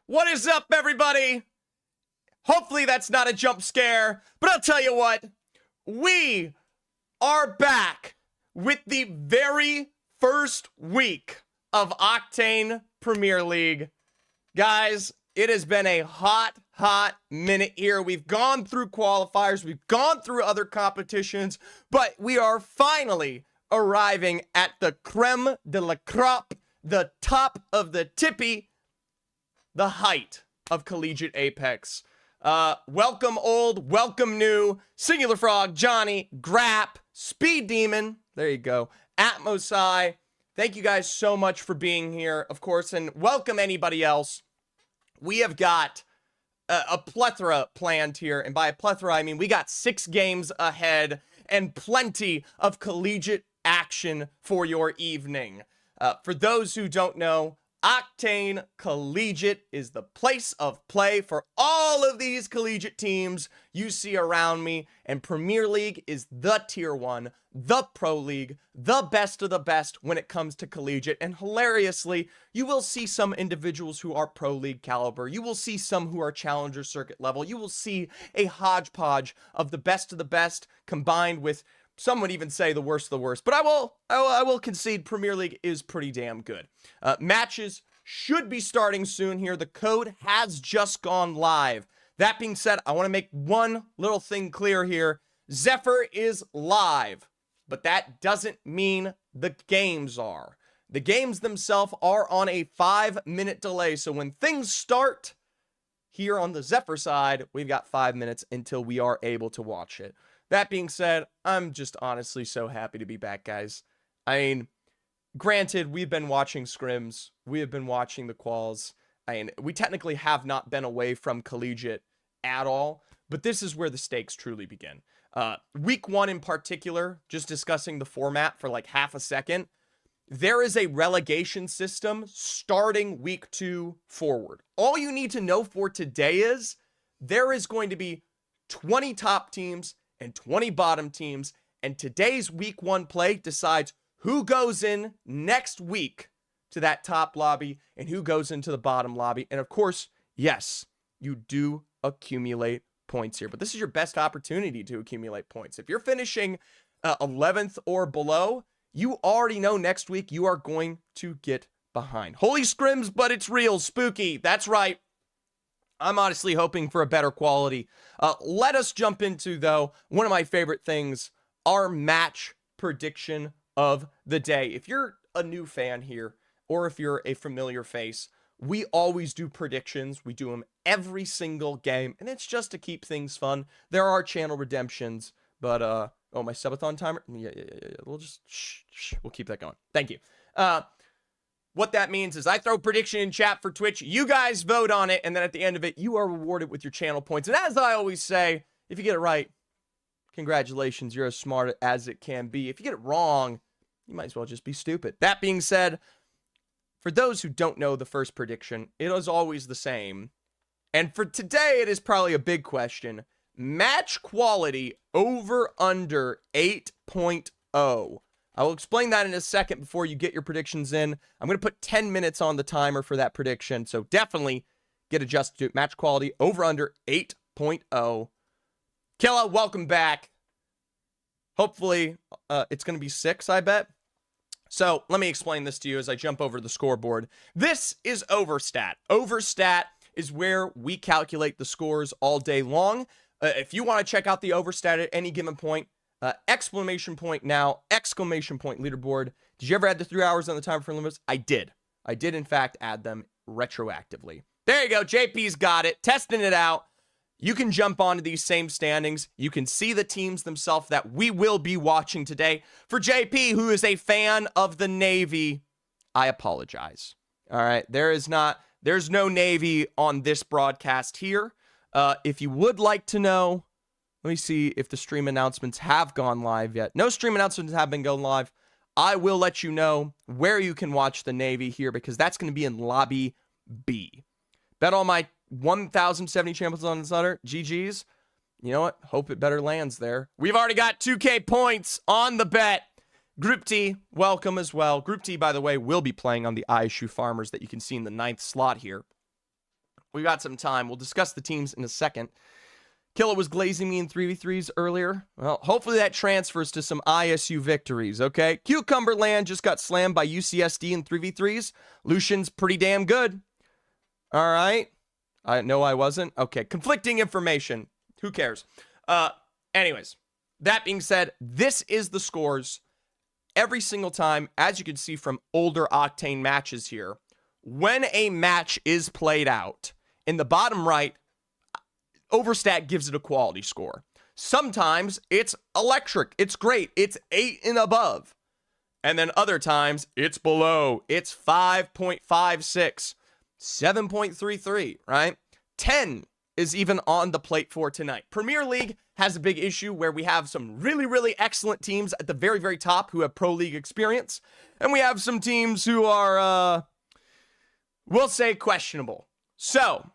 What is up, everybody? Hopefully that's not a jump scare, but I'll tell you what, we are back with the very first week of Octane Premier League. Guys, it has been a hot minute here. We've gone through qualifiers, we've gone through other competitions, but we are finally arriving at the creme de la crop, the top of the tippy, the height of Collegiate Apex. Welcome old, welcome new, Singular Frog, Johnny, Grap, Speed Demon, there you go, Atmosai. Thank you guys so much for being here, of course, and welcome anybody else. We have got a plethora planned here, and by a plethora, I mean we got 6 games ahead and plenty of collegiate action for your evening. For those who don't know, Octane Collegiate is the place of play for all of these collegiate teams you see around me, and Premier League is the tier 1, the pro league, the best of the best when it comes to collegiate. And hilariously, you will see some individuals who are pro league caliber, you will see some who are challenger circuit level, you will see a hodgepodge of the best combined with, some would even say, the worst of the worst. But I will concede Premier League is pretty damn good. Matches should be starting soon here. The code has just gone live. That being said, I want to make one little thing clear here. Zephyr is live, but that doesn't mean the games are. The games themselves are on a 5-minute delay. So when things start here on the Zephyr side, we've got 5 minutes until we are able to watch it. That being said, I'm just honestly so happy to be back, guys. I mean, granted, we've been watching scrims, we have been watching the quals. I mean, we technically have not been away from collegiate at all, but this is where the stakes truly begin. Week 1 in particular, just discussing the format for like half a second, there is a relegation system starting week 2 forward. All you need to know for today is there is going to be 20 top teams and 20 bottom teams, and today's week 1 play decides who goes in next week to that top lobby and who goes into the bottom lobby. And of course, yes, you do accumulate points here, but this is your best opportunity to accumulate points. If you're finishing 11th or below, you already know next week you are going to get behind. Holy scrims, but it's real spooky. That's right. I'm honestly hoping for a better quality. Let us jump into, though, one of my favorite things, our match prediction of the day. If you're a new fan here, or if you're a familiar face, we always do predictions. We do them every single game, and it's just to keep things fun. There are channel redemptions, but, oh, my subathon timer? Yeah. We'll just, we'll keep that going. Thank you. What that means is I throw prediction in chat for Twitch, you guys vote on it, and then at the end of it, you are rewarded with your channel points. And as I always say, if you get it right, congratulations, you're as smart as it can be. If you get it wrong, you might as well just be stupid. That being said, for those who don't know the first prediction, it is always the same. And for today, it is probably a big question. Match quality over under 8.0. I will explain that in a second before you get your predictions in. I'm going to put 10 minutes on the timer for that prediction, so definitely get adjusted to it. Match quality over under 8.0. Killa, welcome back. Hopefully, it's going to be 6, I bet. So let me explain this to you as I jump over the scoreboard. This is Overstat. Overstat is where we calculate the scores all day long. If you want to check out the Overstat at any given point, exclamation point now, exclamation point leaderboard. Did you ever add the 3 hours on the timer for limits? I did. I did, in fact, add them retroactively. There you go. JP's got it. Testing it out. You can jump onto these same standings. You can see the teams themselves that we will be watching today. For JP, who is a fan of the Navy, I apologize. All right. There's no Navy on this broadcast here. If you would like to know, let me see if the stream announcements have gone live yet. No stream announcements have been going live. I will let you know where you can watch the Navy here because that's going to be in Lobby B. Bet all my 1,070 champions on this letter. GG's. You know what? Hope it better lands there. We've already got 2K points on the bet. Group T, welcome as well. Group T, by the way, will be playing on the ISU Farmers that you can see in the 9th slot here. We got some time. We'll discuss the teams in a second. Killa was glazing me in 3v3s earlier. Well, hopefully that transfers to some ISU victories, okay? Cucumberland just got slammed by UCSD in 3v3s. Lucian's pretty damn good. All right. No, I wasn't. Okay, conflicting information. Who cares? Anyways, that being said, this is the scores every single time, as you can see from older Octane matches here. When a match is played out, in the bottom right, Overstat gives it a quality score. Sometimes it's electric. It's great. It's 8 and above. And then other times it's below. It's 5.56, 7.33, right? 10 is even on the plate for tonight. Premier League has a big issue where we have some really, really excellent teams at the very, very top who have Pro League experience. And we have some teams who are, we'll say, questionable. So,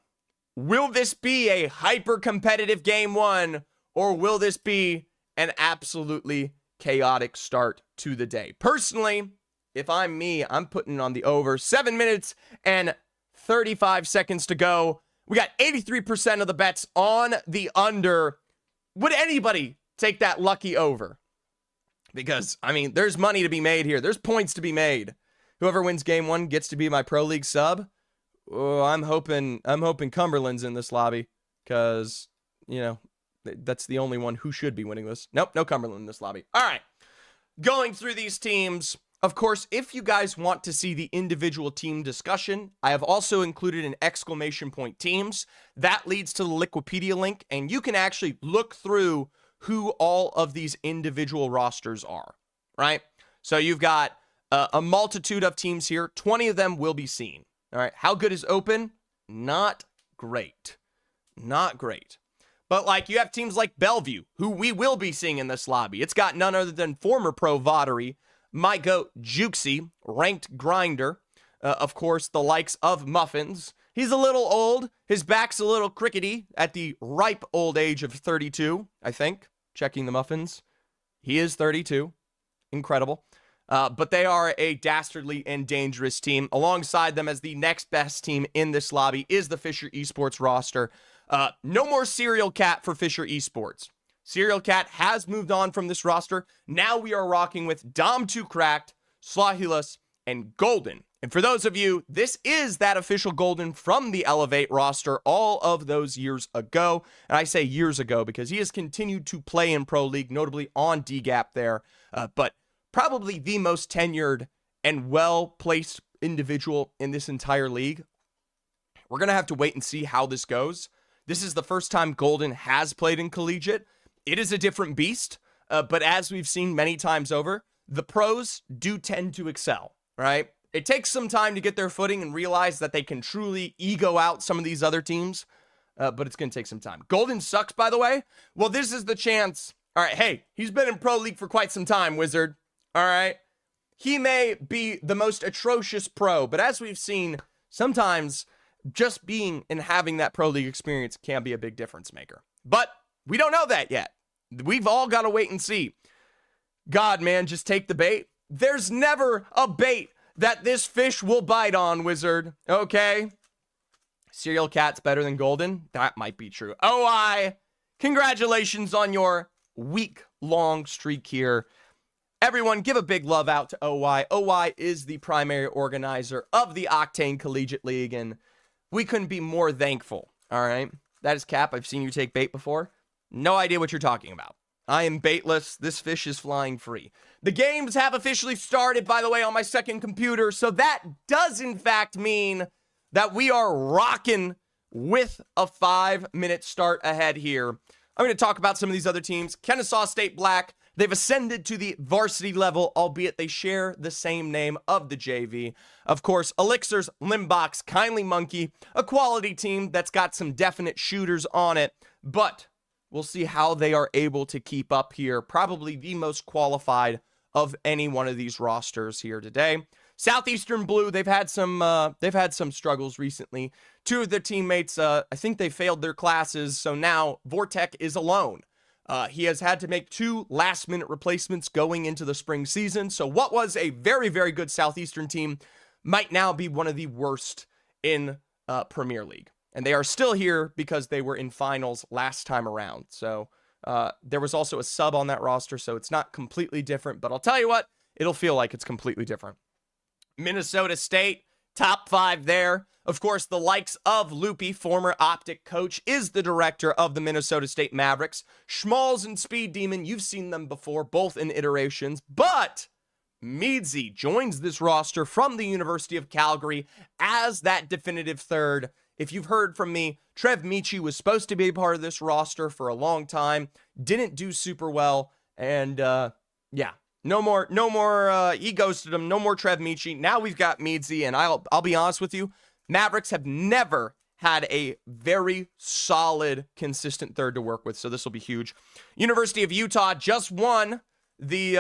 will this be a hyper-competitive game one, or will this be an absolutely chaotic start to the day? Personally, if I'm me, I'm putting it on the over. 7 minutes and 35 seconds to go. We got 83% of the bets on the under. Would anybody take that lucky over? Because, I mean, there's money to be made here. There's points to be made. Whoever wins game one gets to be my Pro League sub. Oh, I'm hoping Cumberland's in this lobby, because, you know, that's the only one who should be winning this. Nope, no Cumberland in this lobby. All right, going through these teams. Of course, if you guys want to see the individual team discussion, I have also included an exclamation point teams. That leads to the Liquipedia link, and you can actually look through who all of these individual rosters are, right? So you've got a multitude of teams here. 20 of them will be seen. All right, how good is open? Not great. Not great. But, like, you have teams like Bellevue, who we will be seeing in this lobby. It's got none other than former pro Voddery, my goat, Jukesy, ranked grinder. Of course, the likes of Muffins. He's a little old. His back's a little crickety at the ripe old age of 32, I think. Checking the Muffins. He is 32. Incredible. But they are a dastardly and dangerous team. Alongside them as the next best team in this lobby is the Fisher Esports roster. No more Serial Cat for Fisher Esports. Serial Cat has moved on from this roster. Now we are rocking with Dom2 Cracked, Slahulus, and Golden. And for those of you, this is that official Golden from the Elevate roster all of those years ago. And I say years ago because he has continued to play in Pro League, notably on DGAP there. But probably the most tenured and well-placed individual in this entire league. We're going to have to wait and see how this goes. This is the first time Golden has played in Collegiate. It is a different beast, but as we've seen many times over, the pros do tend to excel, right? It takes some time to get their footing and realize that they can truly ego out some of these other teams, but it's going to take some time. Golden sucks, by the way. Well, this is the chance. All right, hey, he's been in Pro League for quite some time, Wizard. All right? He may be the most atrocious pro, but as we've seen, sometimes just being and having that Pro League experience can be a big difference maker. But we don't know that yet. We've all got to wait and see. God, man, just take the bait. There's never a bait that this fish will bite on, Wizard. Okay? Serial Cat's better than Golden? That might be true. OI, congratulations on your week-long streak here. Everyone, give a big love out to OY. OY is the primary organizer of the Octane Collegiate League, and we couldn't be more thankful, all right? That is Cap. I've seen you take bait before. No idea what you're talking about. I am baitless. This fish is flying free. The games have officially started, by the way, on my second computer, so that does, in fact, mean that we are rocking with a 5-minute start ahead here. I'm going to talk about some of these other teams. Kennesaw State Black. They've ascended to the varsity level, albeit they share the same name of the JV. Of course, Elixirs, Limbox, Kindly Monkey, a quality team that's got some definite shooters on it, but we'll see how they are able to keep up here. Probably the most qualified of any one of these rosters here today. Southeastern Blue, they've had some struggles recently. Two of their teammates, I think they failed their classes, so now Vortec is alone. He has had to make 2 last-minute replacements going into the spring season. So what was a very, very good Southeastern team might now be one of the worst in Premier League. And they are still here because they were in finals last time around. So there was also a sub on that roster, so it's not completely different. But I'll tell you what, it'll feel like it's completely different. Minnesota State, top 5 there. Of course, the likes of Loopy, former Optic coach, is the director of the Minnesota State Mavericks. Schmalz and Speed Demon, you've seen them before, both in iterations. But Meadsy joins this roster from the University of Calgary as that definitive third. If you've heard from me, Trev Michi was supposed to be a part of this roster for a long time, didn't do super well, and yeah, no more, he ghosted him, no more Trev Michi. Now we've got Meadsy, and I'll be honest with you, Mavericks have never had a very solid, consistent third to work with, so this will be huge. University of Utah just won the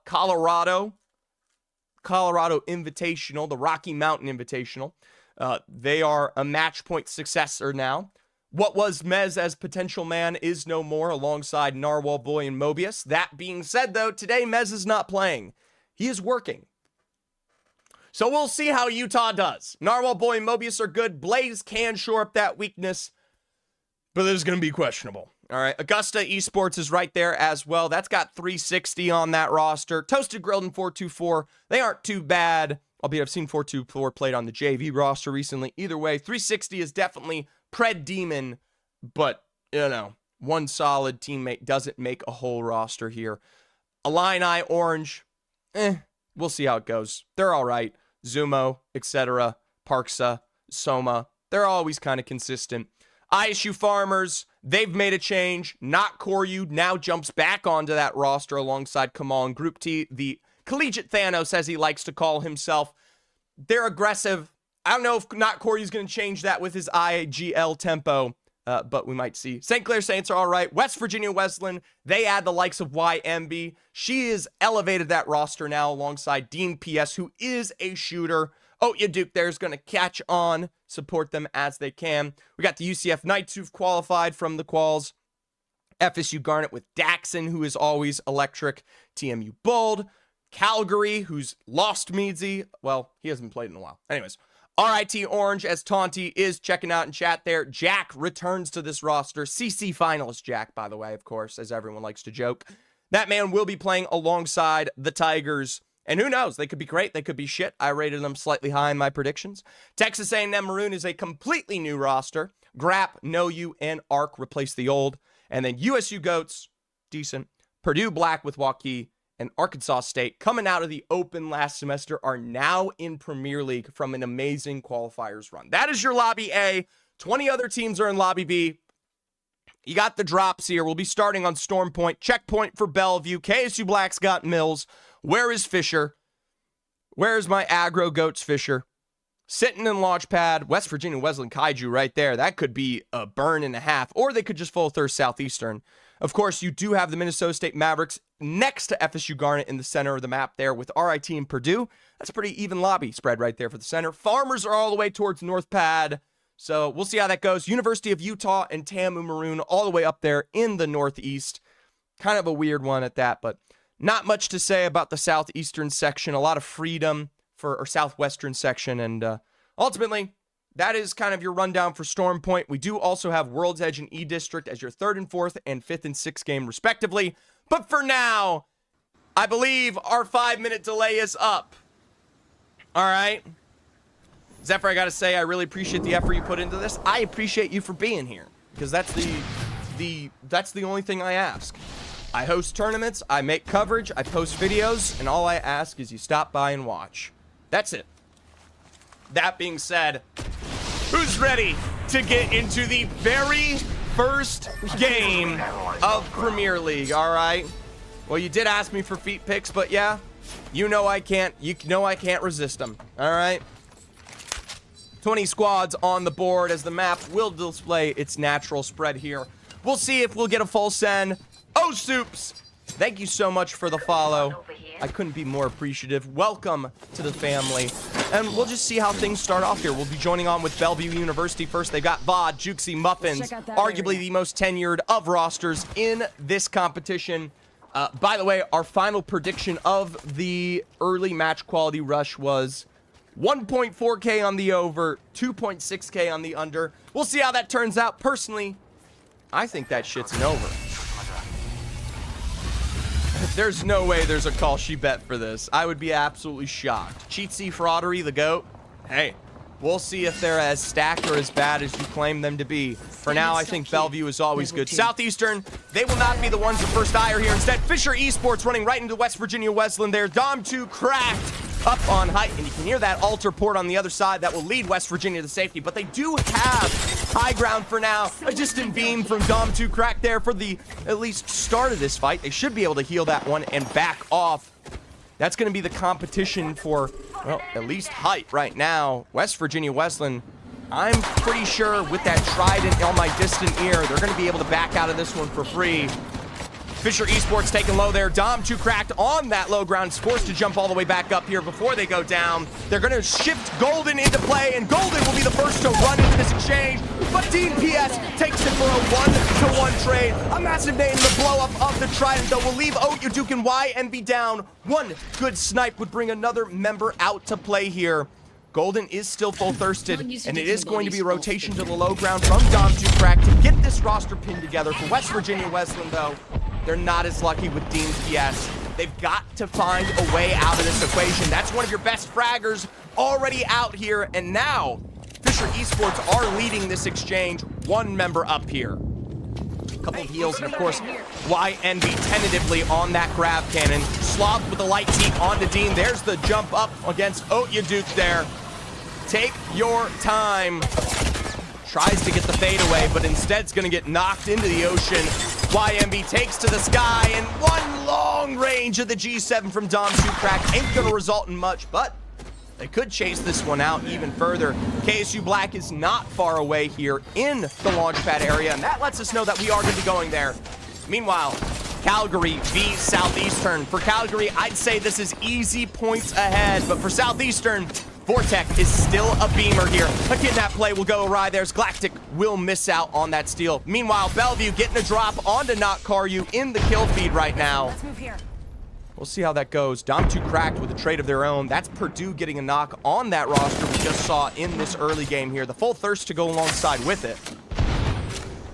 Colorado Invitational, the Rocky Mountain Invitational. They are a match point successor now. What was Mez as potential man is no more, alongside Narwhal Boy and Mobius. That being said, though, today Mez is not playing. He is working. So we'll see how Utah does. Narwhal Boy and Mobius are good. Blaze can shore up that weakness, but it is going to be questionable. All right, Augusta Esports is right there as well. That's got 360 on that roster. Toasted Grilled and 424, they aren't too bad. Albeit I've seen 424 played on the JV roster recently. Either way, 360 is definitely Pred Demon, but, you know, one solid teammate doesn't make a whole roster here. Illini Orange, we'll see how it goes. They're all right. Zumo, etc., Parksa, Soma, they're always kind of consistent. ISU Farmers, they've made a change. Not Koryu now jumps back onto that roster alongside Kamal and Group T, the Collegiate Thanos, as he likes to call himself. They're aggressive. I don't know if Not Koryu's going to change that with his IGL tempo, but we might see. St. Clair Saints are all right. West Virginia Wesleyan, they add the likes of YMB. She has elevated that roster now alongside Dean PS, who is a shooter. Oh, yeah, Duke there's going to catch on. Support them as they can. We got the UCF Knights who've qualified from the quals. FSU Garnet with Daxon, who is always electric. TMU Bold. Calgary, who's lost Meadsy. Well, he hasn't played in a while. Anyways, RIT Orange, as Taunty is checking out in chat there. Jack returns to this roster. CC finalist Jack, by the way, of course, as everyone likes to joke. That man will be playing alongside the Tigers. And who knows? They could be great. They could be shit. I rated them slightly high in my predictions. Texas A&M Maroon is a completely new roster. Grap, Know You, and Arc replace the old. And then USU Goats, decent. Purdue Black with Waukee. And Arkansas State, coming out of the Open last semester, are now in Premier League from an amazing qualifiers run. That is your Lobby A. 20 other teams are in Lobby B. You got the drops here. We'll be starting on Storm Point. Checkpoint for Bellevue. KSU Black's got Mills. Where is Fisher? Where's my aggro goats Fisher? Sitting in Launchpad. West Virginia Wesleyan Kaiju right there. That could be a burn and a half. Or they could just full thirst Southeastern. Of course, you do have the Minnesota State Mavericks next to FSU Garnet in the center of the map there with RIT and Purdue. That's a pretty even lobby spread right there for the center. Farmers are all the way towards North Pad, so we'll see how that goes. University of Utah and TAMU Maroon all the way up there in the Northeast. Kind of a weird one at that, but not much to say about the Southeastern section. A lot of freedom for our Southwestern section, and ultimately, that is kind of your rundown for Storm Point. We do also have World's Edge and E-District as your 3rd and 4th and 5th and 6th game, respectively. But for now, I believe our 5-minute delay is up. All right. Zephyr, I got to say, I really appreciate the effort you put into this. I appreciate you for being here, because that's the only thing I ask. I host tournaments, I make coverage, I post videos, and all I ask is you stop by and watch. That's it. That being said, who's ready to get into the very first game of Premier League, all right? Well, you did ask me for feet picks, but yeah, you know I can't resist them, all right? 20 squads on the board as the map will display its natural spread here. We'll see if we'll get a full send. Oh, Soups, thank you so much for the follow. I couldn't be more appreciative. Welcome to the family. And we'll just see how things start off here. We'll be joining on with Bellevue University first. They've got Vod, Jukesy, Muffins, arguably the most tenured of rosters in this competition. By the way, our final prediction of the early match quality rush was 1.4K on the over, 2.6K on the under. We'll see how that turns out. Personally, I think that shit's an over. There's no way there's a call she bet for this. I would be absolutely shocked. Cheatsy Fraudery, the GOAT. Hey, we'll see if they're as stacked or as bad as you claim them to be. For now, I think Bellevue is always good. Southeastern, they will not be the ones to first hire here. Instead, Fisher Esports running right into West Virginia Wesleyan there. Dom 2 cracked up on height, and you can hear that altar port on the other side that will lead West Virginia to safety, but they do have high ground for now. A distant beam from Dom 2 cracked there for the at least start of this fight. They should be able to heal that one and back off. That's going to be the competition for, well, at least height right now. West Virginia Wesleyan, I'm pretty sure with that trident on my distant ear, they're going to be able to back out of this one for free. Fisher Esports taking low there. Dom 2 cracked on that low ground. Is forced to jump all the way back up here before they go down. They're going to shift Golden into play, and Golden will be the first to run into this exchange. But Dean PS takes it for a 1-to-1 trade. A massive name in the blow up of the Trident, though, will leave Oyaduke and YNB down. One good snipe would bring another member out to play here. Golden is still full thirsted, and it is going to be a rotation to the low ground from Dom 2 crack to get this roster pinned together. For West Virginia Wesleyan, though, they're not as lucky with Dean PS. They've got to find a way out of this equation. That's one of your best fraggers already out here, and now Fisher Esports are leading this exchange. One member up here. A couple of heals, and of course, YNB tentatively on that grab cannon. Sloth with a light teak onto Dean. There's the jump up against Oyaduke there. Take your time. Tries to get the fade away, but instead is going to get knocked into the ocean. YNB takes to the sky, and one long range of the G7 from Dom 2 crack ain't going to result in much, but they could chase this one out even further. KSU Black is not far away here in the launch pad area, and that lets us know that we are going to be going there. Meanwhile, Calgary v Southeastern. For Calgary, I'd say this is easy points ahead, but for Southeastern, Vortec is still a beamer here. A kidnap play will go awry. There's Galactic will miss out on that steal. Meanwhile, Bellevue getting a drop onto Not Karyu in the kill feed right now. Let's move here. We'll see how that goes. Dom 2 cracked with a trade of their own. That's Purdue getting a knock on that roster we just saw in this early game here. The full thirst to go alongside with it.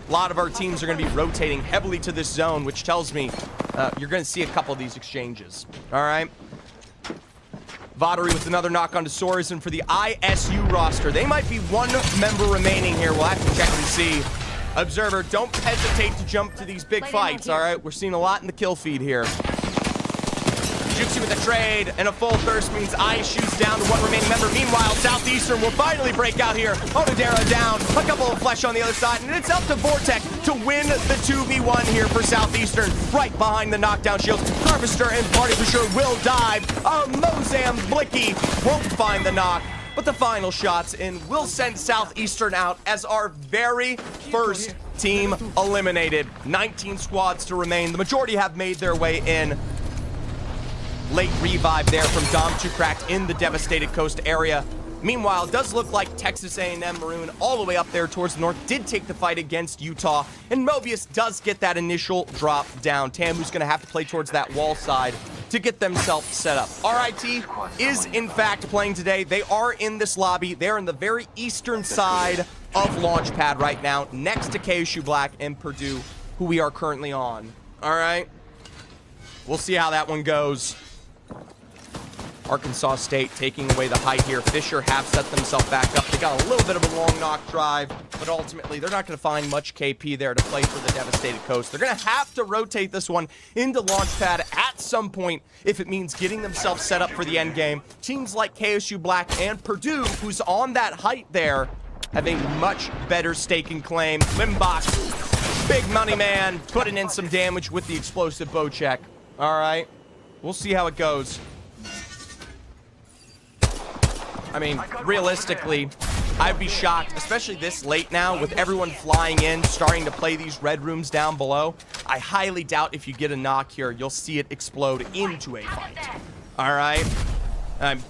A lot of our teams are going to be rotating heavily to this zone, which tells me you're going to see a couple of these exchanges. All right. Vattery with another knock onto Sorensen for the ISU roster. They might be one member remaining here. We'll have to check and see. Observer, don't hesitate to jump to these big fights, all right? We're seeing a lot in the kill feed here. Juicy with a trade, and a full thirst means ISU's down to one remaining member. Meanwhile, Southeastern will finally break out here. Onodera down, a couple of flesh on the other side, and it's up to Vortec to win the 2v1 here for Southeastern. Right behind the knockdown shields, Harvester and Party for sure will dive. Mozam Blicky won't find the knock, but the final shots in will send Southeastern out as our very first team eliminated. 19 squads to remain. The majority have made their way in. Late revive there from Dom 2 cracked in the devastated coast area. Meanwhile, it does look like Texas A&M Maroon all the way up there towards the north did take the fight against Utah, and Mobius does get that initial drop down. Tambu's going to have to play towards that wall side to get themselves set up. RIT is in fact playing today. They are in this lobby. They're in the very eastern side of Launchpad right now, next to KSU Black and Purdue, who we are currently on. All right. We'll see how that one goes. Arkansas State taking away the height here. Fisher have set themselves back up. They got a little bit of a long knock drive, but ultimately they're not going to find much KP there to play for the devastated coast. They're going to have to rotate this one into Launchpad at some point if it means getting themselves set up for the end game. Teams like KSU Black and Purdue, who's on that height there, have a much better staking claim. Limbox, big money man, putting in some damage with the explosive bow check. All right, we'll see how it goes. I mean, realistically, I'd be shocked, especially this late now, with everyone flying in, starting to play these red rooms down below. I highly doubt if you get a knock here, you'll see it explode into a fight. All right?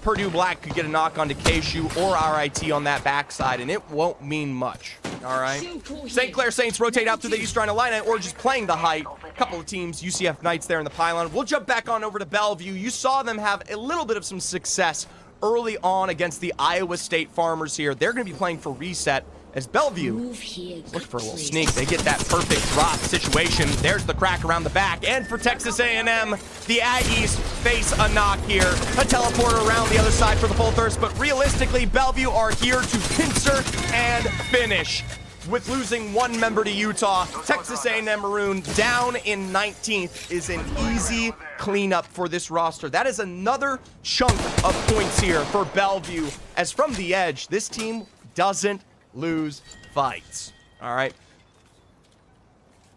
Purdue Black could get a knock onto KSU or RIT on that backside, and it won't mean much. All right? St. Clair Saints rotate out to the Eastern Illini, or just playing the height. A couple of teams, UCF Knights there in the pylon. We'll jump back on over to Bellevue. You saw them have a little bit of some success early on against the Iowa State Farmers here. They're going to be playing for reset as Bellevue looking for a little sneak. They get that perfect drop situation. There's the crack around the back. And for Texas A&M, the Aggies face a knock here. A teleporter around the other side for the full thirst. But realistically, Bellevue are here to pincer and finish. With losing one member to Utah, Texas A&M Maroon down in 19th is an easy cleanup for this roster. That is another chunk of points here for Bellevue. As from the edge, this team doesn't lose fights. All right.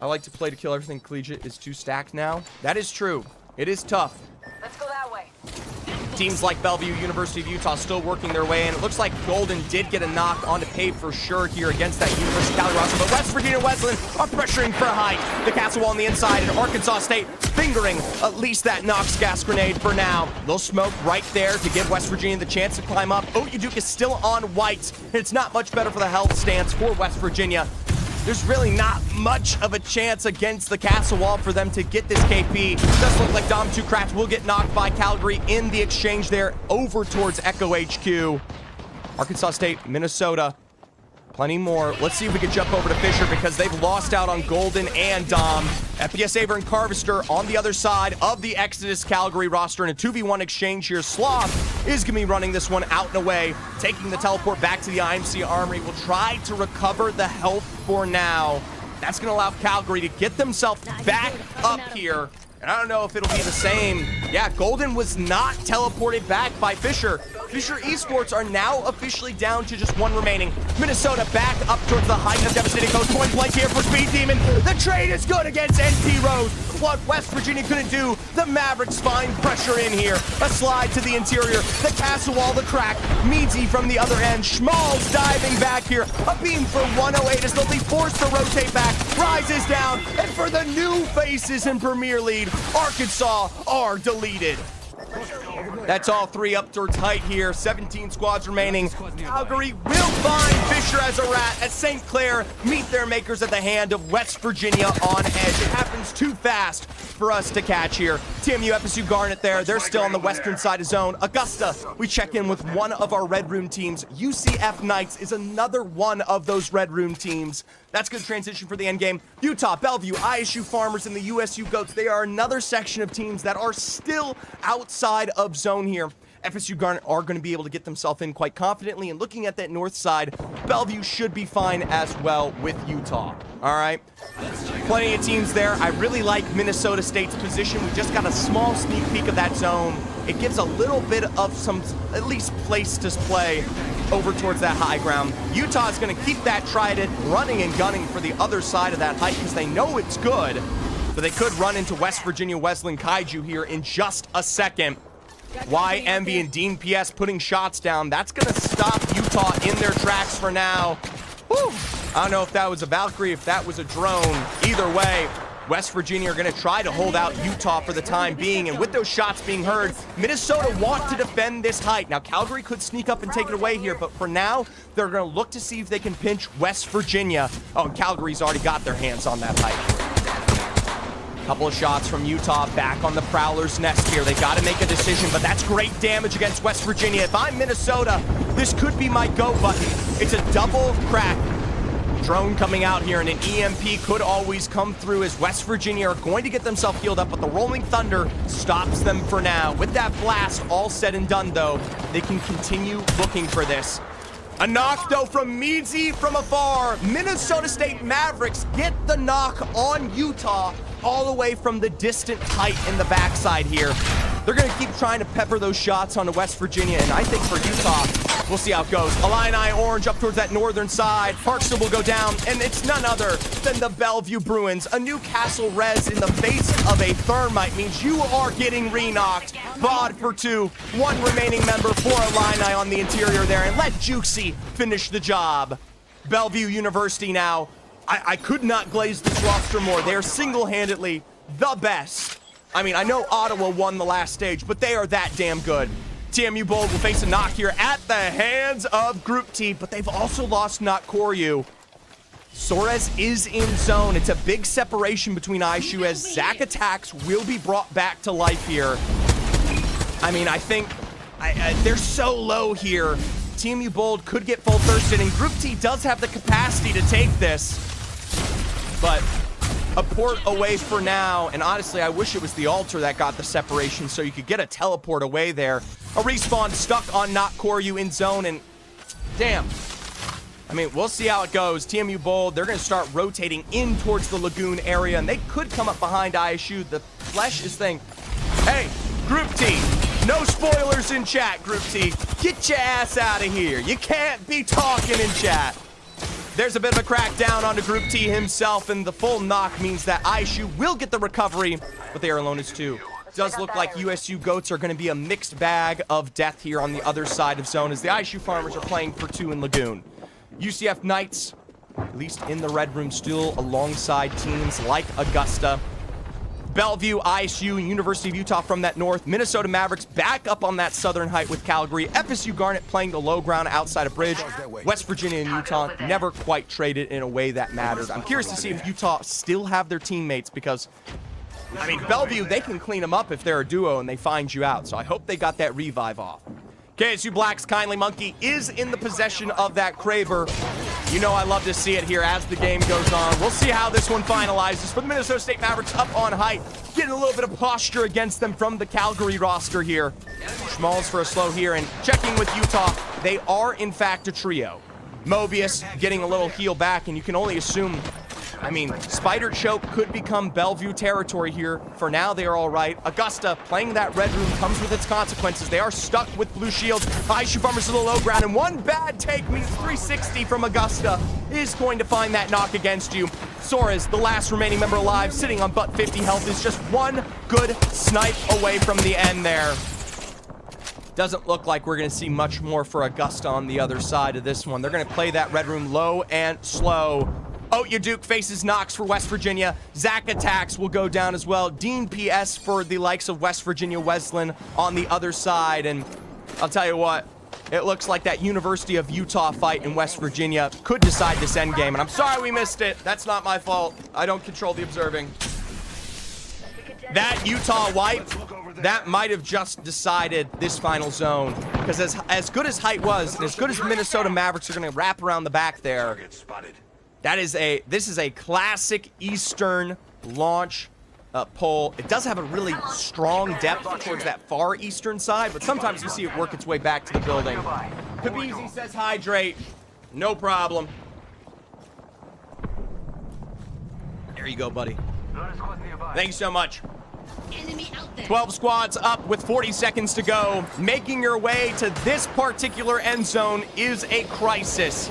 I like to play to kill everything. Collegiate is 2 stacked now. That is true. It is tough. Let's go that way. Teams like Bellevue, University of Utah still working their way in. It looks like Golden did get a knock onto Pave for sure here against that University of Cali roster, but West Virginia Wesleyan are pressuring for height. The Castle Wall on the inside, and Arkansas State fingering at least that Knox gas grenade for now. Little smoke right there to give West Virginia the chance to climb up. Oyeduke is still on whites. It's not much better for the health stance for West Virginia. There's really not much of a chance against the Castle Wall for them to get this KP. Does look like Dom 2 Kratz will get knocked by Calgary in the exchange there over towards Echo HQ. Arkansas State, Minnesota, plenty more. Let's see if we can jump over to Fisher because they've lost out on Golden and Dom. FPS Aver and Carvister on the other side of the Exodus Calgary roster in a 2v1 exchange here. Sloth is going to be running this one out and away, taking the teleport back to the IMC Armory. Will try to recover the health for now. That's going to allow Calgary to get themselves back up here. And I don't know if it'll be the same. Yeah, Golden was not teleported back by Fisher. Fisher Esports are now officially down to just 1 remaining. Minnesota back up towards the height of devastating coast. Point blank here for Speed Demon. The trade is good against NT Rose. What West Virginia couldn't do, the Mavericks find pressure in here. A slide to the interior. The Castle Wall, the crack. Meadsy from the other end. Schmalz diving back here. A beam for 108 as they'll be forced to rotate back. Rises down. And for the new faces in Premier League, Arkansas are deleted. That's all 3 up towards height here. 17 squads remaining. Calgary will find Fisher as a rat as St. Clair meet their makers at the hand of West Virginia on edge. It happens too fast for us to catch here. TMU, FSU, Garnet there. They're still on the western side of zone. Augusta, we check in with one of our Red Room teams. UCF Knights is another one of those Red Room teams. That's good transition for the end game. Utah, Bellevue, ISU Farmers, and the USU Goats. They are another section of teams that are still outside of zone here. FSU Garnet are going to be able to get themselves in quite confidently. And looking at that north side, Bellevue should be fine as well with Utah. All right. Plenty of teams there. I really like Minnesota State's position. We just got a small sneak peek of that zone. It gives a little bit of some, at least, place to play over towards that high ground. Utah is going to keep that trident running and gunning for the other side of that height because they know it's good. But they could run into West Virginia Wesleyan Kaiju here in just a second. Y, Envy, and Dean PS putting shots down. That's going to stop Utah in their tracks for now. Whew. I don't know if that was a Valkyrie, if that was a drone. Either way, West Virginia are going to try to hold out Utah for the time being. And with those shots being heard, Minnesota want to defend this height. Now, Calgary could sneak up and take it away here, but for now, they're going to look to see if they can pinch West Virginia. Oh, and Calgary's already got their hands on that height. Couple of shots from Utah back on the Prowler's nest here. They got to make a decision, but that's great damage against West Virginia. If I'm Minnesota, this could be my go button. It's a double crack. Drone coming out here, and an EMP could always come through as West Virginia are going to get themselves healed up, but the Rolling Thunder stops them for now. With that blast all said and done, though, they can continue looking for this. A knock, though, from Meadsy from afar. Minnesota State Mavericks get the knock on Utah all the way from the distant height in the backside here. They're going to keep trying to pepper those shots onto West Virginia, and I think for Utah, we'll see how it goes. Illini Orange up towards that northern side. Parksville will go down, and it's none other than the Bellevue Bruins. A Newcastle Res in the face of a Thermite means you are getting re-knocked. VOD for 2, 1 remaining member for Illini on the interior there, and let Juicy finish the job. Bellevue University now. I could not glaze this roster more. They are single-handedly the best. I mean, I know Ottawa won the last stage, but they are that damn good. TMU Bold will face a knock here at the hands of Group T, but they've also lost Not Koryu. Soares is in zone. It's a big separation between ISU as Zach Attacks will be brought back to life here. I mean, I think they're so low here. TMU Bold could get full thirsted, and Group T does have the capacity to take this. But a port away for now, and honestly, I wish it was the altar that got the separation so you could get a teleport away there. A respawn stuck on Not Koryu in zone, and damn. I mean, we'll see how it goes. TMU Bold, they're going to start rotating in towards the Lagoon area, and they could come up behind ISU. The flesh is saying, hey, Group T, no spoilers in chat, Group T. Get your ass out of here. You can't be talking in chat. There's a bit of a crackdown onto Group T himself, and the full knock means that ISU will get the recovery, but they are alone as two. Does look like USU Goats are going to be a mixed bag of death here on the other side of zone, as the ISU Farmers are playing for 2 in Lagoon. UCF Knights, at least in the red room, still alongside teams like Augusta, Bellevue, ISU, and University of Utah from that north. Minnesota Mavericks back up on that southern height with Calgary. FSU Garnet playing the low ground outside of Bridge. West Virginia and Utah never quite traded in a way that mattered. I'm curious to see if Utah still have their teammates, because, I mean, Bellevue, they can clean them up if they're a duo and they find you out. So I hope they got that revive off. KSU Black's Kindly Monkey is in the possession of that Kraber. You know I love to see it here as the game goes on. We'll see how this one finalizes for the Minnesota State Mavericks up on height. Getting a little bit of posture against them from the Calgary roster here. Schmalls for a slow here, and checking with Utah, they are in fact a trio. Mobius getting a little heal back, and you can only assume, I mean, Spider Choke could become Bellevue territory here. For now, they are all right. Augusta playing that red room comes with its consequences. They are stuck with blue shields. ISU Farmers to the low ground, and one bad take means 360 from Augusta is going to find that knock against you. Soares, the last remaining member alive, sitting on but 50 health, is just one good snipe away from the end there. Doesn't look like we're going to see much more for Augusta on the other side of this one. They're going to play that red room low and slow. Oya Duke faces Knox for West Virginia. Zach Attacks will go down as well. Dean PS for the likes of West Virginia Wesleyan on the other side. And I'll tell you what, it looks like that University of Utah fight in West Virginia could decide this end game. And I'm sorry we missed it. That's not my fault. I don't control the observing. That Utah wipe, that might have just decided this final zone. Because as good as height was, and as good as Minnesota Mavericks are going to wrap around the back there, this is a classic Eastern launch pole. It does have a really strong depth towards that far eastern side, but sometimes you see it work its way back to the building. Kabizi says hydrate. No problem. There you go, buddy. Thank you so much. 12 squads up with 40 seconds to go. Making your way to this particular end zone is a crisis.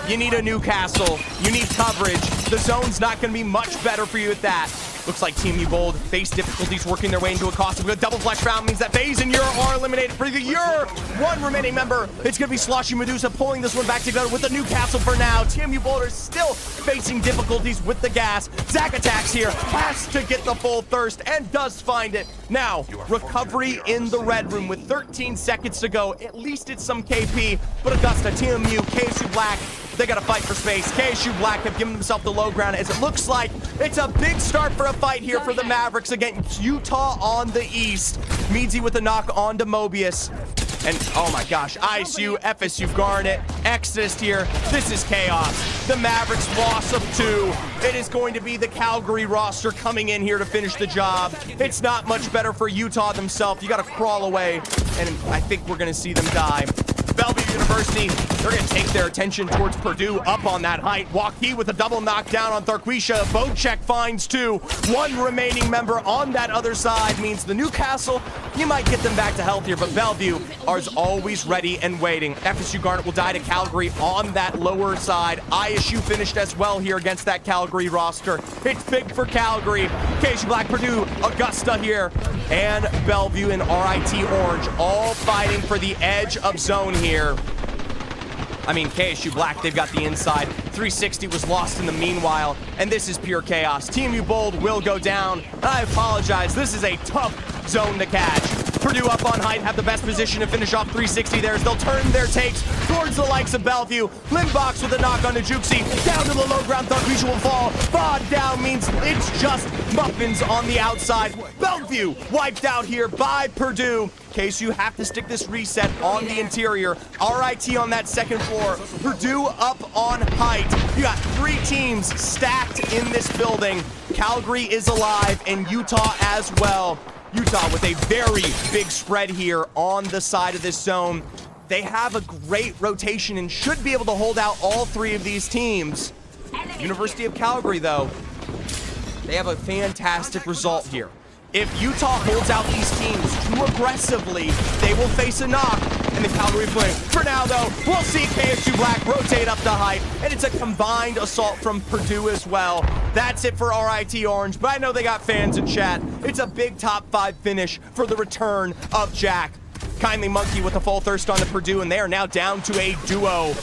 You need a Newcastle. You need coverage. The zone's not going to be much better for you at that. Looks like TMU Bold face difficulties working their way into a cost. A double flash round means that FaZe and Ur are eliminated. For the Ur, one remaining member. It's going to be Sloshy Medusa pulling this one back together with the Newcastle for now. TMU Bold are still facing difficulties with the gas. Zach Attacks here, has to get the full thirst and does find it. Now, recovery in the red room with 13 seconds to go. At least it's some KP, but Augusta, TMU, KSU Black, they got to fight for space. KSU Black have given themselves the low ground as it looks like it's a big start for a fight here for the Mavericks against Utah on the east. Meadsy with a knock onto Mobius. And oh my gosh, ISU, FSU Garnet, Exodus here. This is chaos. The Mavericks loss of 2. It is going to be the Calgary roster coming in here to finish the job. It's not much better for Utah themselves. You got to crawl away, and I think we're going to see them die. Bellevue University, they're going to take their attention towards Purdue up on that height. Waukee with a double knockdown on Tharquisha. Bocheck finds 2. One remaining member on that other side means the Newcastle, you might get them back to health here, but Bellevue is always ready and waiting. FSU Garnet will die to Calgary on that lower side. ISU finished as well here against that Calgary roster. It's big for Calgary. KSU Black, Purdue, Augusta here, and Bellevue and RIT Orange all fighting for the edge of zone here. I mean, KSU Black, they've got the inside. 360 was lost in the meanwhile, and this is pure chaos. TMU Bold will go down. I apologize. This is a tough zone to catch. Purdue up on height, have the best position to finish off 360 there as they'll turn their takes towards the likes of Bellevue. Limbox with a knock on Juxi. Down to the low ground, Tharquisha will fall. Bod down means it's just Muffins on the outside. Bellevue wiped out here by Purdue. KSU have to stick this reset on the interior. RIT on that second floor. Purdue up on height. You got 3 teams stacked in this building. Calgary is alive and Utah as well. Utah with a very big spread here on the side of this zone. They have a great rotation and should be able to hold out all 3 of these teams. University of Calgary, though, they have a fantastic result here. If Utah holds out these teams too aggressively, they will face a knock, and the Calgary play. For now, though, we'll see KSU Black rotate up to height, and it's a combined assault from Purdue as well. That's it for RIT Orange, but I know they got fans in chat. It's a big top 5 finish for the return of Jack. Kindly Monkey with a full thirst on to Purdue, and they are now down to a duo.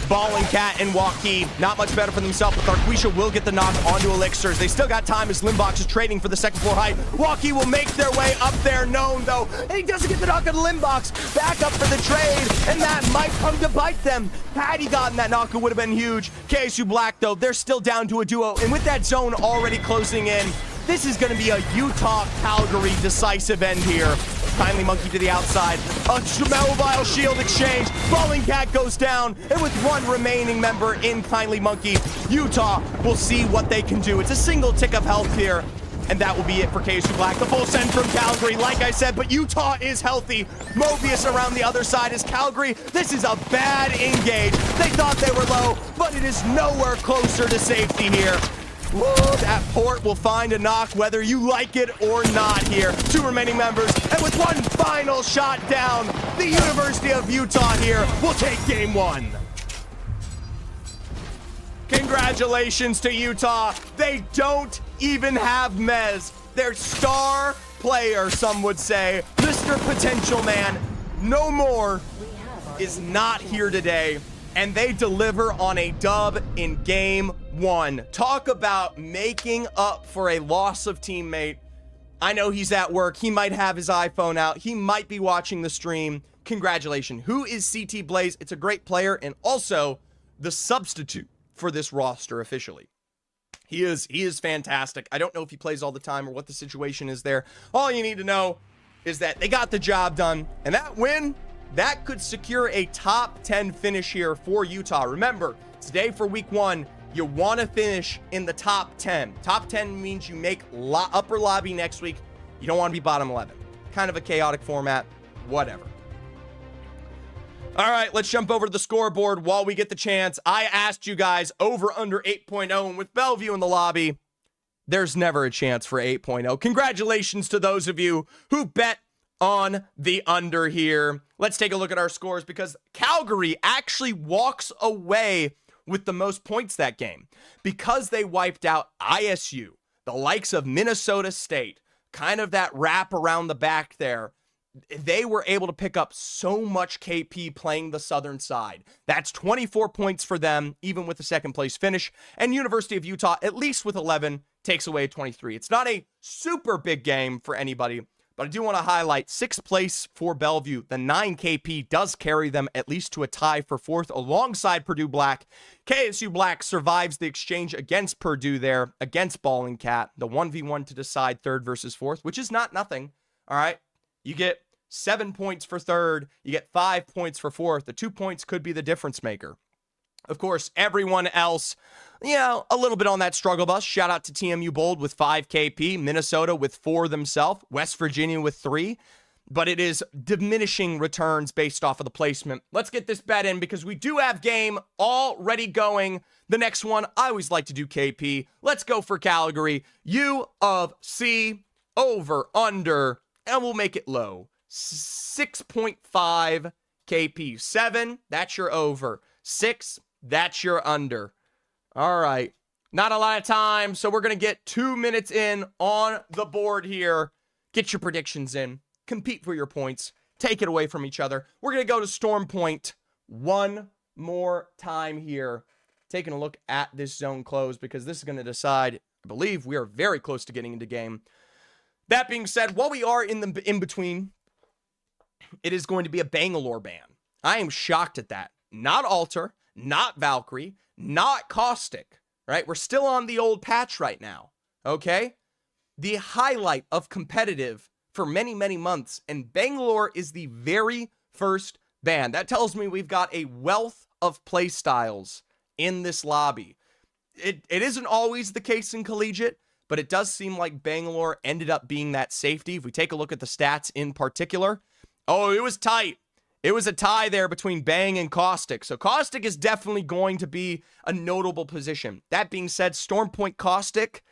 Ballin' Cat and Waukee, not much better for themselves, but Tharquisha will get the knock onto Elixirs. They still got time as Limbox is trading for the second floor height. Waukee will make their way up there, known though, and he doesn't get the knock on Limbox. Back up for the trade, and that might come to bite them. Had he gotten that knock, it would have been huge. KSU Black, though, they're still down to a duo, and with that zone already closing in, this is going to be a Utah-Calgary decisive end here. Kindly Monkey to the outside. A mobile shield exchange. Ballin' Cat goes down. And with 1 remaining member in Kindly Monkey, Utah will see what they can do. It's a single tick of health here. And that will be it for KSU Black. The full send from Calgary, like I said, but Utah is healthy. Mobius around the other side is Calgary. This is a bad engage. They thought they were low, but it is nowhere closer to safety here. Woo, that port will find a knock whether you like it or not here. 2 remaining members, and with 1 final shot down, the University of Utah here will take game 1. Congratulations to Utah. They don't even have Mez. Their star player, some would say, Mr. Potential Man, no more, is not here today. And they deliver on a dub in game 1. Talk about making up for a loss of teammate. I know he's at work. He might have his iPhone out. He might be watching the stream. Congratulations. Who is CT Blaze? It's a great player and also the substitute for this roster officially. He is fantastic. I don't know if he plays all the time or what the situation is there. All you need to know is that they got the job done, and that win, that could secure a top 10 finish here for Utah. Remember, today for week 1, you want to finish in the top 10. Top 10 means you make upper lobby next week. You don't want to be bottom 11. Kind of a chaotic format, whatever. All right, let's jump over to the scoreboard while we get the chance. I asked you guys over under 8.0, and with Bellevue in the lobby, there's never a chance for 8.0. Congratulations to those of you who bet on the under here. Let's take a look at our scores because Calgary actually walks away with the most points that game because they wiped out ISU, the likes of Minnesota State, kind of that wrap around the back there. They were able to pick up so much KP playing the southern side. That's 24 points for them, even with the second place finish. And University of Utah, at least with 11, takes away 23. It's not a super big game for anybody, but I do want to highlight 6th place for Bellevue. The 9 KP does carry them at least to a tie for 4th alongside Purdue Black. KSU Black survives the exchange against Purdue there, against Ballin' Cat. The 1v1 to decide 3rd versus 4th, which is not nothing. All right. You get 7 points for 3rd. You get 5 points for 4th. The 2 points could be the difference maker. Of course, everyone else, a little bit on that struggle bus. Shout out to TMU Bold with 5 KP, Minnesota with 4 themselves, West Virginia with 3. But it is diminishing returns based off of the placement. Let's get this bet in because we do have game already going. The next one, I always like to do KP. Let's go for Calgary. U of C over under, and we'll make it low. 6.5 KP. 7, that's your over. 6, that's your under. All right. Not a lot of time, so we're going to get 2 minutes in on the board here. Get your predictions in. Compete for your points. Take it away from each other. We're going to go to Storm Point one more time here. Taking a look at this zone close because this is going to decide. I believe we are very close to getting into game. That being said, while we are in between, it is going to be a Bangalore ban. I am shocked at that. Not Alter, not Valkyrie, not Caustic, right? We're still on the old patch right now, okay? The highlight of competitive for many, many months, and Bangalore is the very first ban. That tells me we've got a wealth of play styles in this lobby. It isn't always the case in Collegiate, but it does seem like Bangalore ended up being that safety. If we take a look at the stats in particular, oh, it was tight. It was a tie there between Bang and Caustic. So Caustic is definitely going to be a notable position. That being said, Stormpoint Caustic,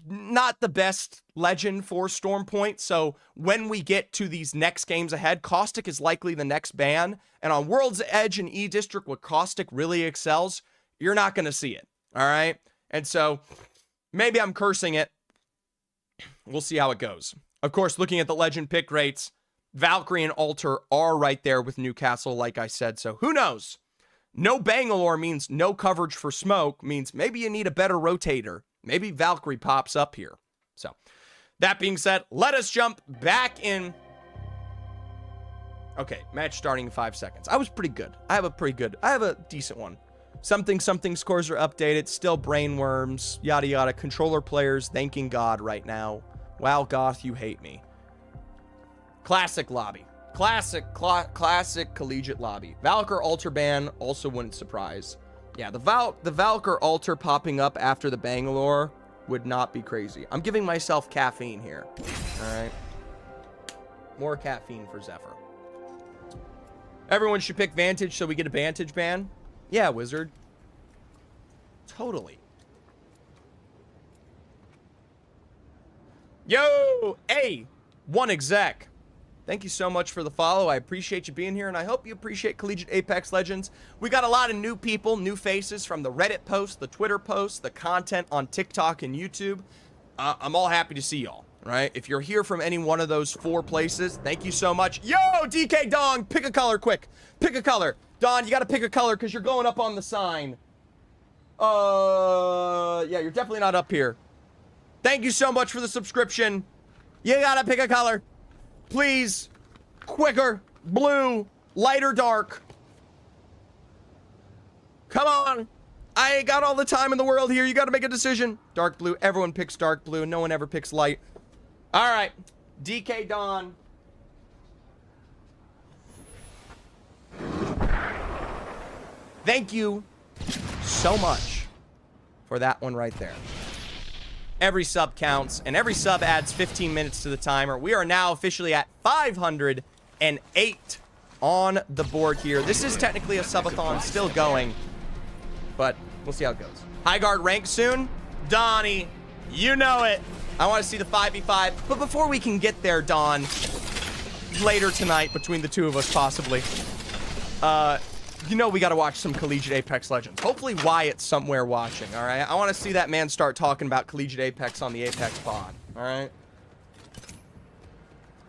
not the best legend for Stormpoint. So when we get to these next games ahead, Caustic is likely the next ban. And on World's Edge and E-District, where Caustic really excels, you're not going to see it. All right? And so maybe I'm cursing it. We'll see how it goes. Of course, looking at the legend pick rates, Valkyrie and Alter are right there with Newcastle, like I said. So who knows? No Bangalore means no coverage for smoke, means maybe you need a better rotator. Maybe Valkyrie pops up here. So that being said, let us jump back in. Okay, match starting in 5 seconds. I was pretty good. I have a decent one. Something scores are updated. Still brain worms, yada yada. Controller players thanking God right now. Wow, Goth, you hate me. Classic lobby. Classic Collegiate lobby. Valkyr Alter ban also wouldn't surprise. Yeah, the Valkyr Alter popping up after the Bangalore would not be crazy. I'm giving myself caffeine here. All right. More caffeine for Zephyr. Everyone should pick Vantage so we get a Vantage ban. Yeah, Wizard. Totally. Yo, hey, one exec. Thank you so much for the follow. I appreciate you being here, and I hope you appreciate Collegiate Apex Legends. We got a lot of new people, new faces from the Reddit posts, the Twitter posts, the content on TikTok and YouTube. I'm all happy to see y'all, right? If you're here from any one of those 4 places, thank you so much. Yo, DK Dong, pick a color quick. Pick a color. Don, you got to pick a color because you're going up on the sign. Yeah, you're definitely not up here. Thank you so much for the subscription. You got to pick a color. Please, quicker, blue, light or dark. Come on. I ain't got all the time in the world here. You got to make a decision. Dark blue. Everyone picks dark blue. No one ever picks light. All right. DK Don. Thank you so much for that one right there. Every sub counts, and every sub adds 15 minutes to the timer. We are now officially at 508 on the board here. This is technically a subathon still going, but we'll see how it goes. High guard rank soon. Donnie, you know it. I want to see the 5v5, but before we can get there, Don, later tonight between the two of us possibly, you know we got to watch some Collegiate Apex Legends. Hopefully Wyatt's somewhere watching, all right? I want to see that man start talking about Collegiate Apex on the Apex pod, all right? A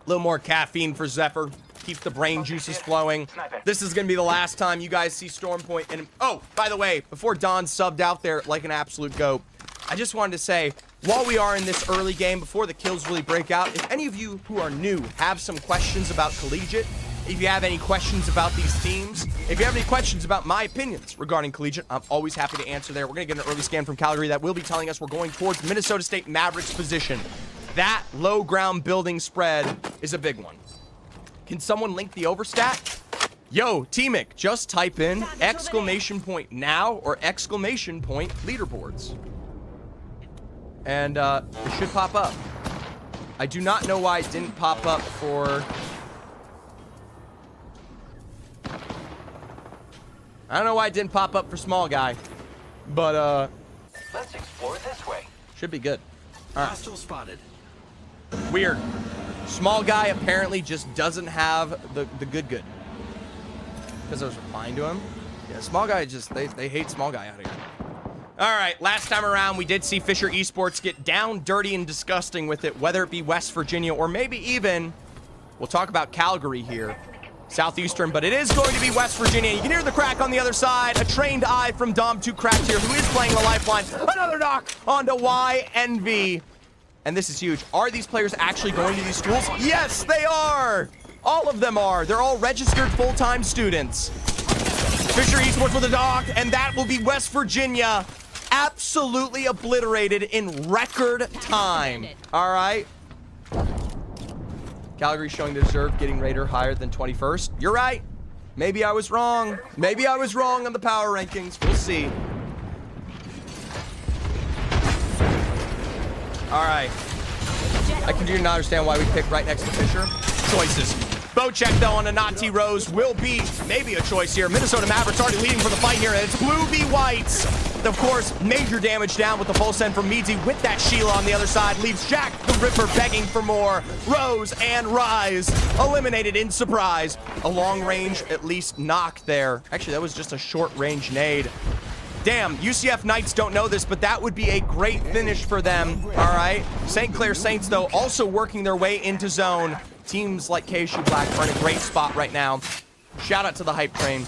little more caffeine for Zephyr. Keep the brain juices flowing. This is going to be the last time you guys see Stormpoint. And oh, by the way, before Don subbed out there like an absolute goat, I just wanted to say, while we are in this early game, before the kills really break out, if any of you who are new have some questions about Collegiate, if you have any questions about these teams, if you have any questions about my opinions regarding Collegiate, I'm always happy to answer there. We're going to get an early scan from Calgary that will be telling us we're going towards Minnesota State Mavericks position. That low ground building spread is a big one. Can someone link the overstat? Yo, T-Mic, just type in exclamation point now or exclamation point leaderboards. And it should pop up. I do not know why it didn't pop up for... I don't know why it didn't pop up for small guy, but let's explore this way. Should be good. All right. Hostile spotted. Weird. Small guy apparently just doesn't have the good. Because I was replying to him. Yeah, small guy just they hate small guy out here. All right, last time around we did see Fisher Esports get down dirty and disgusting with it, whether it be West Virginia or maybe even we'll talk about Calgary here. Southeastern, but it is going to be West Virginia. You can hear the crack on the other side. A trained eye from Dom2 Cracked here, who is playing the lifeline. Another knock onto YNV. And this is huge. Are these players actually going to these schools? Yes, they are. All of them are. They're all registered full-time students. Fisher Esports with a dog, and that will be West Virginia absolutely obliterated in record time. All right. Calgary showing they deserve getting Raider higher than 21st. You're right. Maybe I was wrong. Maybe I was wrong on the power rankings. We'll see. All right. I continue to not understand why we picked right next to Fisher. Choices. Bocek, though, on a Nati Rose will be maybe a choice here. Minnesota Mavericks already leading for the fight here, and it's Blue v Whites. Of course, major damage down with the full send from Meadsy with that Sheila on the other side. Leaves Jack the Ripper begging for more. Rose and Rise eliminated in surprise. A long range, at least, knock there. Actually, that was just a short range nade. Damn, UCF Knights don't know this, but that would be a great finish for them. All right. St. Clair Saints, though, also working their way into zone. Teams like KSU Black are in a great spot right now. Shout out to the hype train.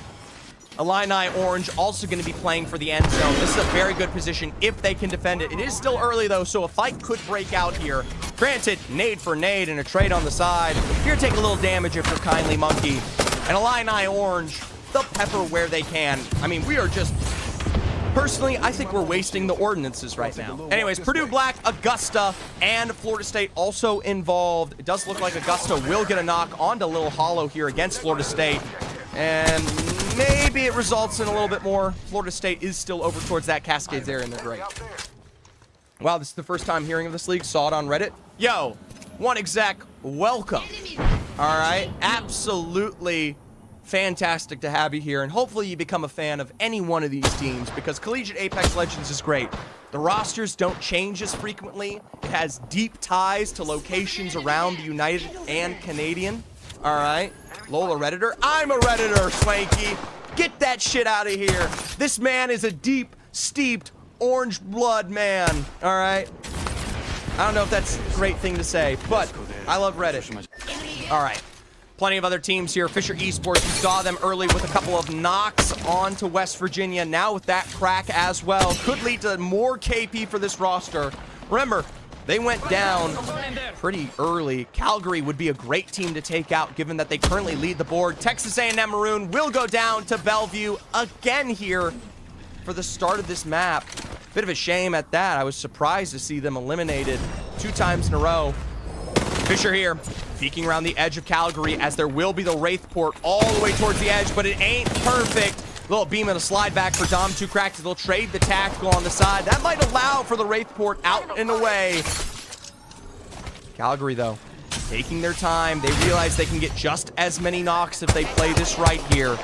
Illini Orange also going to be playing for the end zone. This is a very good position if they can defend it. It is still early, though, so a fight could break out here. Granted, nade for nade and a trade on the side. Here, take a little damage if you're kindly monkey. And Illini Orange, they'll pepper where they can. I mean, we are just... Personally, I think we're wasting the ordinances right now. Anyways, Purdue Black, Augusta, and Florida State also involved. It does look like Augusta will get a knock onto Little Hollow here against Florida State. And maybe it results in a little bit more. Florida State is still over towards that Cascades area, and they're great. Wow, this is the first time hearing of this league. Saw it on Reddit. Yo, one exec, welcome. All right, absolutely fantastic to have you here, and hopefully you become a fan of any one of these teams because Collegiate Apex Legends is great. The rosters don't change as frequently. It has deep ties to locations around the United and Canadian. All right, Lola Redditor. I'm a Redditor, Swanky. Get that shit out of here. This man is a deep, steeped orange blood man. All right. I don't know if that's a great thing to say, but I love Reddit. All right. Plenty of other teams here. Fisher Esports, you saw them early with a couple of knocks onto West Virginia. Now with that crack as well, could lead to more KP for this roster. Remember, they went down pretty early. Calgary would be a great team to take out given that they currently lead the board. Texas A&M Maroon will go down to Bellevue again here for the start of this map. Bit of a shame at that. I was surprised to see them eliminated 2 times in a row. Fisher here, peeking around the edge of Calgary as there will be the Wraith port all the way towards the edge, but it ain't perfect. Little beam and a slide back for Dom 2 cracks. They'll trade the tactical on the side. That might allow for the Wraith port out and away. Calgary, though, taking their time. They realize they can get just as many knocks if they play this right here.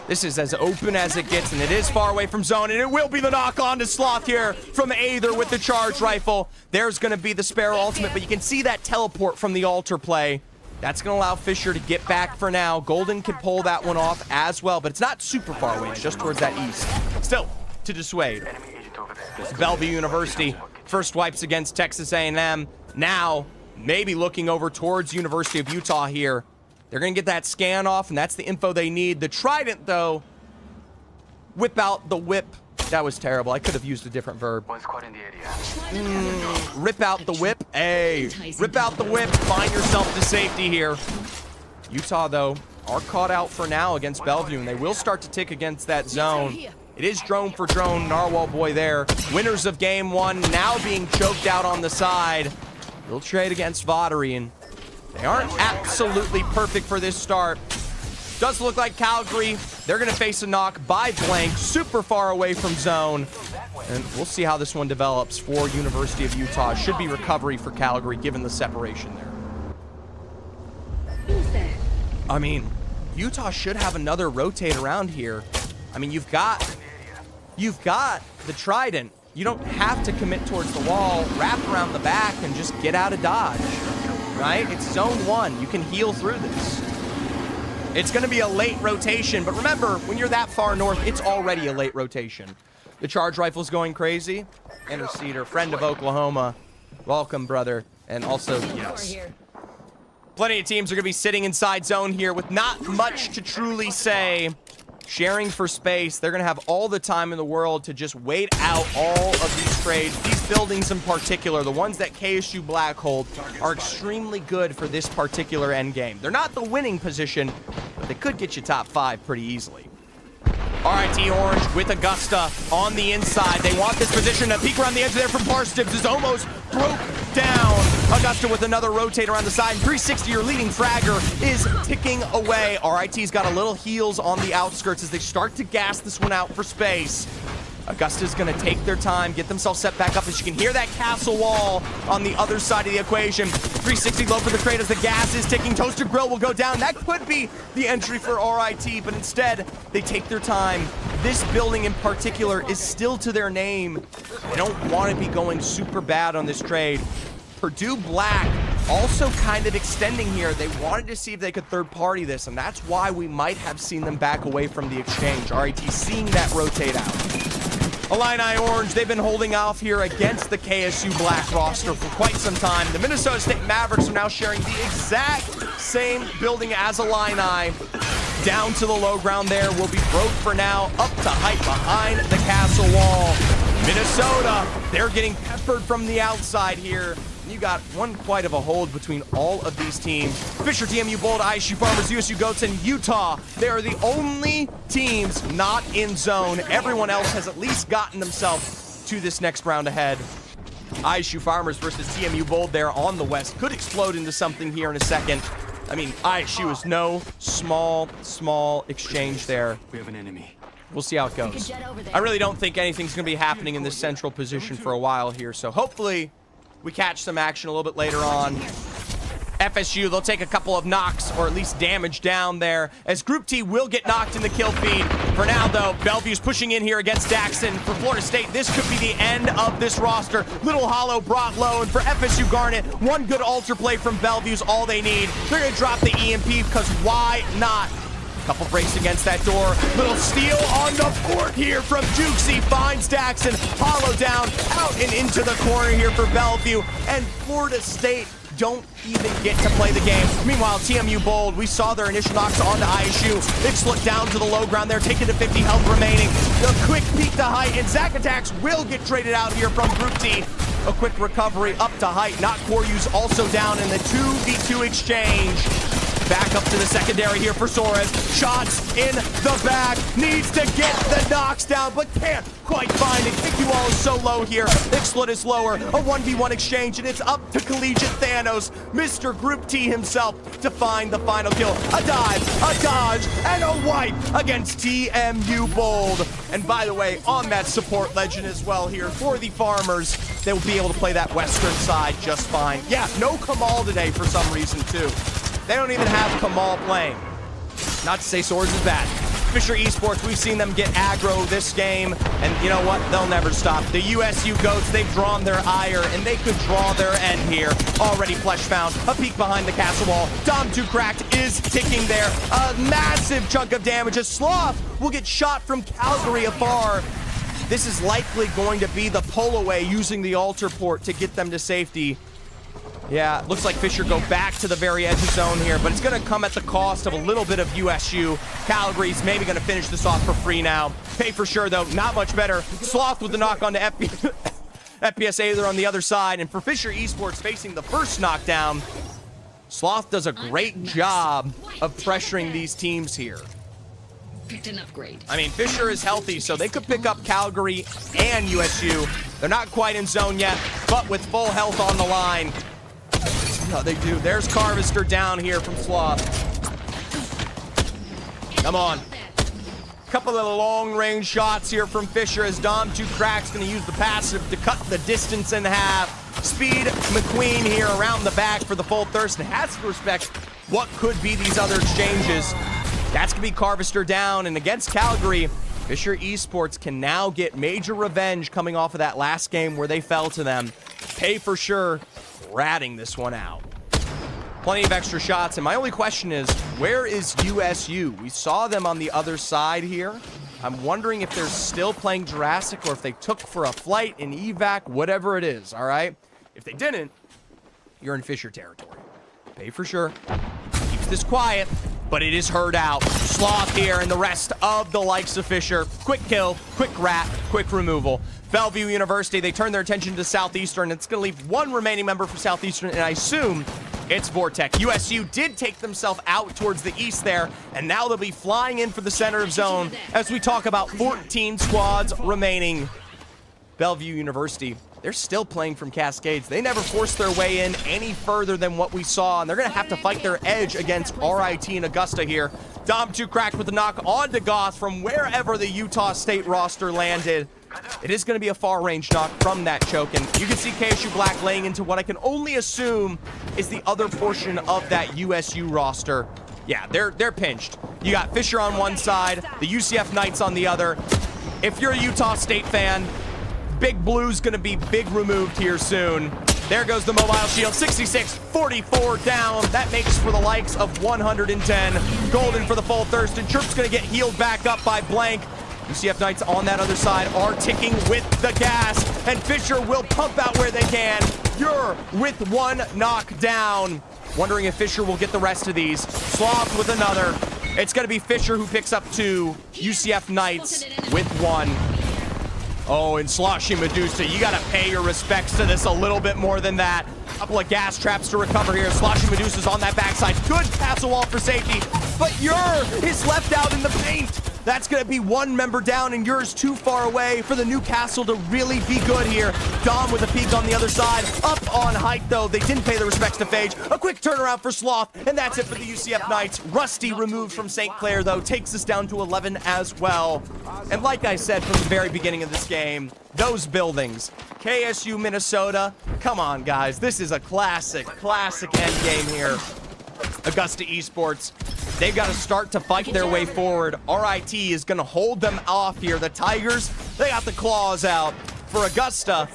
This is as open as it gets, and it is far away from zone, and it will be the knock on to Sloth here from Aether with the charge rifle. There's going to be the Sparrow ultimate, but you can see that teleport from the altar play. That's going to allow Fisher to get back for now. Golden can pull that one off as well, but it's not super far away. It's just towards that east. Still, to dissuade. Bellevue University, first wipes against Texas A&M. Now, maybe looking over towards University of Utah here. They're going to get that scan off, and that's the info they need. The Trident, though, whip out the whip. That was terrible. I could have used a different verb. Rip out the whip. Hey, rip out the whip. Find yourself to safety here. Utah, though, are caught out for now against Bellevue, and they will start to tick against that zone. It is drone for drone. Narwhal boy there. Winners of game 1 now being choked out on the side. They'll trade against Voddery, and they aren't absolutely perfect for this start. Does look like Calgary. They're going to face a knock by Blank, super far away from zone. And we'll see how this one develops for University of Utah. Should be recovery for Calgary, given the separation there. I mean, Utah should have another rotate around here. I mean, you've got the Trident. You don't have to commit towards the wall, wrap around the back, and just get out of dodge. Right? It's zone 1. You can heal through this. It's going to be a late rotation, but remember, when you're that far north, it's already a late rotation. The charge rifle's going crazy. Interceder, friend of Oklahoma. Welcome, brother. And also, yes. Plenty of teams are going to be sitting inside zone here with not much to truly say. sharing for space. They're going to have all the time in the world to just wait out all of these trades. These buildings in particular, the ones that KSU Black hold, are extremely good for this particular endgame. They're not the winning position, but they could get you top 5 pretty easily. RIT Orange with Augusta on the inside. They want this position. A peek around the edge there from Barstibbs is almost broke down. Augusta with another rotate around the side. 360, your leading fragger, is ticking away. RIT's got a little heals on the outskirts as they start to gas this one out for space. Augusta's going to take their time, get themselves set back up. As you can hear that castle wall on the other side of the equation. 360 low for the crate as the gas is ticking. Toaster Grill will go down. That could be the entry for RIT, but instead, they take their time. This building in particular is still to their name. They don't want to be going super bad on this trade. Purdue Black also kind of extending here. They wanted to see if they could third-party this, and that's why we might have seen them back away from the exchange. RIT seeing that rotate out. Illini Orange, they've been holding off here against the KSU Black roster for quite some time. The Minnesota State Mavericks are now sharing the exact same building as Illini. Down to the low ground there will be broke for now, up to height behind the castle wall. Minnesota, they're getting peppered from the outside here. You got one quite of a hold between all of these teams. Fisher, TMU Bold, ISU Farmers, USU Goats, and Utah. They are the only teams not in zone. Everyone else has at least gotten themselves to this next round ahead. ISU Farmers versus TMU Bold there on the west. Could explode into something here in a second. I mean, ISU is no small exchange there. We have an enemy. We'll see how it goes. I really don't think anything's going to be happening in this central position for a while here, so hopefully we catch some action a little bit later on. FSU, they'll take a couple of knocks, or at least damage down there, as Group T will get knocked in the kill feed. For now, though, Bellevue's pushing in here against Daxon. For Florida State, this could be the end of this roster. Little Hollow brought low, and for FSU Garnet, one good altar play from Bellevue's all they need. They're going to drop the EMP, because why not? Couple breaks against that door. Little steal on the fort here from Dukesy. Finds Daxon. Hollow down, out and into the corner here for Bellevue. And Florida State don't even get to play the game. Meanwhile, TMU Bold, we saw their initial knocks onto ISU. They've slipped down to the low ground there, taking to 50 health remaining. The quick peek to height, and Zack Attacks will get traded out here from Group T. A quick recovery up to height. Not Koryu's also down in the 2v2 exchange. Back up to the secondary here for Soares. Shots in the back. Needs to get the knocks down, but can't quite find it. Kick Wall is so low here. Ixtlit is lower. A 1v1 exchange, and it's up to Collegiate Thanos, Mr. Group T himself, to find the final kill. A dive, a dodge, and a wipe against TMU Bold. And by the way, on that support legend as well here for the Farmers, they will be able to play that western side just fine. Yeah, no Kamal today for some reason, too. They don't even have Kamal playing. Not to say Swords is bad. Fisher Esports, we've seen them get aggro this game, and you know what? They'll never stop. The USU Goats, they've drawn their ire, and they could draw their end here. Already flesh found. A peek behind the castle wall. Dom 2 cracked is ticking there. A massive chunk of damage. A Sloth will get shot from Calgary afar. This is likely going to be the pull away using the altar port to get them to safety. Yeah, looks like Fisher go back to the very edge of zone here, but it's going to come at the cost of a little bit of USU. Calgary's maybe going to finish this off for free now. Pay for sure, though. Not much better. Sloth with the knock on to FPSA there on the other side. And for Fisher Esports facing the first knockdown, Sloth does a great job of pressuring these teams here. Picked an upgrade. I mean, Fisher is healthy, so they could pick up Calgary and USU. They're not quite in zone yet, but with full health on the line, no, they do. There's Carvister down here from Sloth. Come on. Couple of long-range shots here from Fisher as Dom 2 cracks going to use the passive to cut the distance in half. Speed McQueen here around the back for the full thirst, and has to respect what could be these other exchanges. That's going to be Carvister down, and against Calgary, Fisher Esports can now get major revenge coming off of that last game where they fell to them. Pay for sure. Ratting this one out. Plenty of extra shots, and my only question is, where is USU? We saw them on the other side here. I'm wondering if they're still playing Jurassic or if they took for a flight in evac, whatever it is, all right? If they didn't, you're in Fisher territory. Pay for sure. Keeps this quiet. but it is heard out. Sloth here and the rest of the likes of Fisher. Quick kill, quick rat, quick removal. Bellevue University, they turn their attention to Southeastern. It's going to leave one remaining member for Southeastern, and I assume it's Vortec. USU did take themselves out towards the east there, and now they'll be flying in for the center of zone as we talk about 14 squads remaining. Bellevue University, they're still playing from Cascades. They never forced their way in any further than what we saw, and they're going to have to fight their edge against RIT and Augusta here. Dom 2 cracked with the knock on to Goth from wherever the Utah State roster landed. It is going to be a far-range knock from that choke, and you can see KSU Black laying into what I can only assume is the other portion of that USU roster. Yeah, they're pinched. You got Fisher on one side, the UCF Knights on the other. If you're a Utah State fan, Big Blue's going to be big removed here soon. There goes the mobile shield, 66-44 down. That makes for the likes of 110. Golden for the full thirst, and Chirp's going to get healed back up by Blank. UCF Knights on that other side are ticking with the gas, and Fisher will pump out where they can. You're with one knockdown. Wondering if Fisher will get the rest of these. Sloth with another. It's going to be Fisher who picks up 2. UCF Knights with 1. Oh, and Sloshy Medusa, you got to pay your respects to this a little bit more than that. Couple of gas traps to recover here. Sloshy Medusa's on that backside. Good castle wall for safety, but Ur is left out in the paint. That's going to be one member down, and Ur's too far away for the new castle to really be good here. Dom with a peek on the other side. Up on height, though. They didn't pay the respects to Phage. A quick turnaround for Sloth, and that's it for the UCF Knights. Rusty removed from St. Clair, though, takes us down to 11 as well. And like I said from the very beginning of this game, those buildings, KSU, Minnesota, come on, guys. This is a classic end game here. Augusta Esports, they've got to start to fight their way forward. RIT is going to hold them off here. The Tigers, they got the claws out. For Augusta,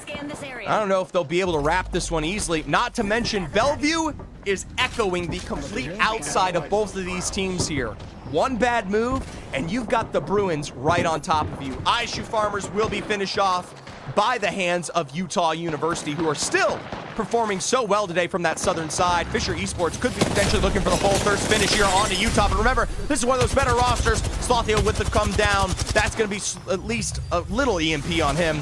I don't know if they'll be able to wrap this one easily. Not to mention, Bellevue is echoing the complete outside of both of these teams here. One bad move, and you've got the Bruins right on top of you. ISU Farmers will be finished off by the hands of Utah University, who are still performing so well today from that southern side. Fisher Esports could be potentially looking for the full thirst finish here on to Utah, but remember, this is one of those better rosters. Slothiel with the come down. That's going to be at least a little EMP on him.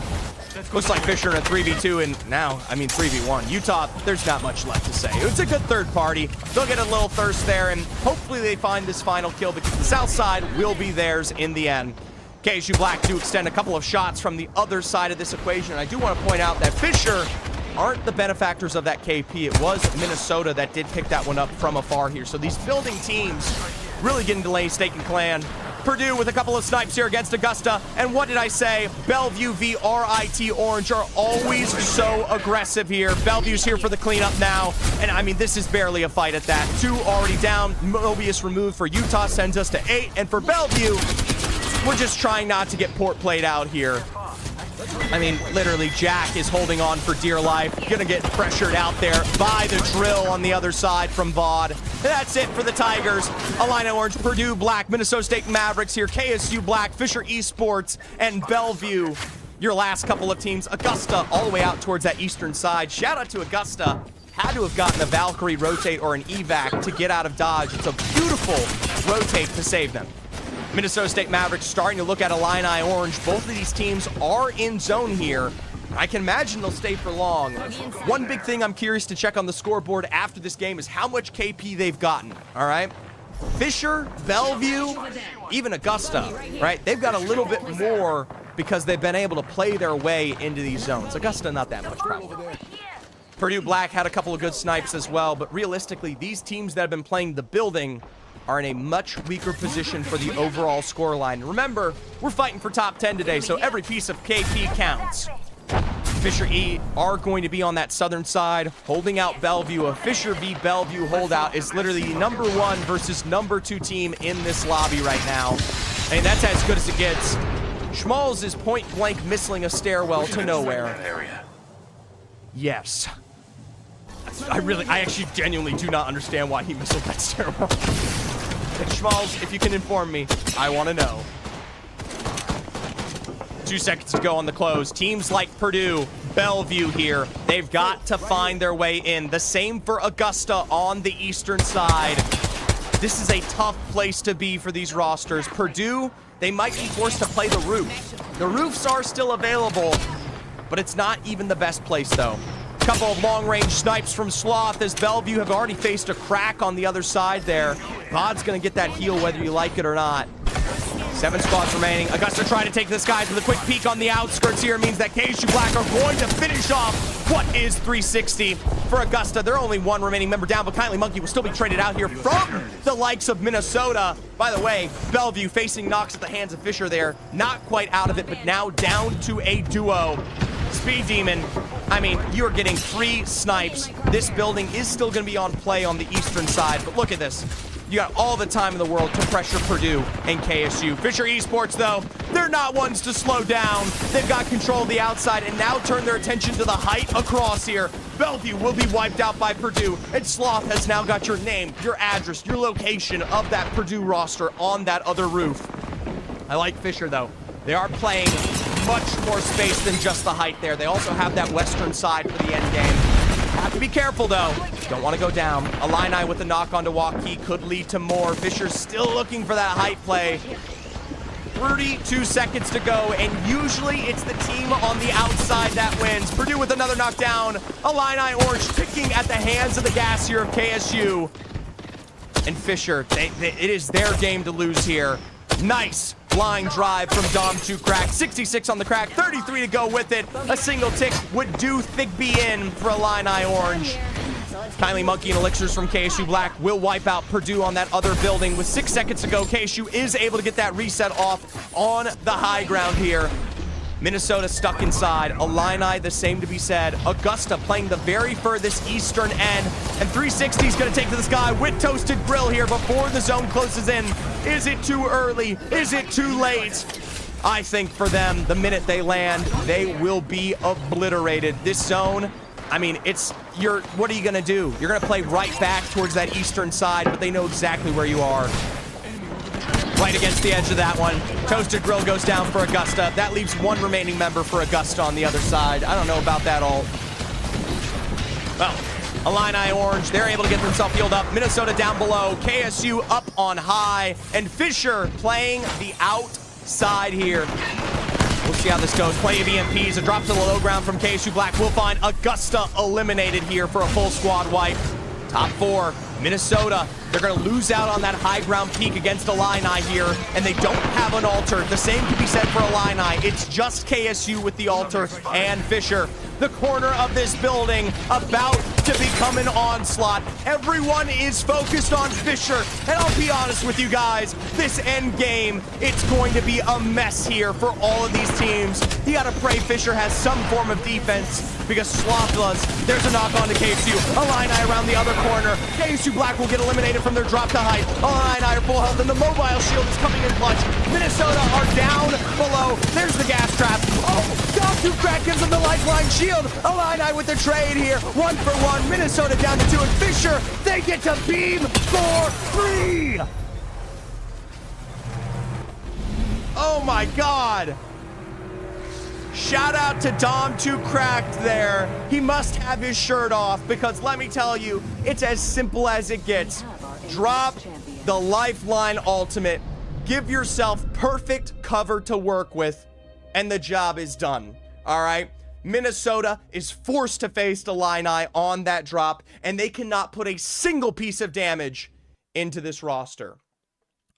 Looks like Fisher in a 3v2, and now, 3v1. Utah, there's not much left to say. It's a good third party. They'll get a little thirst there, and hopefully they find this final kill, because the south side will be theirs in the end. KSU Black do extend a couple of shots from the other side of this equation, and I do want to point out that Fisher aren't the benefactors of that KP. It was Minnesota that did pick that one up from afar here. So these building teams really getting delayed stake and clan. Purdue with a couple of snipes here against Augusta. And what did I say? Bellevue v RIT Orange are always so aggressive here. Bellevue's here for the cleanup now. And this is barely a fight at that. 2 already down. Mobius removed for Utah sends us to 8. And for Bellevue, we're just trying not to get port played out here. Literally, Jack is holding on for dear life. Gonna get pressured out there by the drill on the other side from Vaude. That's it for the Tigers. Illini Orange, Purdue Black, Minnesota State Mavericks here, KSU Black, Fisher Esports, and Bellevue. Your last couple of teams. Augusta all the way out towards that eastern side. Shout out to Augusta. Had to have gotten a Valkyrie rotate or an evac to get out of dodge. It's a beautiful rotate to save them. Minnesota State Mavericks starting to look at Illini Orange. Both of these teams are in zone here. I can imagine they'll stay for long. One big thing I'm curious to check on the scoreboard after this game is how much KP they've gotten, all right? Fisher, Bellevue, even Augusta, right? They've got a little bit more because they've been able to play their way into these zones. Augusta, not that much problem. Purdue Black had a couple of good snipes as well, but realistically, these teams that have been playing the building are in a much weaker position for the overall scoreline. Remember, we're fighting for top 10 today, so every piece of KP counts. Fisher E are going to be on that southern side, holding out Bellevue. A Fisher v. Bellevue holdout is literally the #1 versus #2 team in this lobby right now. That's as good as it gets. Schmalz is point-blank missing a stairwell to nowhere. Yes. I actually genuinely do not understand why he missiled that stairwell. Schmalz, if you can inform me, I want to know. 2 seconds to go on the close. Teams like Purdue, Bellevue here, they've got to find their way in. The same for Augusta on the eastern side. This is a tough place to be for these rosters. Purdue, they might be forced to play the roof. The roofs are still available, but it's not even the best place, though. A couple of long-range snipes from Sloth as Bellevue have already faced a crack on the other side there. Bod's going to get that heal whether you like it or not. 7 squads remaining. Augusta trying to take this guy with a quick peek on the outskirts here means that KSU Black are going to finish off what is 360 for Augusta. They're only 1 remaining member down, but Kindly Monkey will still be traded out here from the likes of Minnesota. By the way, Bellevue facing knocks at the hands of Fisher there. Not quite out of it, but now down to a duo. Speed Demon, I mean, you're getting 3 snipes. This building is still going to be on play on the eastern side, but look at this. You got all the time in the world to pressure Purdue and KSU. Fisher Esports, though, they're not ones to slow down. They've got control of the outside and now turn their attention to the height across here. Bellevue will be wiped out by Purdue, and Sloth has now got your name, your address, your location of that Purdue roster on that other roof. I like Fisher, though. They are playing much more space than just the height there. They also have that western side for the end game. Have to be careful, though. Don't want to go down. Illini with a knock onto Waukee could lead to more. Fisher's still looking for that height play. 32 seconds to go, and usually it's the team on the outside that wins. Purdue with another knockdown. Illini Orange ticking at the hands of the gas here of KSU. And Fisher, it is their game to lose here. Nice flying drive from Dom to Crack. 66 on the Crack, 33 to go with it. A single tick would do Thigby in for Illini Orange. Kindly Monkey and Elixirs from KSU Black will wipe out Purdue on that other building. With 6 seconds to go, KSU is able to get that reset off on the high ground here. Minnesota stuck inside. Illini, the same to be said. Augusta playing the very furthest eastern end. And 360 is going to take to the sky with Toasted Grill here before the zone closes in. Is it too early? Is it too late? I think for them, the minute they land, they will be obliterated. This zone, I mean, what are you going to do? You're going to play right back towards that eastern side, but they know exactly where you are. Right against the edge of that one. Toasted Grill goes down for Augusta. That leaves 1 remaining member for Augusta on the other side. I don't know about that all. Well, Illini Orange, they're able to get themselves healed up. Minnesota down below. KSU up on high. And Fisher playing the outside here. We'll see how this goes. Plenty of EMPs. A drop to the low ground from KSU Black. We'll find Augusta eliminated here for a full squad wipe. Top 4. Minnesota, they're going to lose out on that high ground peak against Illini here, and they don't have an altar. The same can be said for Illini. It's just KSU with the altar and Fisher. The corner of this building about to become an onslaught. Everyone is focused on Fisher, and I'll be honest with you guys, this end game, it's going to be a mess here for all of these teams. You got to pray Fisher has some form of defense, because Sloth does. There's a knock on to KSU. Illini around the other corner. KSU Black will get eliminated from their drop to height. Illini are full health, and the mobile shield is coming in clutch. Minnesota are down below. There's the gas trap. Oh, Dom to Crack gives them the lifeline shield. Illini with the trade here. 1 for 1. Minnesota down to 2, and Fisher, they get to beam for free. Oh my God. Shout out to Dom 2 Cracked there. He must have his shirt off, because let me tell you, it's as simple as it gets. Drop the lifeline ultimate. Give yourself perfect cover to work with, and the job is done. All right? Minnesota is forced to face Illini on that drop, and they cannot put a single piece of damage into this roster.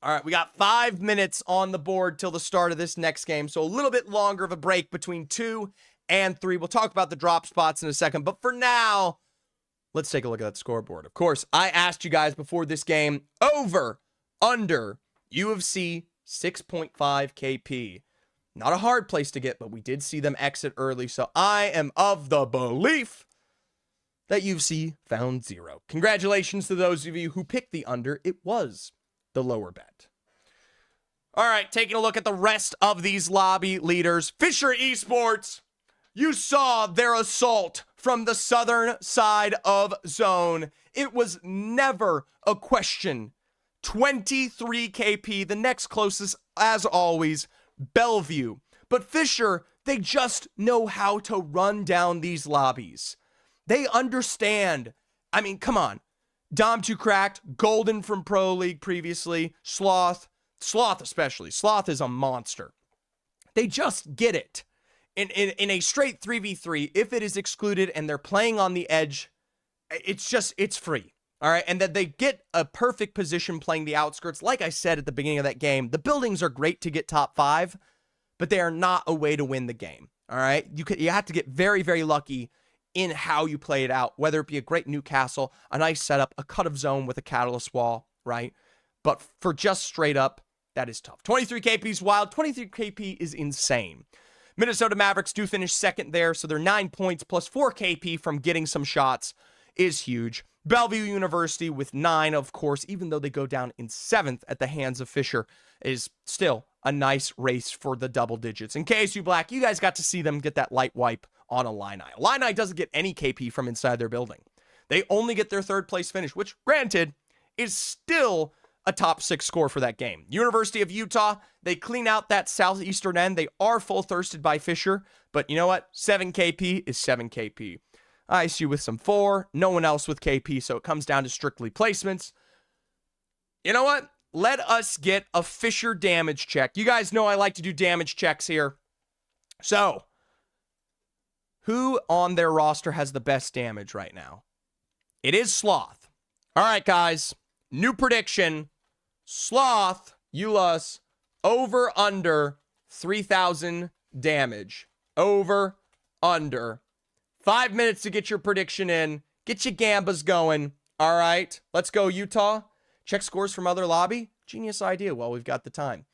All right, we got 5 minutes on the board till the start of this next game, so a little bit longer of a break between 2 and 3. We'll talk about the drop spots in a second, but for now, let's take a look at that scoreboard. Of course, I asked you guys before this game, over, under, UFC 6.5 KP. Not a hard place to get, but we did see them exit early, so I am of the belief that UFC found 0. Congratulations to those of you who picked the under. It was the lower bet. All right, taking a look at the rest of these lobby leaders. Fisher Esports, you saw their assault from the southern side of zone. It was never a question. 23 KP, the next closest, as always, Bellevue. But Fisher, they just know how to run down these lobbies. They understand. I mean, come on. Dom 2 cracked, Golden from Pro League previously, Sloth especially. Sloth is a monster. They just get it. In a straight 3v3, if it is excluded and they're playing on the edge, it's free. All right, and that they get a perfect position playing the outskirts. Like I said at the beginning of that game, the buildings are great to get top 5, but they are not a way to win the game. All right, you have to get very, very lucky in how you play it out, whether it be a great Newcastle, a nice setup, a cut of zone with a catalyst wall, right? But for just straight up, that is tough. 23 KP is wild. 23 KP is insane. Minnesota Mavericks do finish second there, so they're 9 points plus 4 KP from getting some shots is huge. Bellevue University with 9, of course, even though they go down in 7th at the hands of Fisher, is still a nice race for the double digits. In KSU Black, you guys got to see them get that light wipe on Illini. Illini doesn't get any KP from inside their building. They only get their 3rd place finish, which, granted, is still a top 6 score for that game. University of Utah, they clean out that southeastern end. They are full thirsted by Fisher, but you know what? 7 KP is 7 KP. ISU with some 4, no one else with KP, so it comes down to strictly placements. You know what? Let us get a Fisher damage check. You guys know I like to do damage checks here. So, who on their roster has the best damage right now? It is Sloth. All right, guys. New prediction. Sloth, Ulas, over, under 3,000 damage. Over, under. 5 minutes to get your prediction in. Get your gambas going. All right. Let's go, Utah. Check scores from other lobby. Genius idea while we've got the time.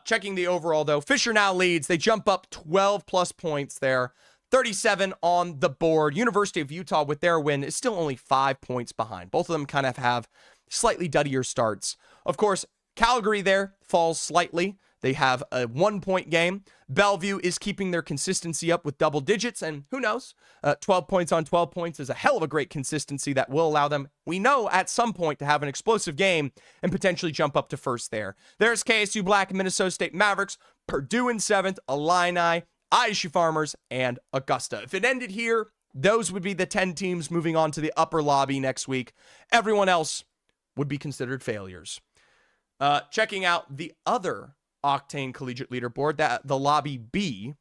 Checking the overall, though. Fisher now leads. They jump up 12 plus points there. 37 on the board. University of Utah, with their win, is still only 5 points behind. Both of them kind of have slightly duddier starts. Of course, Calgary there falls slightly. They have a 1-point game. Bellevue is keeping their consistency up with double digits, and who knows? 12 points on 12 points is a hell of a great consistency that will allow them, we know, at some point to have an explosive game and potentially jump up to first there. There's KSU Black and Minnesota State Mavericks, Purdue in 7th, Illini, ISU Farmers, and Augusta. If it ended here, those would be the 10 teams moving on to the upper lobby next week. Everyone else would be considered failures. Checking out the other Octane Collegiate Leaderboard, the Lobby B.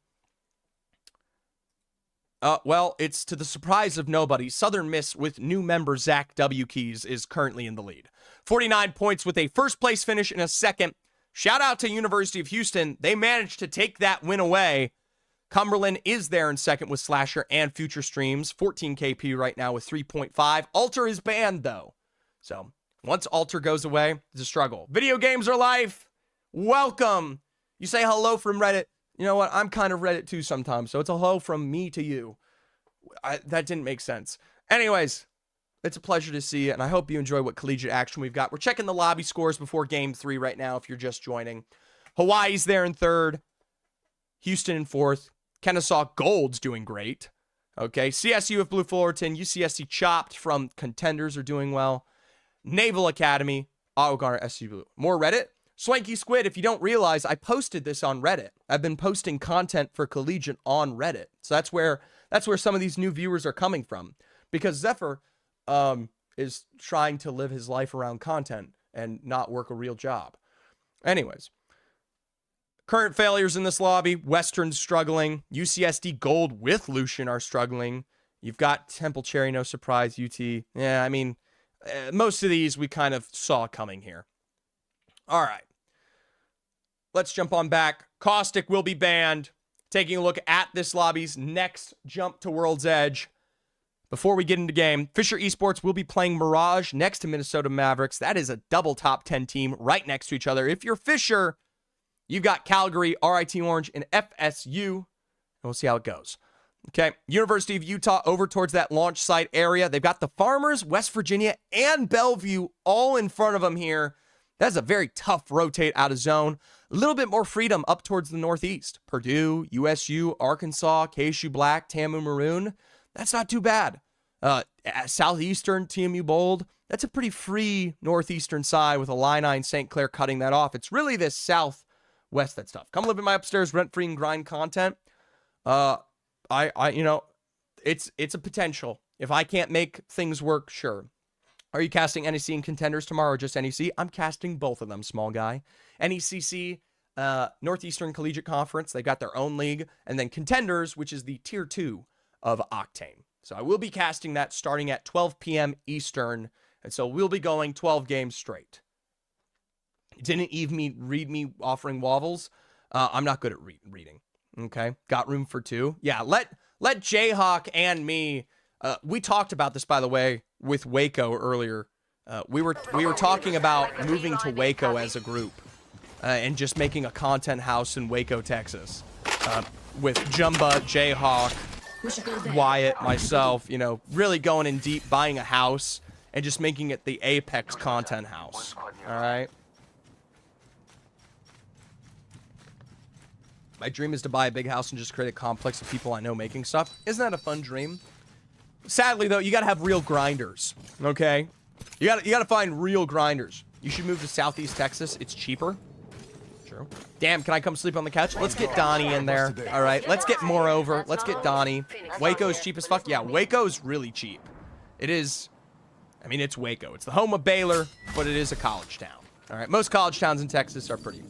Well, it's to the surprise of nobody. Southern Miss with new member Zach W. Keys is currently in the lead. 49 points with a first place finish in a second. Shout out to University of Houston. They managed to take that win away. Cumberland is there in second with Slasher and Future Streams. 14 KP right now with 3.5. Alter is banned, though. So once Alter goes away, it's a struggle. Video games are life. Welcome. You say hello from Reddit. You know what? I'm kind of Reddit too sometimes, so it's a hello from me to you. That didn't make sense. Anyways, it's a pleasure to see you, and I hope you enjoy what collegiate action we've got. We're checking the lobby scores before Game 3 right now if you're just joining. Hawaii's there in 3rd. Houston in 4th. Kennesaw Gold's doing great. Okay, CSU of Blue Fullerton, UCSC Chopped from Contenders are doing well. Naval Academy, Ottawa Garner, SC Blue. More Reddit? Swanky Squid, if you don't realize, I posted this on Reddit. I've been posting content for Collegiate on Reddit. So that's where some of these new viewers are coming from. Because Zephyr is trying to live his life around content and not work a real job. Anyways. Current failures in this lobby. Western's struggling. UCSD Gold with Lucian are struggling. You've got Temple Cherry, no surprise. UT. Yeah, I mean, most of these we kind of saw coming here. All right. Let's jump on back. Caustic will be banned. Taking a look at this lobby's next jump to World's Edge. Before we get into game, Fisher Esports will be playing Mirage next to Minnesota Mavericks. That is a double top 10 team right next to each other. If you're Fisher, you've got Calgary, RIT Orange, and FSU. And we'll see how it goes. Okay, University of Utah over towards that launch site area. They've got the Farmers, West Virginia, and Bellevue all in front of them here. That's a very tough rotate out of zone. A little bit more freedom up towards the northeast. Purdue, USU, Arkansas, KSU Black, TAMU Maroon. That's not too bad. Southeastern, TMU Bold. That's a pretty free northeastern side with Illini and St. Clair cutting that off. It's really this southwest that's tough. Come live in my upstairs rent-free and grind content. You know, it's a potential. If I can't make things work, sure. Are you casting NEC and Contenders tomorrow or just NEC? I'm casting both of them, small guy. NECC, Northeastern Collegiate Conference, they've got their own league. And then Contenders, which is the tier 2 of Octane. So I will be casting that starting at 12 p.m. Eastern. And so we'll be going 12 games straight. Didn't even read me offering wobbles. I'm not good at reading. Okay. Got room for 2. Yeah, let Jayhawk and me, we talked about this, by the way, with Waco earlier. We were talking about moving to Waco as a group and just making a content house in Waco, Texas, with Jumba, Jayhawk, Wyatt, myself, you know, really going in deep, buying a house and just making it the Apex content house. All right. My dream is to buy a big house and just create a complex of people I know making stuff. Isn't that a fun dream? Sadly, though, you gotta have real grinders, okay? You gotta find real grinders. You should move to Southeast Texas. It's cheaper. True. Damn, can I come sleep on the couch? Let's get Donnie in there. All right, let's get Moreover. Let's get Donnie. Waco's cheap as fuck. Yeah, Waco's really cheap. It is, I mean, it's Waco. It's the home of Baylor, but it is a college town. All right, most college towns in Texas are pretty...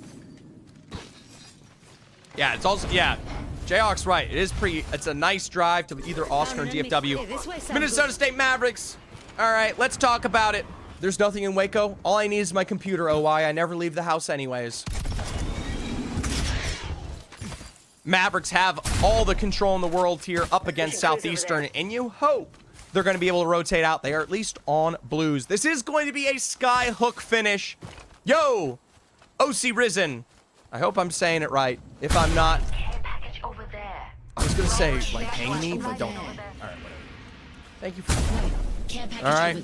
Yeah, it's also, yeah, Jayhawk's right. It's a nice drive to either Austin or DFW. Minnesota State Mavericks. All right, let's talk about it. There's nothing in Waco. All I need is my computer, OY. I never leave the house anyways. Mavericks have all the control in the world here up against Southeastern, and you hope they're going to be able to rotate out. They are at least on blues. This is going to be a sky hook finish. Yo, OC Risen. I hope I'm saying it right. If I'm not, I was gonna say like hang me, but don't. All right, whatever. Thank you for. All right.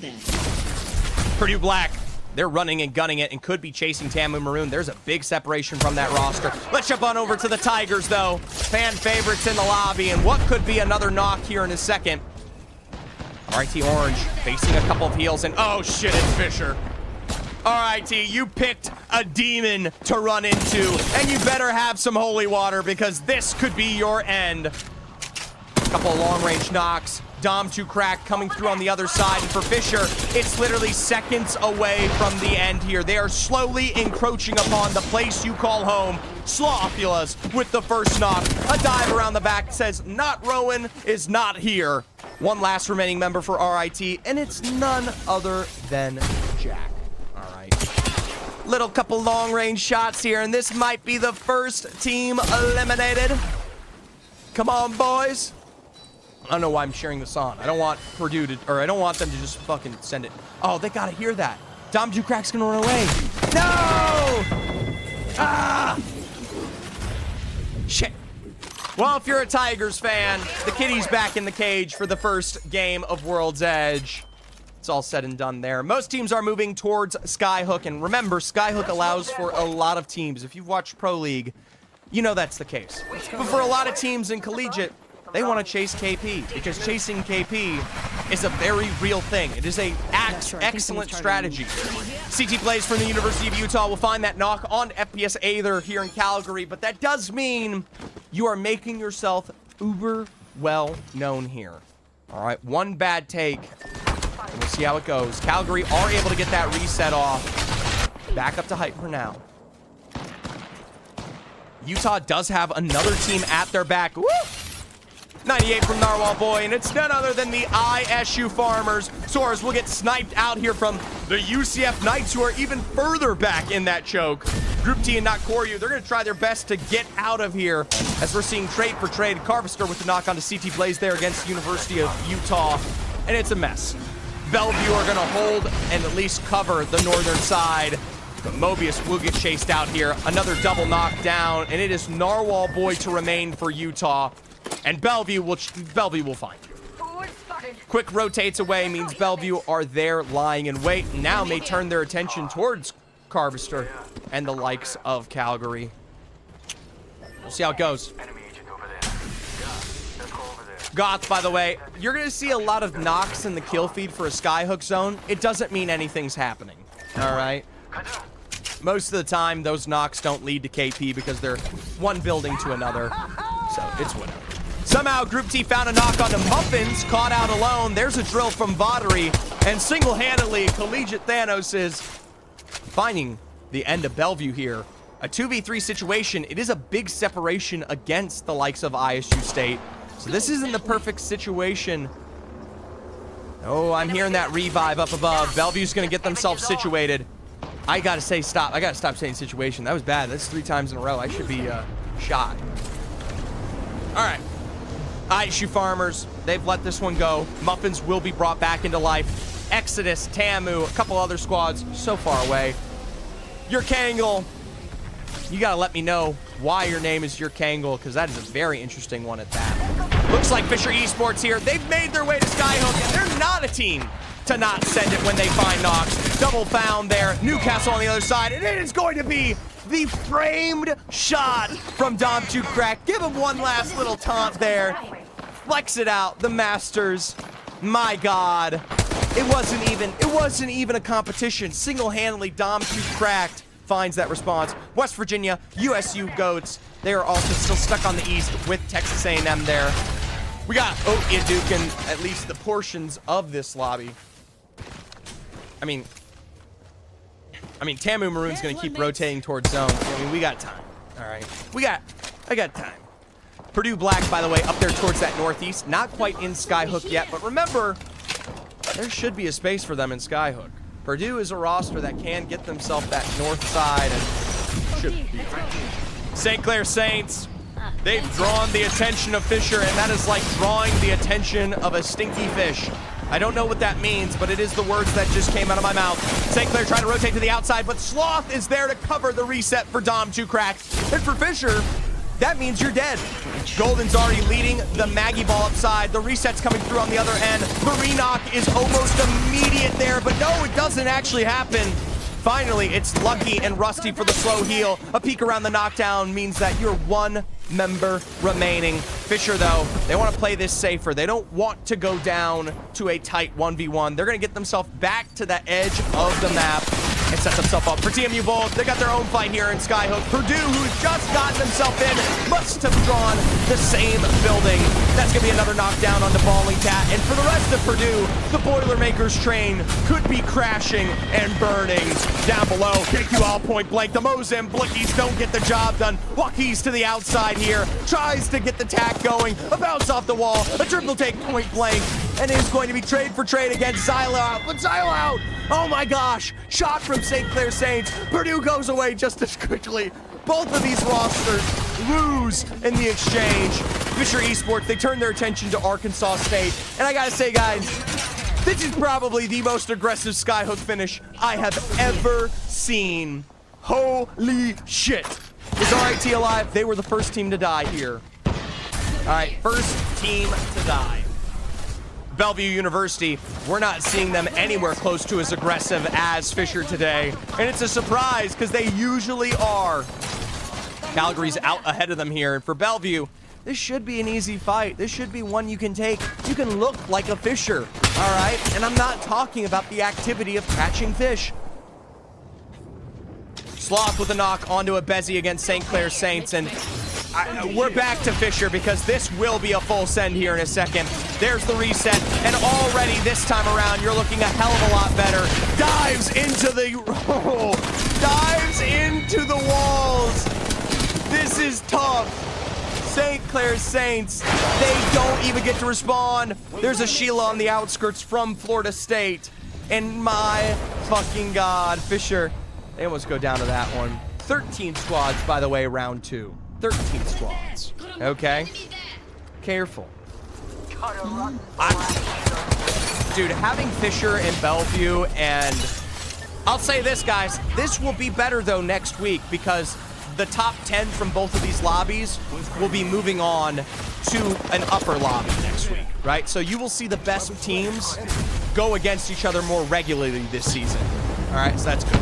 Purdue Black, they're running and gunning it and could be chasing Tamu Maroon. There's a big separation from that roster. Let's jump on over to the Tigers though. Fan favorites in the lobby, and what could be another knock here in a second. RIT Orange facing a couple of heals, and oh shit, it's Fisher. RIT, you picked a demon to run into, and you better have some holy water because this could be your end. A couple of long-range knocks. Dom to crack coming through on the other side, and for Fisher, it's literally seconds away from the end here. They are slowly encroaching upon the place you call home. Slothulas with the first knock. A dive around the back says, not Rowan is not here. One last remaining member for RIT, and it's none other than Jack. Little couple long-range shots here, and this might be the first team eliminated. Come on, boys. I don't know why I'm sharing this on. I don't want Purdue to, or I don't want them to just fucking send it. Oh, they gotta hear that. Dom Jukrak's gonna run away. No! Ah! Shit. Well, if you're a Tigers fan, the kitty's back in the cage for the first game of World's Edge. It's all said and done there. Most teams are moving towards Skyhook, and remember, Skyhook allows for a lot of teams. If you've watched Pro League, you know that's the case. But for a lot of teams in Collegiate, they want to chase KP, because chasing KP is a very real thing. It is a excellent strategy. CT Plays from the University of Utah will find that knock on FPS Aether here in Calgary, but that does mean you are making yourself uber well known here. All right, one bad take. And we'll see how it goes. Calgary are able to get that reset off. Back up to height for now. Utah does have another team at their back. Woo! 98 from Narwhal Boy, and it's none other than the ISU Farmers. Soares will get sniped out here from the UCF Knights, who are even further back in that choke. Group T and not Koryu, they're going to try their best to get out of here, as we're seeing trade for trade. Carvister with the knock onto CT Blaze there against the University of Utah, and it's a mess. Bellevue are going to hold and at least cover the northern side. But Mobius will get chased out here. Another double knockdown, and it is Narwhal Boy to remain for Utah. And Bellevue will find you. Quick rotates away means Bellevue are there lying in wait. Now may turn their attention towards Carvister and the likes of Calgary. We'll see how it goes. Goth, by the way, you're going to see a lot of knocks in the kill feed for a Skyhook zone. It doesn't mean anything's happening, all right? Most of the time, those knocks don't lead to KP because they're one building to another, so it's whatever. Somehow, Group T found a knock onto Muffins, caught out alone. There's a drill from Vattery. And single-handedly, Collegiate Thanos is finding the end of Bellevue here. A 2v3 situation. It is a big separation against the likes of ISU State. So this isn't the perfect situation. Oh, I'm hearing that revive up above. Bellevue's going to get themselves situated. I got to say stop. I got to stop saying situation. That was bad. That's 3 times in a row. I should be shot. All right. ISU Farmers, they've let this one go. Muffins will be brought back into life. Exodus, Tamu, a couple other squads so far away. Your Kangle, you got to let me know why your name is Your Kangle, because that is a very interesting one at that. Looks like Fisher Esports here. They've made their way to Skyhook, and they're not a team to not send it when they find Nox. Double found there. Newcastle on the other side, and it is going to be the framed shot from Dom2Crack. Give him one last little taunt there. Flex it out, the Masters. My God. It wasn't even a competition. Single-handedly, Dom2Crack finds that response. West Virginia, USU Goats. They are also still stuck on the east with Texas A&M there. We got Okia Duke in at least the portions of this lobby. I mean, Tamu Maroon's gonna keep rotating towards zone. I mean, we got time. All right, I got time. Purdue Black, by the way, up there towards that northeast. Not quite in Skyhook yet, but remember, there should be a space for them in Skyhook. Purdue is a roster that can get themselves that north side and should be fine. St. Clair Saints, they've drawn the attention of Fisher, and that is like drawing the attention of a stinky fish. I don't know what that means, but it is the words that just came out of my mouth. St. Clair trying to rotate to the outside, but Sloth is there to cover the reset for Dom2Crack. And for Fisher, that means you're dead. Golden's already leading the Maggie ball upside. The reset's coming through on the other end. The re-knock is almost immediate there, but no, it doesn't actually happen. Finally, it's Lucky and Rusty for the slow heal. A peek around the knockdown means that you're one member remaining. Fisher, though, they want to play this safer. They don't want to go down to a tight 1v1. They're going to get themselves back to the edge of the map and set themselves up for TMU Bold. They got their own fight here in Skyhook. Purdue, who's just gotten themselves in, must have drawn the same building. That's going to be another knockdown on the Balling Cat. And for the rest of Purdue, the Boilermakers train could be crashing and burning. Down below, KQL point blank. The Mozamblickies don't get the job done. Waukese to the outside here. Tries to get the tack going. A bounce off the wall. A triple take point blank. And is going to be trade for trade against Xylo out. But Xylo out! Oh my gosh! Shot from St. Clair Saints. Purdue goes away just as quickly. Both of these rosters lose in the exchange. Fisher Esports, they turn their attention to Arkansas State. And I gotta say, guys, this is probably the most aggressive Skyhook finish I have ever seen. Holy shit. Is RIT alive? They were the first team to die here. All right, first team to die. Bellevue University, we're not seeing them anywhere close to as aggressive as Fisher today. And it's a surprise because they usually are. Calgary's out ahead of them here. And for Bellevue, this should be an easy fight. This should be one you can take. You can look like a Fisher, all right? And I'm not talking about the activity of catching fish. Sloth with a knock onto a Bezzy against St. Clair Saints. And we're back to Fisher because this will be a full send here in a second. There's the reset, and already this time around, you're looking a hell of a lot better. Dives into the walls. This is tough. St. Clair Saints, they don't even get to respond. There's a Sheila on the outskirts from Florida State. And my fucking God, Fisher, they almost go down to that one. 13 squads, by the way, round 2. 13 squads. Okay? Careful. Dude, having Fisher and Bellevue, and I'll say this, guys, this will be better, though, next week because the top 10 from both of these lobbies will be moving on to an upper lobby next week, right? So you will see the best teams go against each other more regularly this season. All right, so that's good.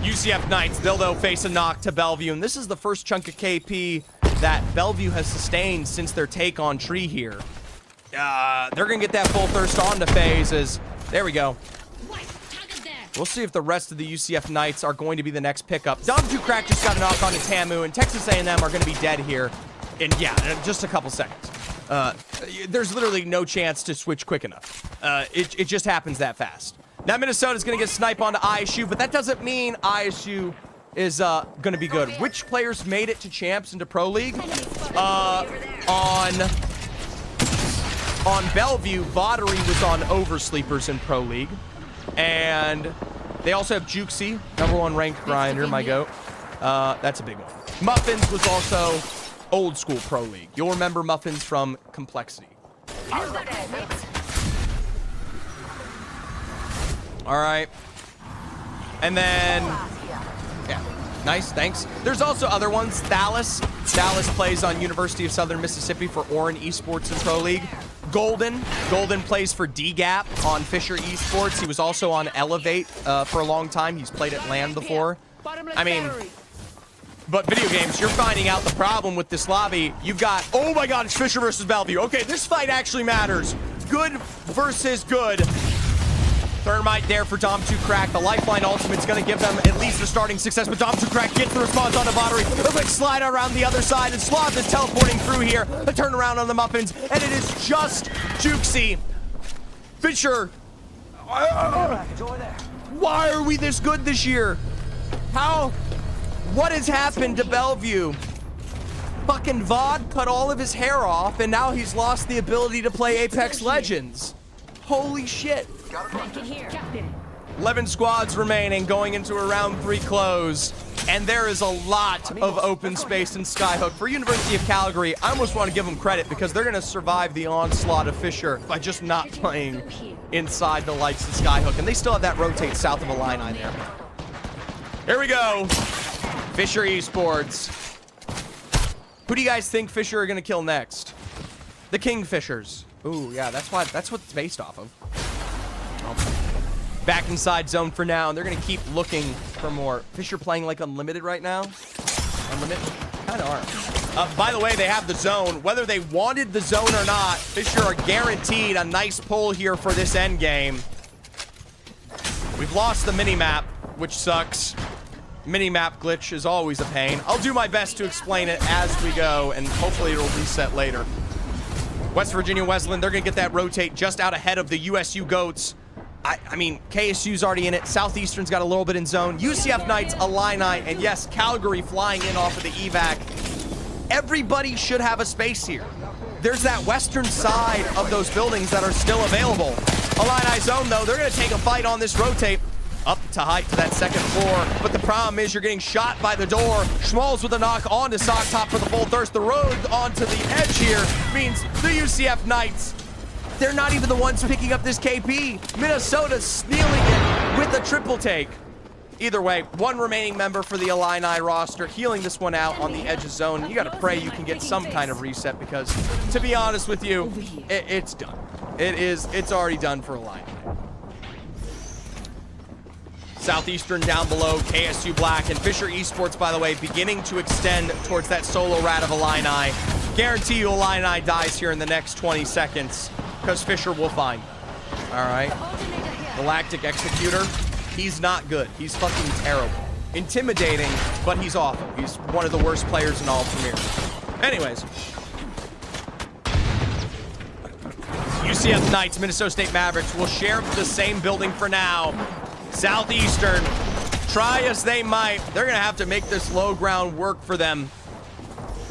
UCF Knights, they'll though face a knock to Bellevue, and this is the first chunk of KP that Bellevue has sustained since their take on Tree here. They're gonna get that full thirst on to phase as, there we go. We'll see if the rest of the UCF Knights are going to be the next pickup. Dom2Crack just got a knock on to Tamu, and Texas A&M are gonna be dead here in, yeah, just a couple seconds. there's literally no chance to switch quick enough. It just happens that fast. Now Minnesota's going to get sniped onto ISU, but that doesn't mean ISU is going to be good. Which players made it to champs into Pro League? On Bellevue, Vattery was on Oversleepers in Pro League. And they also have Jukesy, #1 ranked grinder, my goat. That's a big one. Muffins was also old school Pro League. You'll remember Muffins from Complexity. All right. And then, yeah, nice, thanks. There's also other ones. Dallas plays on University of Southern Mississippi for Orin Esports in Pro League. Golden plays for DGAP on Fisher Esports. He was also on Elevate for a long time. He's played at LAN before. I mean, but video games, you're finding out the problem with this lobby. You've got, oh my god, it's Fisher versus Bellevue. Okay, this fight actually matters. Good versus good. Thermite there for Dom2Crack. The Lifeline Ultimate's going to give them at least a starting success, but Dom2Crack gets the response on the Vattery. A quick slide around the other side, and Sloth is teleporting through here. A turnaround on the Muffins, and it is just Jukesy. Fisher. Why are we this good this year? How? What has happened to Bellevue? Fucking Vod cut all of his hair off, and now he's lost the ability to play Apex Legends. Holy shit. 11 squads remaining going into a round 3 close. And there is a lot of open space in Skyhook. For University of Calgary, I almost want to give them credit because they're going to survive the onslaught of Fisher by just not playing inside the lights of Skyhook. And they still have that rotate south of Illini there. Here we go. Fisher Esports. Who do you guys think Fisher are going to kill next? The Kingfishers. Ooh, yeah, that's what it's based off of. Back inside zone for now, and they're going to keep looking for more. Fisher playing like unlimited right now. Unlimited? Kind of are. By the way, they have the zone. Whether they wanted the zone or not, Fisher are guaranteed a nice pull here for this end game. We've lost the mini-map, which sucks. Mini-map glitch is always a pain. I'll do my best to explain it as we go, and hopefully it'll reset later. West Virginia Wesleyan, they're going to get that rotate just out ahead of the USU Goats. I mean, KSU's already in it. Southeastern's got a little bit in zone. UCF Knights, Illini, and yes, Calgary flying in off of the evac. Everybody should have a space here. There's that western side of those buildings that are still available. Illini zone, though, they're going to take a fight on this rotate. Up to height to that second floor, but the problem is you're getting shot by the door. Schmalz with a knock onto Sock Top for the full thirst. The road onto the edge here means the UCF Knights, they're not even the ones picking up this KP. Minnesota's stealing it with a triple take. Either way, one remaining member for the Illini roster, healing this one out on the edge of zone. You gotta pray you can get some kind of reset because, to be honest with you, it's done. It's already done for Illini. Southeastern down below, KSU Black, and Fisher Esports, by the way, beginning to extend towards that solo rat of Illini. Guarantee you Illini dies here in the next 20 seconds, because Fisher will find them. All right. Galactic Executor, he's not good. He's fucking terrible. Intimidating, but he's awful. He's one of the worst players in all Premier. Anyways. UCF Knights, Minnesota State Mavericks will share the same building for now. Southeastern, try as they might, they're going to have to make this low ground work for them.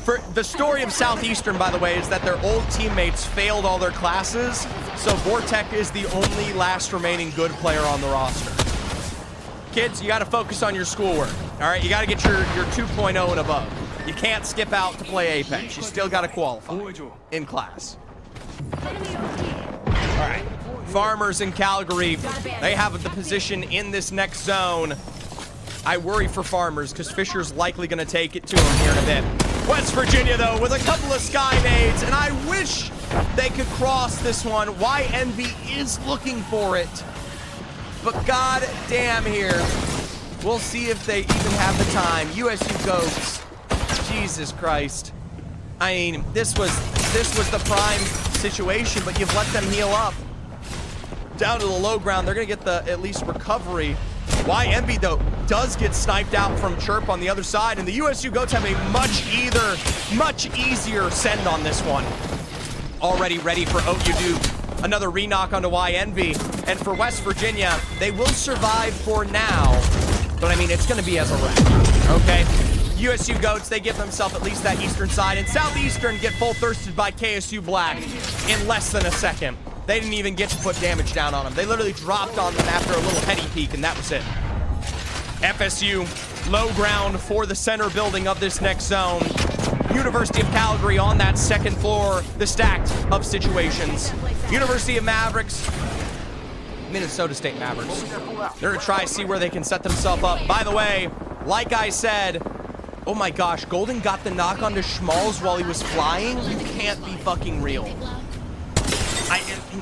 For the story of Southeastern, by the way, is that their old teammates failed all their classes, so Vortec is the only last remaining good player on the roster. Kids, you got to focus on your schoolwork, all right? You got to get your 2.0 and above. You can't skip out to play Apex. You still got to qualify in class. All right. Farmers in Calgary, they have the position in this next zone. I worry for Farmers because Fisher's likely going to take it to him here in a bit. West Virginia, though, with a couple of sky nades, and I wish they could cross this one. YNB is looking for it, but god damn here. We'll see if they even have the time. USU Goats, Jesus Christ. I mean, this was the prime situation, but you've let them heal up. Down to the low ground, they're gonna get the at least recovery. YMB though does get sniped out from Chirp on the other side, and the USU Goats have a much easier send on this one. already ready for OU another re-knock onto YNV. And for West Virginia, they will survive for now. But I mean, it's going to be as a wreck, okay? USU Goats, they give themselves at least that eastern side. And Southeastern get full thirsted by KSU Black in less than a second. They didn't even get to put damage down on them. They literally dropped on them after a little heady peek, and that was it. FSU, low ground for the center building of this next zone. University of Calgary on that second floor, the stacked of situations. University of Mavericks, Minnesota State Mavericks. They're gonna try to see where they can set themselves up. By the way, like I said, oh my gosh, Golden got the knock onto Schmalz while he was flying? You can't be fucking real.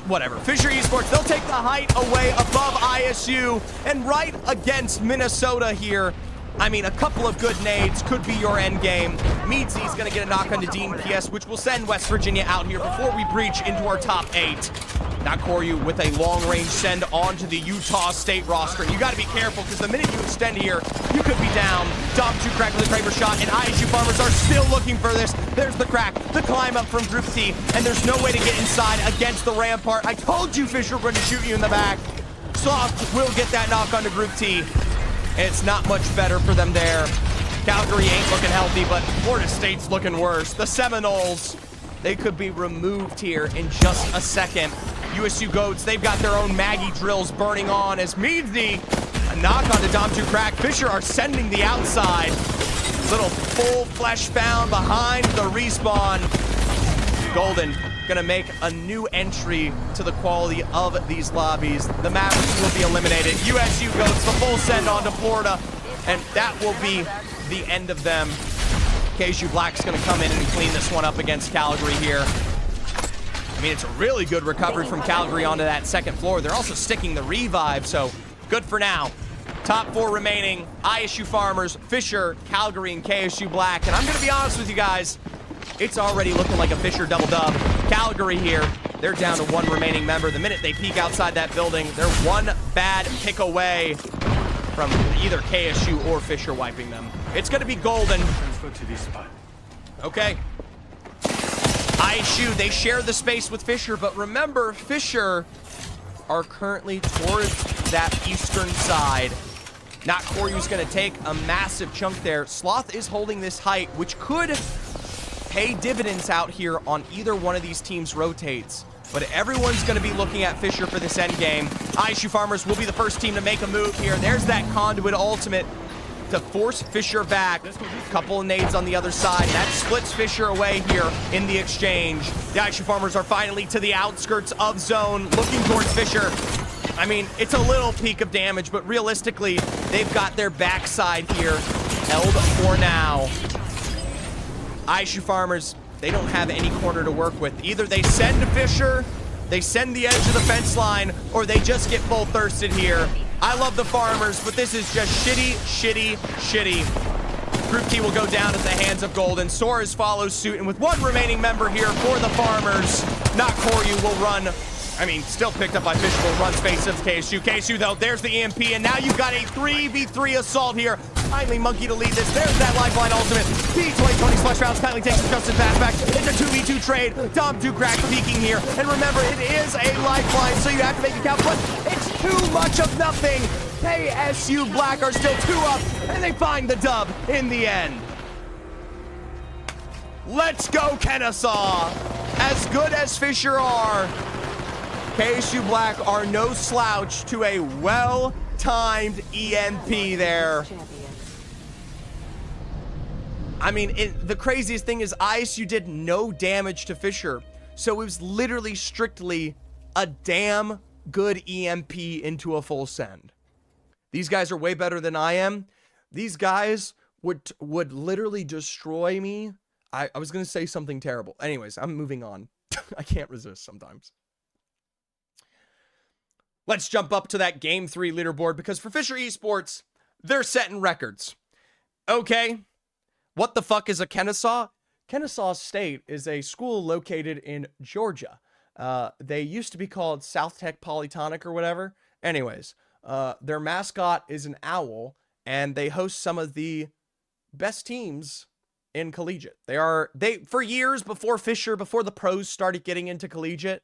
Whatever. Fisher Esports, they'll take the height away above ISU and right against Minnesota here. I mean, a couple of good nades could be your end game. Meadsy's gonna get a knock onto Dean PS, which will send West Virginia out here before we breach into our top 8. Not Koryu with a long-range send onto the Utah State roster. You got to be careful because the minute you extend here, you could be down. Dom 2 crack with a Kraber shot, and ISU Farmers are still looking for this. There's the crack, the climb up from Group T, and there's no way to get inside against the Rampart. I told you Fisher were going to shoot you in the back. Soft will get that knock onto Group T, and it's not much better for them there. Calgary ain't looking healthy, but Florida State's looking worse. The Seminoles, they could be removed here in just a second. USU Goats, they've got their own Maggie drills burning on as Meadsy, a knock onto Dom 2 crack. Fisher are sending the outside. Little full flesh found behind the respawn. Golden gonna make a new entry to the quality of these lobbies. The Mavericks will be eliminated. USU Goats, the full send onto Florida, and that will be the end of them. KSU Black's gonna come in and clean this one up against Calgary here. I mean, it's a really good recovery from Calgary onto that second floor. They're also sticking the revive, so good for now. Top 4 remaining, ISU Farmers, Fisher, Calgary, and KSU Black. And I'm going to be honest with you guys, it's already looking like a Fisher double-dub. Calgary here, they're down to 1 remaining member. The minute they peek outside that building, they're 1 bad pick away from either KSU or Fisher wiping them. It's going to be Golden. Okay. ISU, they share the space with Fisher, but remember, Fisher are currently towards that eastern side. Not Koryu's gonna take a massive chunk there. Sloth is holding this height, which could pay dividends out here on either one of these teams rotates. But everyone's gonna be looking at Fisher for this end game. ISU Farmers will be the first team to make a move here. There's that conduit ultimate to force Fisher back. Couple of nades on the other side. That splits Fisher away here in the exchange. The ISU Farmers are finally to the outskirts of zone, looking towards Fisher. I mean, it's a little peak of damage, but realistically, they've got their backside here held for now. ISU Farmers, they don't have any corner to work with. Either they send Fisher, they send the edge of the fence line, or they just get full thirsted here. I love the Farmers, but this is just shitty, shitty, shitty. Group T will go down at the hands of Golden. Soares follows suit, and with 1 remaining member here for the Farmers, not Koryu will run. I mean, still picked up by Fisher, will run space of KSU. KSU, though, there's the EMP, and now you've got a 3v3 assault here. Finally, Monkey to lead this. There's that lifeline ultimate. P20 Tony's flush rounds kindly takes the Justin pass back. It's a 2v2 trade. Dom 2 crack peeking here. And remember, it is a lifeline, so you have to make it count, but it's too much of nothing. KSU Black are still 2 up, and they find the dub in the end. Let's go, Kennesaw. As good as Fisher are, KSU Black are no slouch to a well-timed EMP there. I mean, the craziest thing is ISU did no damage to Fisher, so it was literally strictly a damn good EMP into a full send. These guys are way better than I am. These guys would literally destroy me. I was going to say something terrible. Anyways, I'm moving on. I can't resist sometimes. Let's jump up to that Game 3 leaderboard, because for Fisher Esports, they're setting records. Okay, what the fuck is a Kennesaw? Kennesaw State is a school located in Georgia. They used to be called South Tech Polytonic or whatever. Anyways, their mascot is an owl, and they host some of the best teams in Collegiate. For years before Fisher, before the pros started getting into Collegiate,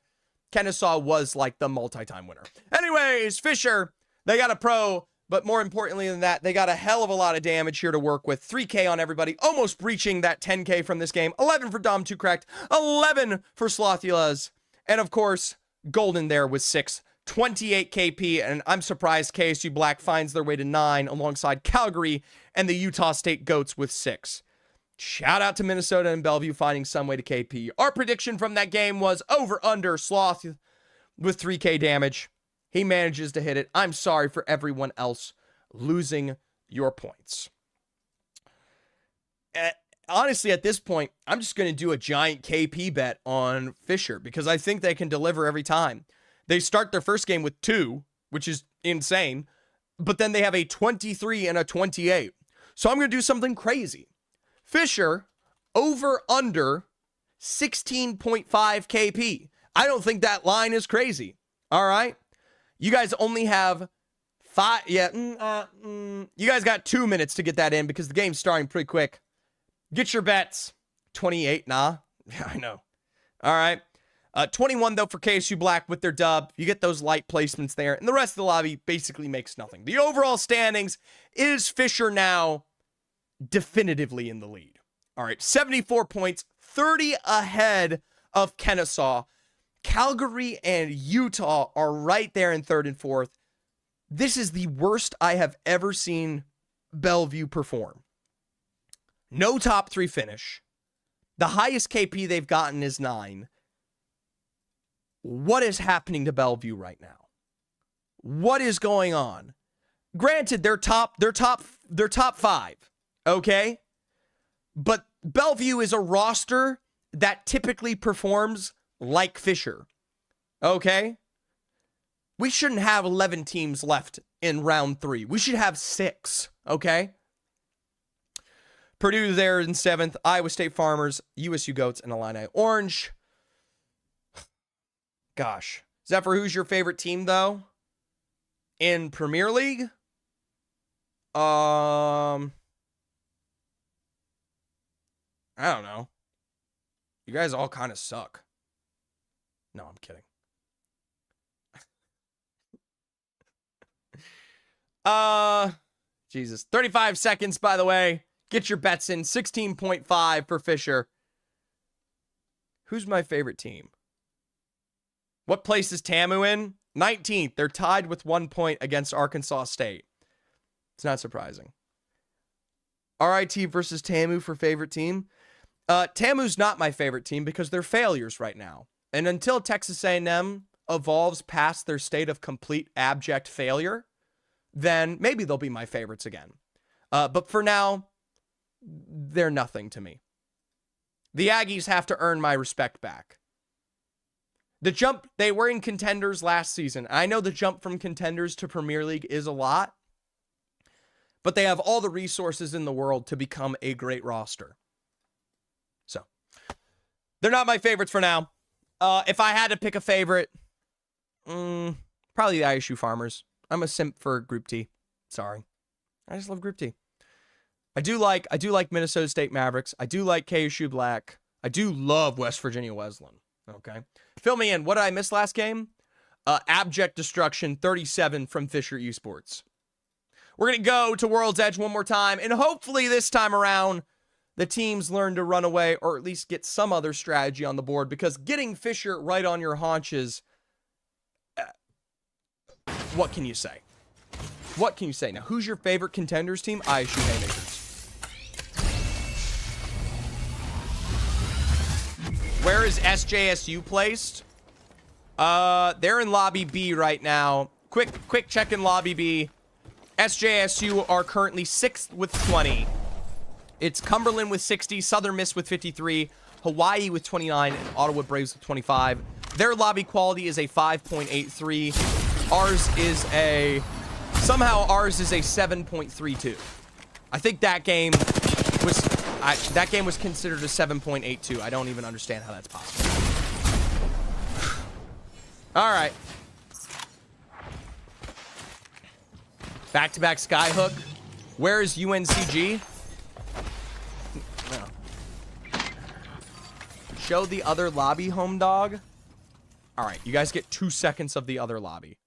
Kennesaw was like the multi-time winner. Anyways, Fisher, they got a pro, but more importantly than that, they got a hell of a lot of damage here to work with. 3K on everybody, almost breaching that 10K from this game. 11 for Dom 2 Correct, 11 for Slothulas, and of course, Golden there with 6. 28 KP, and I'm surprised KSU Black finds their way to 9 alongside Calgary and the Utah State Goats with 6. Shout out to Minnesota and Bellevue finding some way to KP. Our prediction from that game was over-under Sloth with 3K damage. He manages to hit it. I'm sorry for everyone else losing your points. Honestly, at this point, I'm just going to do a giant KP bet on Fisher because I think they can deliver every time. They start their first game with 2, which is insane, but then they have a 23 and a 28. So I'm going to do something crazy. Fisher over under 16.5 KP. I don't think that line is crazy. All right. You guys only have 5. Yeah. You guys got 2 minutes to get that in because the game's starting pretty quick. Get your bets. 28. Nah. Yeah, I know. All right. 21 though for KSU Black with their dub. You get those light placements there, and the rest of the lobby basically makes nothing. The overall standings is Fisher now definitively in the lead. All right, 74 points, 30 ahead of Kennesaw. Calgary and Utah are right there in 3rd and 4th. This is the worst I have ever seen Bellevue perform. No top 3 finish. The highest KP they've gotten is 9. What is happening to Bellevue right now? What is going on? Granted, they're top 5, okay? But Bellevue is a roster that typically performs like Fisher, okay? We shouldn't have 11 teams left in round 3. We should have 6, okay? Purdue there in 7th, Iowa State Farmers, USU Goats, and Illini Orange. Gosh. Zephyr, who's your favorite team, though? In Premier League? I don't know. You guys all kind of suck. No, I'm kidding. Jesus. 35 seconds, by the way. Get your bets in. 16.5 for Fisher. Who's my favorite team? What place is TAMU in? 19th. They're tied with 1 point against Arkansas State. It's not surprising. RIT versus TAMU for favorite team. TAMU's not my favorite team because they're failures right now. And until Texas A&M evolves past their state of complete abject failure, then maybe they'll be my favorites again. But for now, they're nothing to me. The Aggies have to earn my respect back. The jump, they were in contenders last season. I know the jump from contenders to Premier League is a lot, but they have all the resources in the world to become a great roster. So, they're not my favorites for now. If I had to pick a favorite, probably the ISU Farmers. I'm a simp for Group T. Sorry. I just love Group T. I do like Minnesota State Mavericks. I do like KSU Black. I do love West Virginia Wesleyan. Okay. Fill me in. What did I miss last game? Abject Destruction 37 from Fisher Esports. We're going to go to World's Edge one more time, and hopefully this time around, the teams learn to run away or at least get some other strategy on the board, because getting Fisher right on your haunches, what can you say? What can you say? Now, who's your favorite contenders team? ISU Haymakers. Where is SJSU placed? They're in Lobby B right now. Quick check in Lobby B. SJSU are currently 6th with 20. It's Cumberland with 60, Southern Miss with 53, Hawaii with 29, and Ottawa Braves with 25. Their lobby quality is a 5.83. Ours is a 7.32. I think that game was considered a 7.82. I don't even understand how that's possible. All right. Back-to-back Skyhook. Where is UNCG? No. Show the other lobby, home dog. All right, you guys get 2 seconds of the other lobby.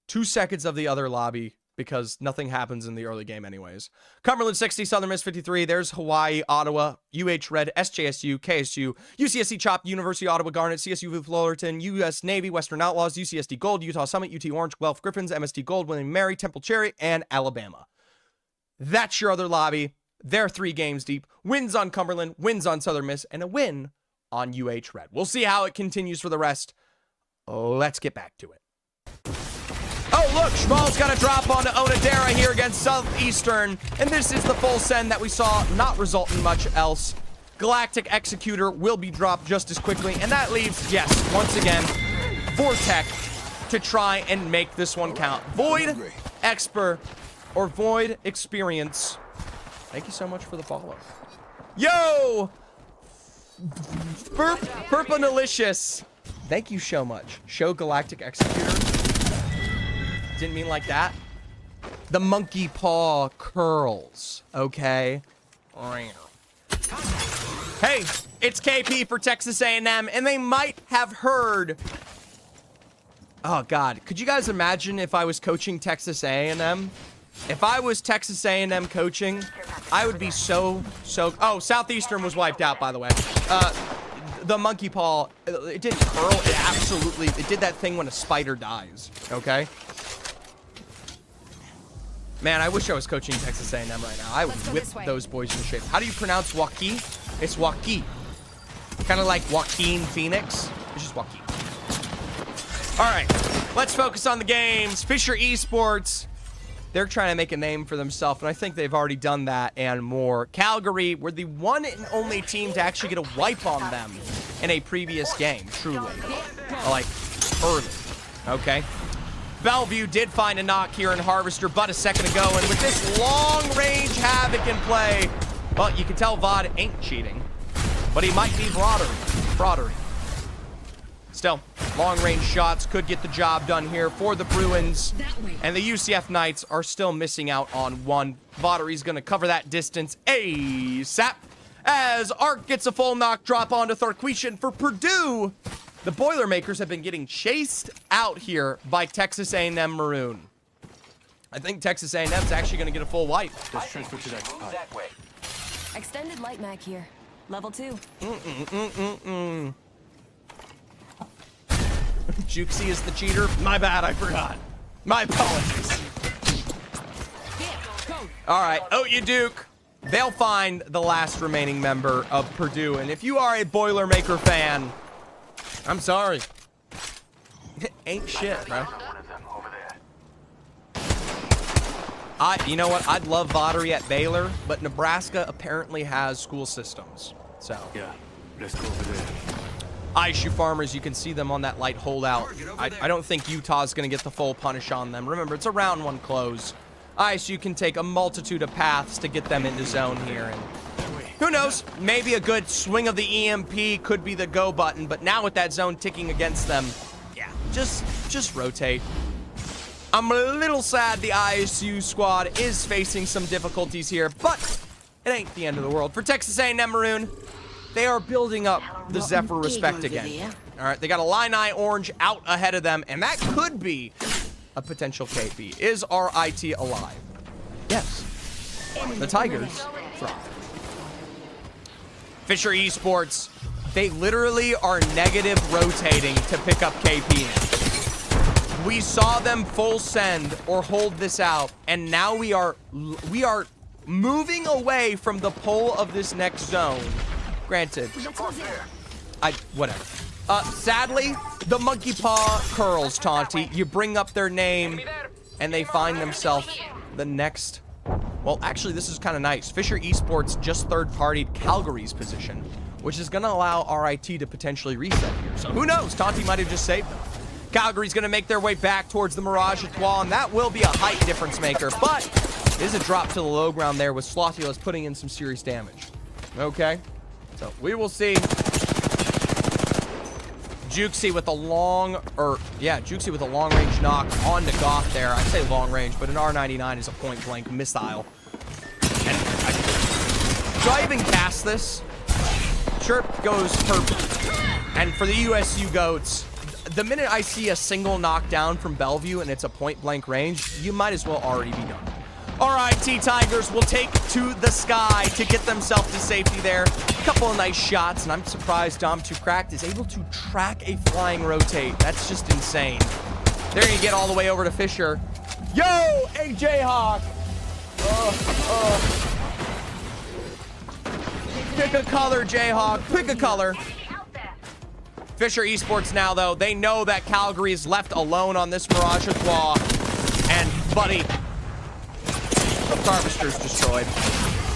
2 seconds of the other lobby because nothing happens in the early game anyways. Cumberland 60, Southern Miss 53. There's Hawaii, Ottawa, UH Red, SJSU, KSU, UCSC Chop, University of Ottawa Garnet, CSU Fullerton, US Navy, Western Outlaws, UCSD Gold, Utah Summit, UT Orange, Guelph Griffins, MSD Gold, William Mary, Temple Cherry, and Alabama. That's your other lobby. They're 3 games deep. Wins on Cumberland, wins on Southern Miss, and a win on UH Red. We'll see how it continues for the rest. Let's get back to it. Oh, look, Schmal's got a drop onto Onodera here against Southeastern, and this is the full send that we saw not result in much else. Galactic Executor will be dropped just as quickly, and that leaves, yes, once again, Vortec to try and make this one count. Void Exper, or Void Experience. Thank you so much for the follow. Yo! Purpanalicious. Thank you so much. Show Galactic Executor. Didn't mean like that. The monkey paw curls. Okay. Hey, it's KP for Texas A&M, and they might have heard. Oh God, could you guys imagine if I was coaching Texas A&M? If I was Texas A&M coaching, I would be so. Oh, Southeastern was wiped out, by the way. The monkey paw, it didn't curl. It did that thing when a spider dies. Okay. Man, I wish I was coaching Texas A&M right now. I would whip those boys in shape. How do you pronounce Joaquin? It's Joaquin. Kind of like Joaquin Phoenix. It's just Joaquin. All right, let's focus on the games. Fisher Esports, they're trying to make a name for themselves, and I think they've already done that and more. Calgary were the one and only team to actually get a wipe on them in a previous game, truly. Like, early. Okay. Bellevue did find a knock here in Harvester but a second ago, and with this long-range Havoc in play, well, you can tell VOD ain't cheating, but he might be fraudery. Still, long-range shots could get the job done here for the Bruins, and the UCF Knights are still missing out on one. Vottery's going to cover that distance ASAP as Arc gets a full knock drop onto Tharquetian for Purdue. The Boilermakers have been getting chased out here by Texas A&M Maroon. I think Texas A&M's actually going to get a full wipe. Let's transfer to that way. Extended light mag here. Level 2. Jukesy is the cheater. My bad, I forgot. My apologies. All right, you Duke. They'll find the last remaining member of Purdue, and if you are a Boilermaker fan, I'm sorry. Ain't shit, bro. You know what? I'd love Vottery at Baylor, but Nebraska apparently has school systems. So. Yeah, let's go over there. ISU Farmers, you can see them on that light holdout. I don't think Utah's going to get the full punish on them. Remember, it's a round 1 close. ISU can take a multitude of paths to get them into zone here, and who knows? Maybe a good swing of the EMP could be the go button, but now with that zone ticking against them, yeah, just rotate. I'm a little sad the ISU squad is facing some difficulties here, but it ain't the end of the world. For Texas A&M Maroon, they are building up the Zephyr respect again. All right, they got a Illini Orange out ahead of them, and that could be a potential KP. Is RIT alive? Yes. The Tigers thrive. Fisher Esports, they literally are negative rotating to pick up KP. We saw them full send or hold this out, and now we are moving away from the pull of this next zone. Granted, whatever. Sadly, the monkey paw curls, Taunty. You bring up their name, and they find themselves the next. Well, actually, this is kind of nice. Fisher Esports just third-partied Calgary's position, which is going to allow RIT to potentially reset here. So who knows? Taunty might have just saved them. Calgary's going to make their way back towards the Mirage Etoile, and that will be a height difference maker. But it is a drop to the low ground there with Slothulus putting in some serious damage. Okay, so we will see. Jukesy with a Jukesy with a long-range knock onto Goth there. I say long-range, but an R99 is a point-blank missile. And should I even cast this? Chirp goes purple. And for the USU GOATs, the minute I see a single knockdown from Bellevue and it's a point-blank range, you might as well already be done. All right, T-Tigers will take to the sky to get themselves to safety there. A couple of nice shots, and I'm surprised Dom2Cracked is able to track a flying rotate. That's just insane. They're going to get all the way over to Fisher. Yo, hey, Jayhawk. Pick a color, Jayhawk. Pick a color. Fisher Esports now, though. They know that Calgary is left alone on this Mirage Claw. And, buddy, the Harvester's destroyed.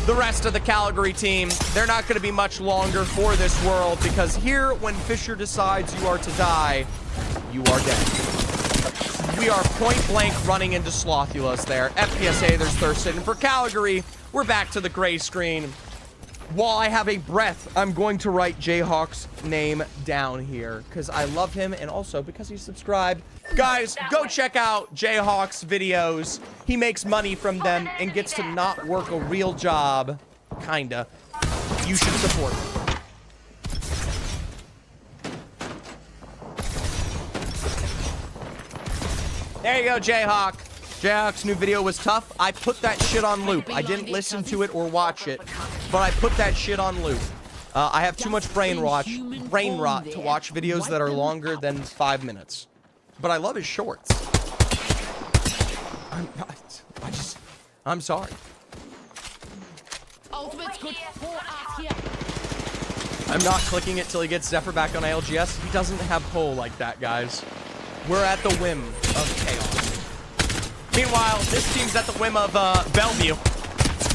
The rest of the Calgary team, they're not going to be much longer for this world, because here, when Fisher decides you are to die, you are dead. We are point blank running into Slothulos there. FPSA, there's Thurston. And for Calgary, we're back to the gray screen. While I have a breath, I'm going to write Jayhawk's name down here because I love him, and also because he's subscribed. Guys, go check out Jayhawk's videos. He makes money from them and gets to not work a real job. Kinda. You should support him. There you go, Jayhawk. Jayhawk's new video was tough. I put that shit on loop. I didn't listen to it or watch it, but I put that shit on loop. I have too much brain rot to watch videos that are longer than 5 minutes. But I love his shorts. I'm sorry. I'm not clicking it till he gets Zephyr back on ALGS. He doesn't have pull like that, guys. We're at the whim of chaos. Meanwhile, this team's at the whim of Bellevue.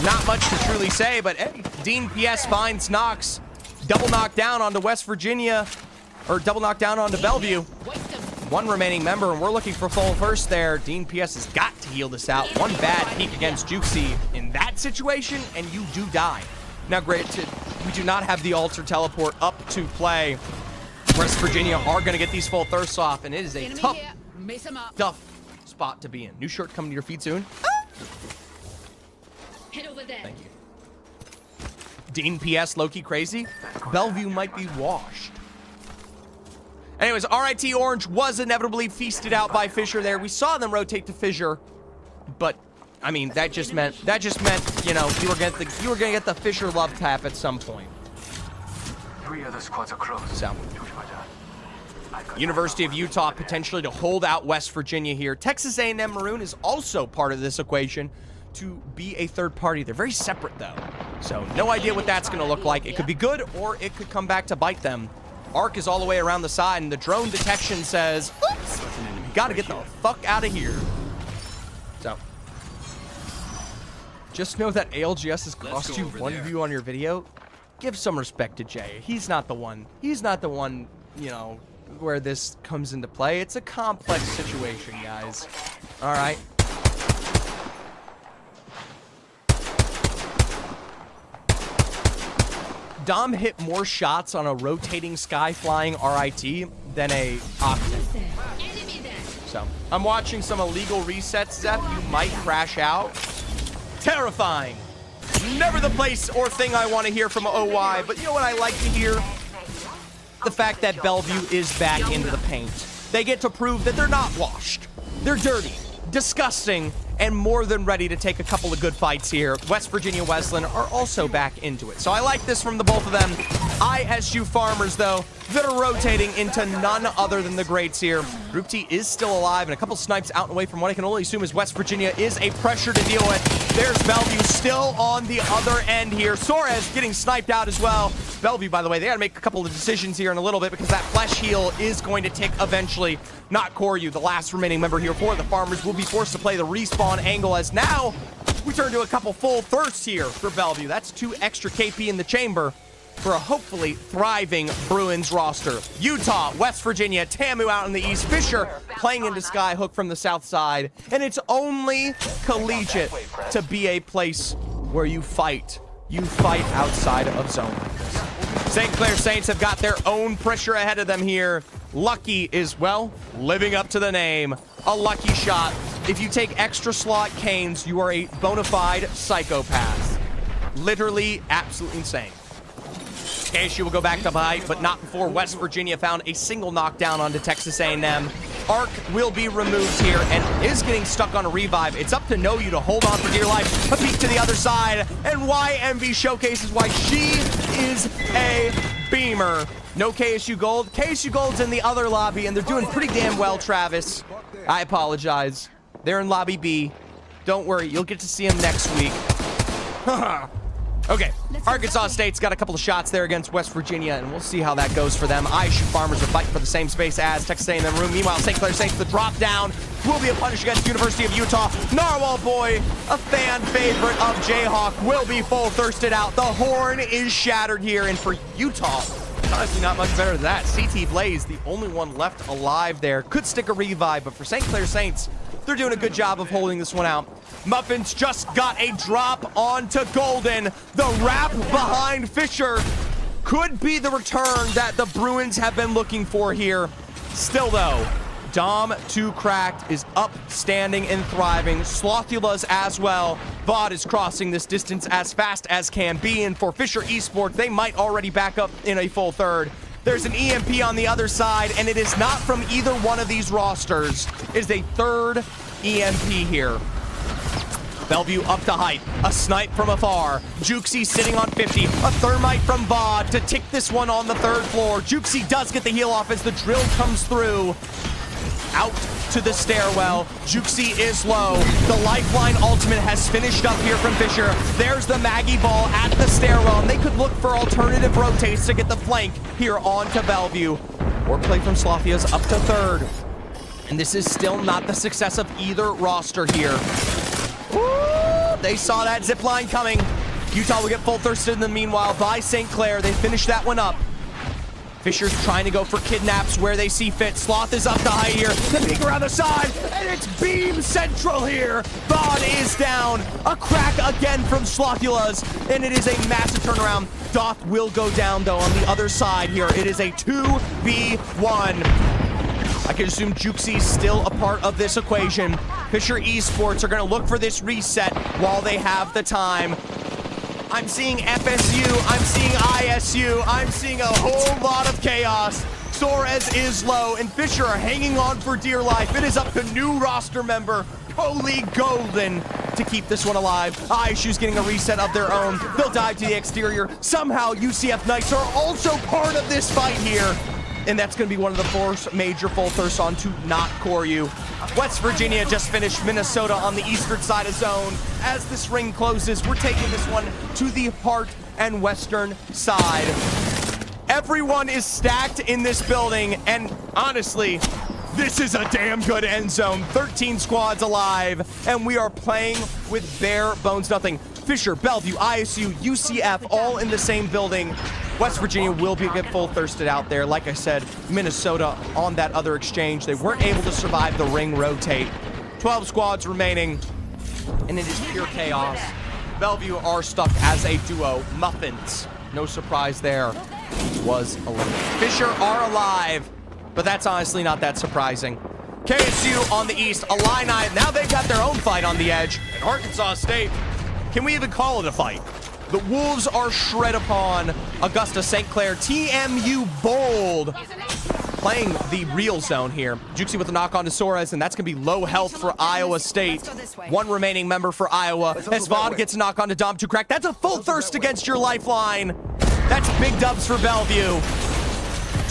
Not much to truly say, but hey, Dean PS finds Knox. Double knockdown onto West Virginia, or double knockdown onto Bellevue. One remaining member, and we're looking for full first there. Dean PS has got to heal this out. One bad peek against Jukesy in that situation, and you do die. Now, granted, we do not have the altar teleport up to play. West Virginia are going to get these full thirsts off, and it is a tough spot to be in. New shirt coming to your feet soon. Head over there. Thank you. Dean PS, low-key crazy. Bellevue might be washed. Anyways, RIT Orange was inevitably feasted out by Fisher there. We saw them rotate to Fisher, but I mean that just meant you know you were gonna get the Fisher love tap at some point. 3 other squads are close. So, University of Utah potentially to hold out West Virginia here. Texas A&M Maroon is also part of this equation to be a third party. They're very separate though, so no idea what that's going to look like. It could be good or it could come back to bite them. Arc is all the way around the side, and the drone detection says, oops, you got to get the fuck out of here. So, just know that ALGS has cost you one view on your video. Give some respect to Jay. He's not the one. He's not the one, you know, where this comes into play. It's a complex situation, guys. All right. Dom hit more shots on a rotating sky flying RIT than a Octane. So, I'm watching some illegal resets, Zeph. You might crash out. Terrifying. Never the place or thing I want to hear from OY, but you know what I like to hear? The fact that Bellevue is back into the paint. They get to prove that they're not washed. They're dirty, disgusting, and more than ready to take a couple of good fights here. West Virginia Wesleyan are also back into it. So I like this from the both of them. ISU Farmers, though, that are rotating into none other than the greats here. Group T is still alive, and a couple snipes out and away from what I can only assume is West Virginia is a pressure to deal with. There's Bellevue still on the other end here. Suarez getting sniped out as well. Bellevue, by the way, they got to make a couple of decisions here in a little bit because that flesh heal is going to tick eventually. Not Koryu, the last remaining member here for the Farmers, will be forced to play the respawn angle as now we turn to a couple full thirsts here for Bellevue. That's 2 extra KP in the chamber for a hopefully thriving Bruins roster. Utah, West Virginia, Tamu out in the east, Fisher playing into Skyhook from the south side, and it's only Collegiate to be a place where you fight. You fight outside of zone like this. St. Clair Saints have got their own pressure ahead of them here. Lucky is, well, living up to the name. A lucky shot. If you take extra slot Canes, you are a bona fide psychopath. Literally absolutely insane. KSU will go back to bite, but not before West Virginia found a single knockdown onto Texas A&M. Arc will be removed here and is getting stuck on a revive. It's up to Know You to hold on for dear life. A peek to the other side, and YMV showcases why she is a beamer. No KSU Gold. KSU Gold's in the other lobby, and they're doing pretty damn well, Travis. I apologize. They're in lobby B. Don't worry, you'll get to see them next week. Okay, Arkansas State's got a couple of shots there against West Virginia, and we'll see how that goes for them. ISU Farmers are fighting for the same space as Texas A&M room. Meanwhile, St. Clair Saints, the drop down will be a punish against University of Utah. Narwhal Boy, a fan favorite of Jayhawk, will be full thirsted out. The horn is shattered here, and for Utah, honestly not much better than that. CT Blaze, the only one left alive there. Could stick a revive, but for St. Clair Saints, they're doing a good job of holding this one out. Muffins just got a drop onto Golden. The wrap behind Fisher could be the return that the Bruins have been looking for here. Still though, Dom 2 Cracked is up, standing, and thriving. Slothula's as well. VOD is crossing this distance as fast as can be, and for Fisher Esports, they might already back up in a full third. There's an EMP on the other side, and it is not from either one of these rosters. It is a third EMP here. Bellevue up to height, a snipe from afar. Jukesy sitting on 50, a thermite from VOD to tick this one on the third floor. Jukesy does get the heal off as the drill comes through. Out to the stairwell. Jukesy is low. The lifeline ultimate has finished up here from Fisher. There's the Maggie ball at the stairwell, and they could look for alternative rotates to get the flank here onto Bellevue. Or play from Slothula's up to third. And this is still not the success of either roster here. Woo! They saw that zip line coming. Utah will get full thirsted in the meanwhile by St. Clair. They finish that one up. Fisher's trying to go for kidnaps where they see fit. Sloth is up to high here. The peek around the side, and it's Beam Central here. Vaughn is down. A crack again from Slothula's, and it is a massive turnaround. Doth will go down, though, on the other side here. It is a 2v1. I can assume Jukesy's still a part of this equation. Fisher Esports are going to look for this reset while they have the time. I'm seeing FSU, I'm seeing ISU, I'm seeing a whole lot of chaos. Suarez is low, and Fisher are hanging on for dear life. It is up to new roster member, Holy Golden, to keep this one alive. ISU's getting a reset of their own. They'll dive to the exterior. Somehow, UCF Knights are also part of this fight here. And that's going to be one of the first major full thirsts on to not Koryu. West Virginia just finished Minnesota on the eastern side of zone. As this ring closes, we're taking this one to the heart and western side. Everyone is stacked in this building, and honestly, this is a damn good end zone. 13 squads alive, and we are playing with bare bones nothing. Fisher, Bellevue, ISU, UCF, all in the same building. West Virginia will get full thirsted out there. Like I said, Minnesota on that other exchange. They weren't able to survive the ring rotate. 12 squads remaining, and it is pure chaos. Bellevue are stuck as a duo. Muffins, no surprise there, was eliminated. Fisher are alive, but that's honestly not that surprising. KSU on the east, Illini, now they've got their own fight on the edge. And Arkansas State, can we even call it a fight? The Wolves are shred upon Augusta St. Clair. TMU Bold playing the real zone here. Jukesy with a knock on to Suarez, and that's going to be low health for Iowa State. One remaining member for Iowa. As Vaughn gets a knock on to Dom 2 Crack. That's a full thirst against your lifeline. That's big dubs for Bellevue.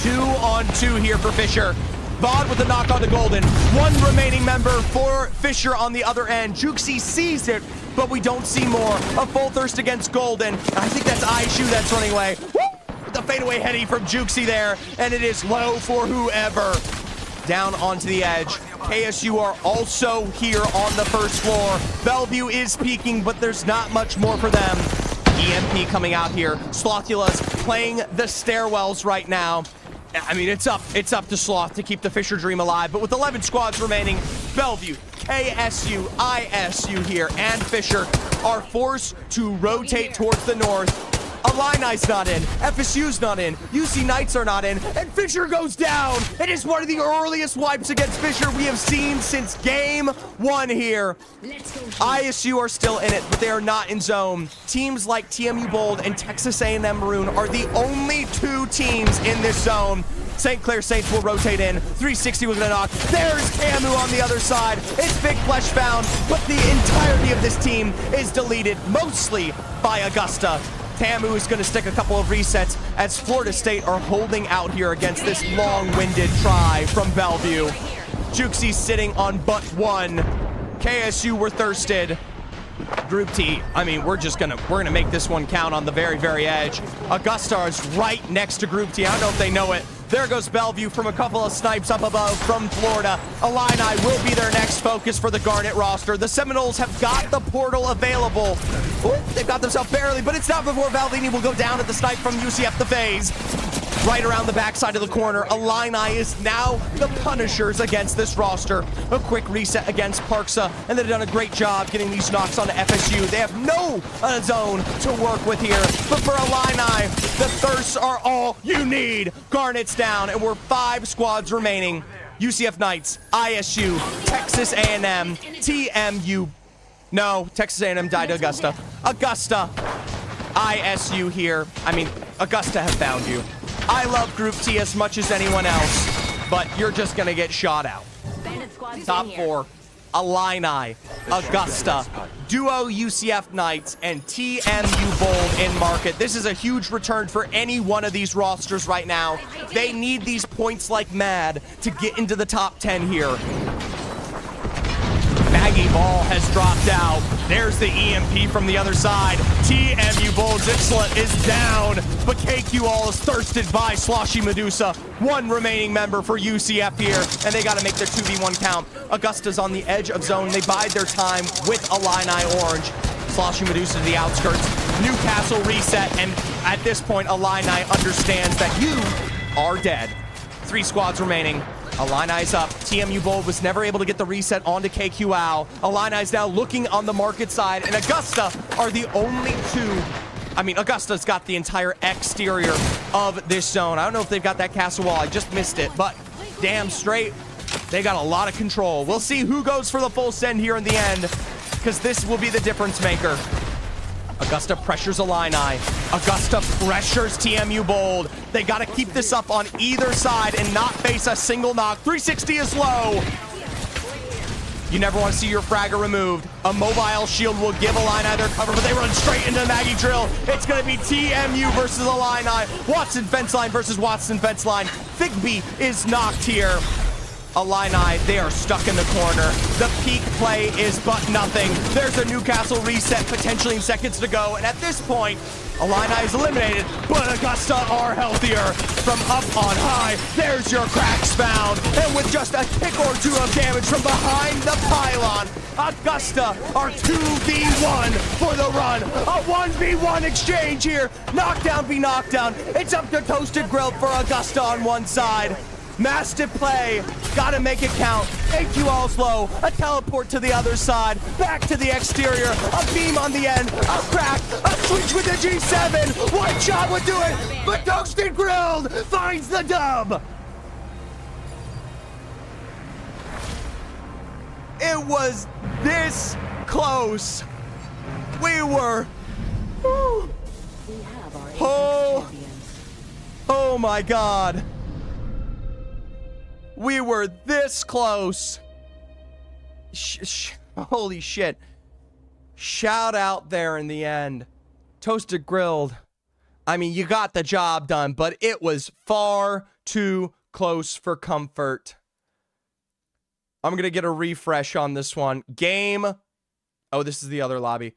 2 on 2 here for Fisher. Vaughn with a knock on to Golden. One remaining member for Fisher on the other end. Jukesy sees it, but we don't see more. A full thirst against Golden. I think that's ISU that's running away. Woo! With the fadeaway heady from Jukesy there, and it is low for whoever. Down onto the edge. KSU are also here on the first floor. Bellevue is peeking, but there's not much more for them. EMP coming out here. Slothula's playing the stairwells right now. I mean, it's up to Sloth to keep the Fisher dream alive, but with 11 squads remaining, Bellevue, KSU, ISU here, and Fisher are forced to rotate towards the north. Illini's not in. FSU's not in. UC Knights are not in. And Fisher goes down. It is one of the earliest wipes against Fisher we have seen since game 1 here. Let's go. ISU are still in it, but they are not in zone. Teams like TMU Bold and Texas A&M Maroon are the only 2 teams in this zone. St. Clair Saints will rotate in. 360 with a knock. There's Tamu on the other side. It's Big Flesh found, but the entirety of this team is deleted, mostly by Augusta. Tamu is going to stick a couple of resets as Florida State are holding out here against this long-winded try from Bellevue. Jukesy sitting on but 1. KSU were thirsted. Group T, I mean, we're gonna make this one count on the very, very edge. Augusta is right next to Group T. I don't know if they know it. There goes Bellevue from a couple of snipes up above from Florida. Illini will be their next focus for the Garnet roster. The Seminoles have got the portal available. Ooh, they've got themselves barely, but it's not before Valdini will go down at the snipe from UCF the FaZe. Right around the backside of the corner, Illini is now the punishers against this roster. A quick reset against Parksa, and they've done a great job getting these knocks onto FSU. They have no zone to work with here, but for Illini, the thirsts are all you need. Garnet's down, and we're 5 squads remaining. UCF Knights, ISU, Texas A&M, TMU. No, Texas A&M died to Augusta. Augusta, ISU here. I mean, Augusta have found you. I love Group T as much as anyone else, but you're just gonna get shot out. Top 4, Illini, Augusta, Duo UCF Knights, and TMU Bold in market. This is a huge return for any one of these rosters right now. They need these points like mad to get into the top 10 here. Maggie Ball has dropped out. There's the EMP from the other side. TMU Bold Zixlet is down, but KQ All is thirsted by Sloshy Medusa. 1 remaining member for UCF here, and they got to make their 2v1 count. Augusta's on the edge of zone. They bide their time with Illini Orange. Sloshy Medusa to the outskirts. Newcastle reset, and at this point, Illini understands that you are dead. 3 squads remaining. Illini's up. TMU Bold was never able to get the reset onto KQL. Illini's now looking on the market side, and Augusta are the only 2. I mean, Augusta's got the entire exterior of this zone. I don't know if they've got that castle wall. I just missed it, but damn straight, they got a lot of control. We'll see who goes for the full send here in the end, because this will be the difference maker. Augusta pressures Illini. Augusta pressures TMU Bold. They got to keep this up on either side and not face a single knock. 360 is low. You never want to see your fragger removed. A mobile shield will give Illini their cover, but they run straight into the Maggie drill. It's going to be TMU versus Illini. Watson fence line versus Watson fence line. Thigby is knocked here. Illini, they are stuck in the corner. The peak play is but nothing. There's a Newcastle reset potentially in seconds to go. And at this point, Illini is eliminated, but Augusta are healthier. From up on high, there's your cracks found. And with just a tick or 2 of damage from behind the pylon, Augusta are 2v1 for the run. A 1v1 exchange here. Knockdown v knockdown. It's up to Toasted Grilled for Augusta on one side. Mastiff play, gotta make it count. AQ all slow, a teleport to the other side, back to the exterior, a beam on the end, a crack, a switch with the G7. One shot would do it, but Toasted Grilled finds the dub. It was this close. We were. Oh my God. We were this close. Holy shit. Shout out there in the end. Toasted Grilled. I mean, you got the job done, but it was far too close for comfort. I'm going to get a refresh on this one. Game. Oh, this is the other lobby.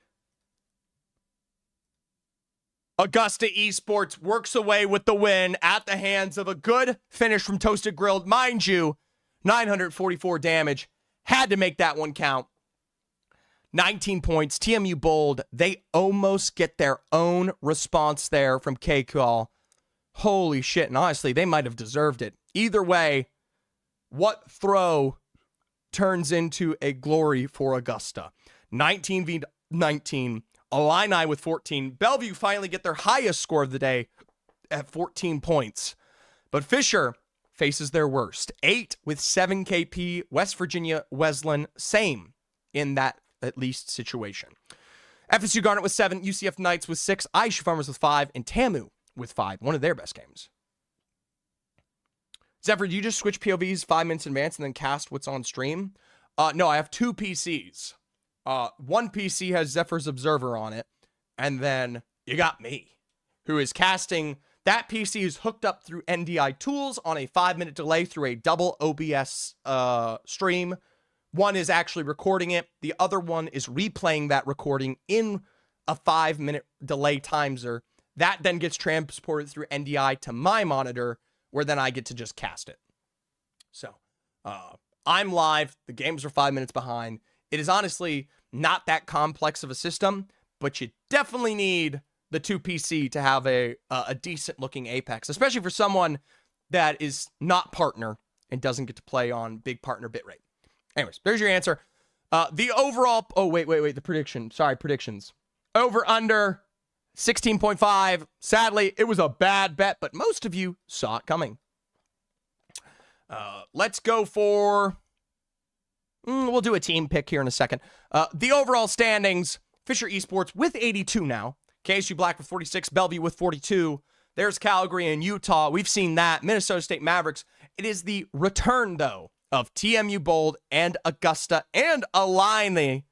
Augusta Esports works away with the win at the hands of a good finish from Toasted Grilled. Mind you, 944 damage. Had to make that one count. 19 points. TMU Bold, they almost get their own response there from K-Call. Holy shit. And honestly, they might have deserved it. Either way, what throw turns into a glory for Augusta? 19v19. Illini with 14. Bellevue finally get their highest score of the day at 14 points. But Fisher faces their worst. 8 with 7 KP. West Virginia Wesleyan, same in that at least situation. FSU Garnet with 7. UCF Knights with 6. ISU Farmers with 5. And TAMU with 5. One of their best games. Zephyr, do you just switch POVs 5 minutes in advance and then cast what's on stream? No, I have 2 PCs. One PC has Zephyr's Observer on it. And then you got me, who is casting. That PC is hooked up through NDI tools on a 5-minute delay through a double OBS stream. One is actually recording it. The other one is replaying that recording in a 5-minute delay timer. That then gets transported through NDI to my monitor, where then I get to just cast it. So, I'm live. The games are 5 minutes behind. It is honestly not that complex of a system, but you definitely need the 2 PC to have a decent looking Apex, especially for someone that is not partner and doesn't get to play on big partner bitrate. Anyways, there's your answer. The overall, the prediction. Sorry, predictions. Over under 16.5. Sadly, it was a bad bet, but most of you saw it coming. Let's go for, we'll do a team pick here in a second. The overall standings, Fisher Esports with 82 now. KSU Black with 46, Bellevue with 42. There's Calgary and Utah. We've seen that. Minnesota State Mavericks. It is the return, though, of TMU Bold and Augusta and Illini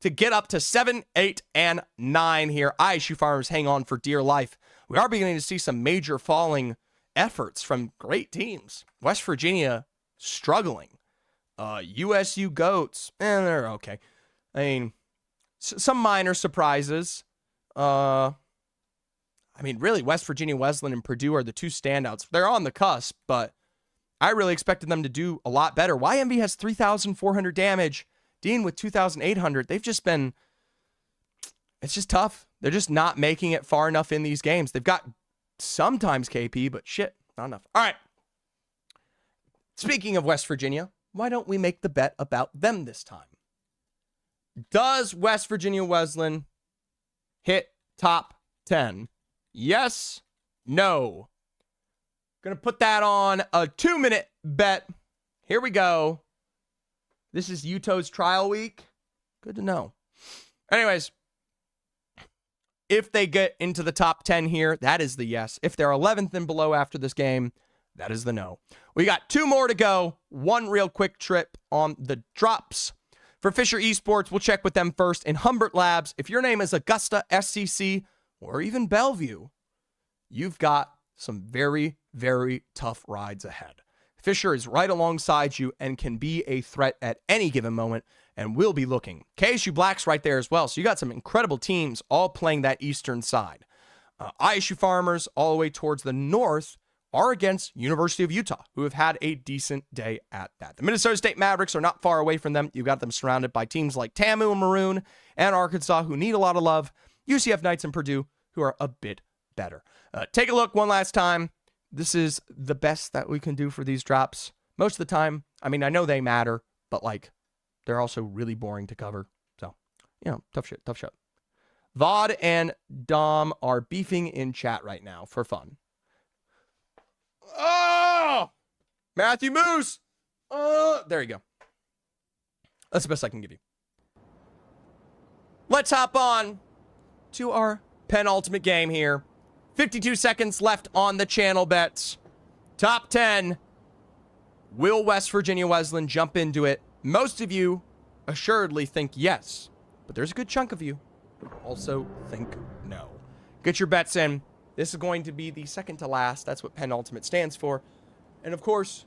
to get up to 7, 8, and 9 here. ISU Farmers hang on for dear life. We are beginning to see some major falling efforts from great teams. West Virginia struggling. USU Goats, they're okay. I mean, some minor surprises. Really, West Virginia Wesleyan and Purdue are the 2 standouts. They're on the cusp, but I really expected them to do a lot better. YMV has 3,400 damage. Dean with 2,800. They've just been, it's just tough. They're just not making it far enough in these games. They've got sometimes KP, but shit, not enough. All right. Speaking of West Virginia, why don't we make the bet about them this time? Does West Virginia Wesleyan hit top 10? Yes, no. Gonna put that on a 2-minute bet. Here we go. This is Utah's trial week. Good to know. Anyways, if they get into the top 10 here, that is the yes. If they're 11th and below after this game, that is the no. We got 2 more to go. One real quick trip on the drops. For Fisher Esports, we'll check with them first. In Humbert Labs, if your name is Augusta, SCC, or even Bellevue, you've got some very, very tough rides ahead. Fisher is right alongside you and can be a threat at any given moment, and will be looking. KSU Black's right there as well, so you got some incredible teams all playing that eastern side. ISU Farmers, all the way towards the north, are against University of Utah, who have had a decent day at that. The Minnesota State Mavericks are not far away from them. You've got them surrounded by teams like TAMU and Maroon and Arkansas, who need a lot of love. UCF Knights and Purdue, who are a bit better. Take a look one last time. This is the best that we can do for these drops. Most of the time, I know they matter, but they're also really boring to cover. So, tough shit. Vod and Dom are beefing in chat right now for fun. Oh! Matthew Moose! There you go. That's the best I can give you. Let's hop on to our penultimate game here. 52 seconds left on the channel bets. Top 10. Will West Virginia Wesleyan jump into it? Most of you assuredly think yes, but there's a good chunk of you who also think no. Get your bets in. This is going to be the second to last. That's what penultimate stands for. And of course,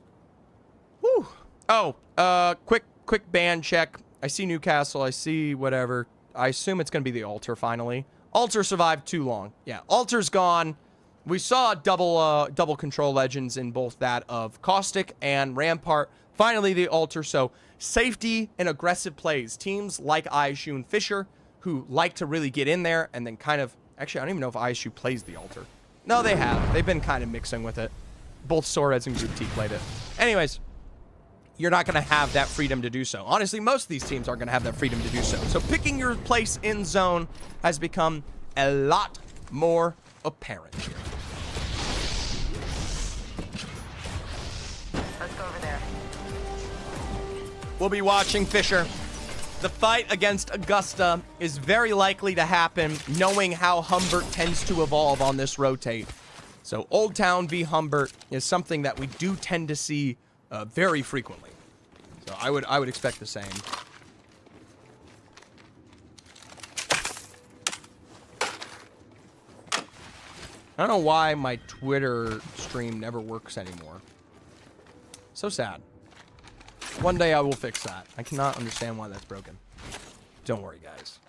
quick band check. I see Newcastle. I see whatever. I assume it's going to be the Altar finally. Altar survived too long. Yeah, Altar's gone. We saw double control legends in both that of Caustic and Rampart. Finally, the Altar. So safety and aggressive plays. Teams like ISU and Fisher, who like to really get in there and then kind of... Actually, I don't even know if ISU plays the Altar. No, they have. They've been kind of mixing with it. Both Soreds and Group T played it. Anyways, you're not going to have that freedom to do so. Honestly, most of these teams aren't going to have that freedom to do so. So picking your place in zone has become a lot more apparent here. Let's go over there. We'll be watching Fisher. The fight against Augusta is very likely to happen, knowing how Humbert tends to evolve on this rotate. So Old Town v. Humbert is something that we do tend to see very frequently. So I would expect the same. I don't know why my Twitter stream never works anymore. So sad. One day I will fix that. I cannot understand why that's broken. Don't worry, guys.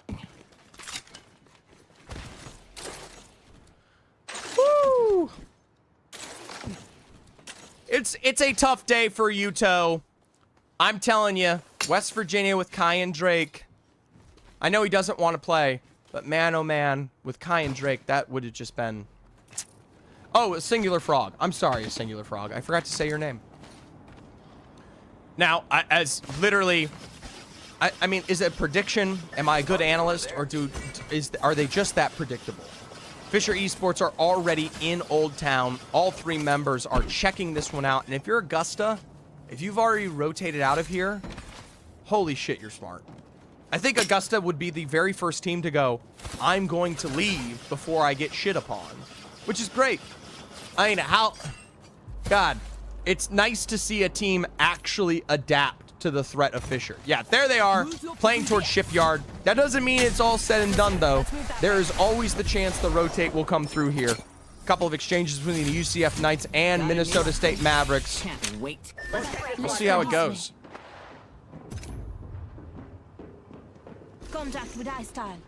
Woo! It's a tough day for Yuto. I'm telling you, West Virginia with Kai and Drake. I know he doesn't want to play, but man, oh man, with Kai and Drake, that would have just been... Oh, a Singular Frog. I'm sorry, a Singular Frog. I forgot to say your name. Now, as literally, I mean, is it a prediction? Am I a good analyst, or are they just that predictable? Fisher Esports are already in Old Town. All three members are checking this one out. And if you're Augusta, if you've already rotated out of here, holy shit, you're smart. I think Augusta would be the very first team to go, I'm going to leave before I get shit upon, which is great. I mean, God, it's nice to see a team actually adapt to the threat of Fisher. Yeah, there they are, playing towards Shipyard. That doesn't mean it's all said and done, though. There is always the chance the rotate will come through here. A couple of exchanges between the UCF Knights and Minnesota State Mavericks. Can't wait. We'll see how it goes. Contact with eye style.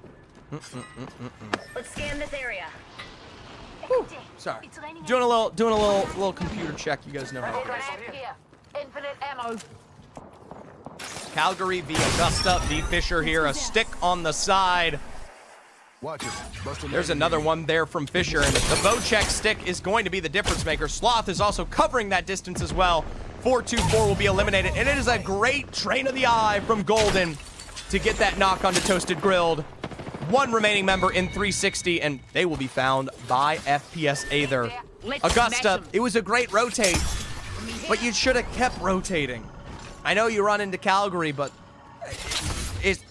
Let's scan this area. Sorry, doing a little computer check. You guys know how it goes. Infinite ammo. Calgary v. Augusta v. Fisher here. A stick on the side. Watch it. There's another one there from Fisher, and the Vocek stick is going to be the difference maker. Sloth is also covering that distance as well. 4-2-4 will be eliminated, and it is a great train of the eye from Golden to get that knock onto Toasted Grilled. One remaining member in 360, and they will be found by FPS Aether. Augusta, it was a great rotate, but you should have kept rotating. I know you run into Calgary, but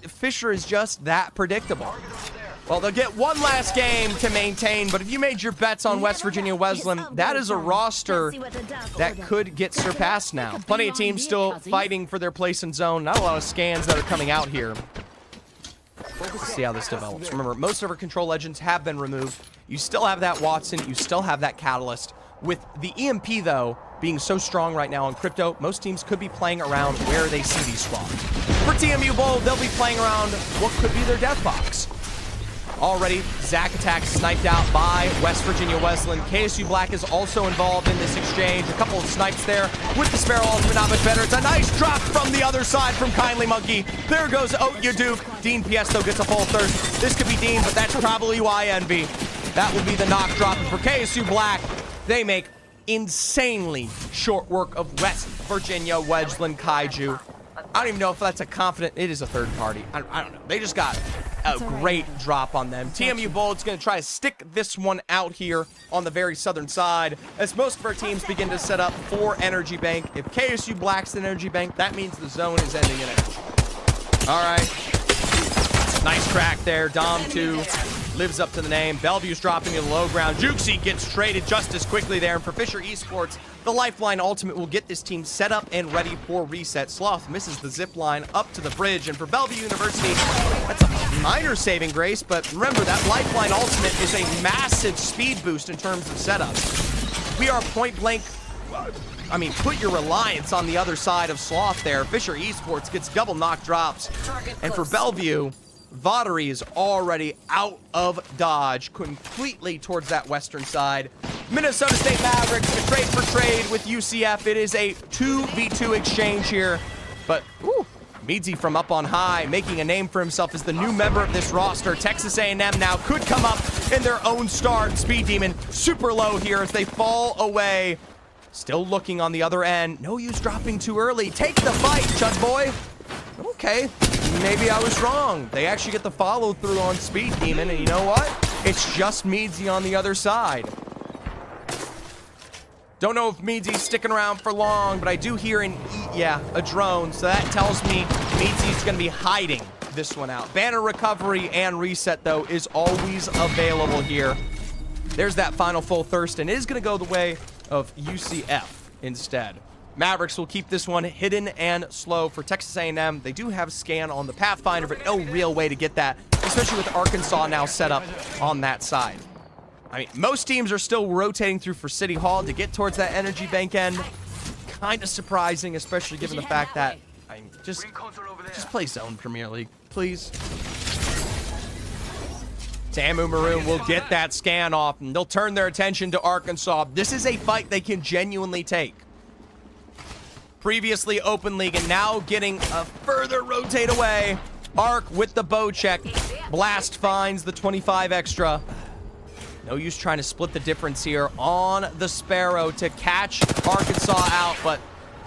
Fisher is just that predictable. Well, they'll get one last game to maintain, but if you made your bets on West Virginia Wesleyan, that is a roster that could get surpassed now. Plenty of teams still fighting for their place in zone. Not a lot of scans that are coming out here. Let's see how this develops. Remember, most of our control legends have been removed. You still have that Watson. You still have that Catalyst. With the EMP, though, being so strong right now on Crypto, most teams could be playing around where they see these spawns. For TMU Bowl, they'll be playing around what could be their death box. Already, Zack Attack sniped out by West Virginia Wesleyan. KSU Black is also involved in this exchange. A couple of snipes there with the Sparrow Ultimate, not much better. It's a nice drop from the other side from Kindly Monkey. There goes Duke. Dean Piesto gets a full third. This could be Dean, but that's probably YNV. That will be the knock drop. And for KSU Black, they make insanely short work of West Virginia Wesleyan Kaiju. I don't even know if that's a confident... It is a third party. I don't know. They just got a great drop on them. TMU Bullet's going to try to stick this one out here on the very southern side as most of our teams begin to set up for Energy Bank. If KSU Black's an Energy Bank, that means the zone is ending in it. All right. Nice crack there. Dom 2 lives up to the name. Bellevue's dropping to the low ground. Jukesy gets traded just as quickly there. And for Fisher Esports, the Lifeline Ultimate will get this team set up and ready for reset. Sloth misses the zip line up to the bridge. And for Bellevue University, that's a minor saving grace. But remember, that Lifeline Ultimate is a massive speed boost in terms of setup. We are point blank. I mean, put your reliance on the other side of Sloth there. Fisher Esports gets double knock drops. And for Bellevue, Vaudry is already out of dodge, completely towards that western side. Minnesota State Mavericks, a trade for trade with UCF. It is a 2v2 exchange here. But, Meadsy from up on high, making a name for himself as the new member of this roster. Texas A&M now could come up in their own start. Speed Demon super low here as they fall away Still looking on the other end. No use dropping too early. Take the fight, Chud Boy. Okay, maybe I was wrong. They actually get the follow through on Speed Demon, and you know what? It's just Meadsy on the other side. Don't know if Meadsy's sticking around for long, but I do hear a drone, so that tells me Meadsy's gonna be hiding this one out. Banner recovery and reset, though, is always available here. There's that final full thirst, and it is gonna go the way of UCF instead. Mavericks will keep this one hidden and slow for Texas A&M. They do have scan on the Pathfinder, but no real way to get that, especially with Arkansas now set up on that side. I mean, most teams are still rotating through for City Hall to get towards that energy bank end. Kind of surprising, especially given the fact that, I mean, just play Zone Premier League, please. Tamu Maroon will get that scan off, and they'll turn their attention to Arkansas. This is a fight they can genuinely take. Previously open league, and now getting a further rotate away. Ark with the bow check. Blast finds the 25 extra. No use trying to split the difference here on the Sparrow to catch Arkansas out, but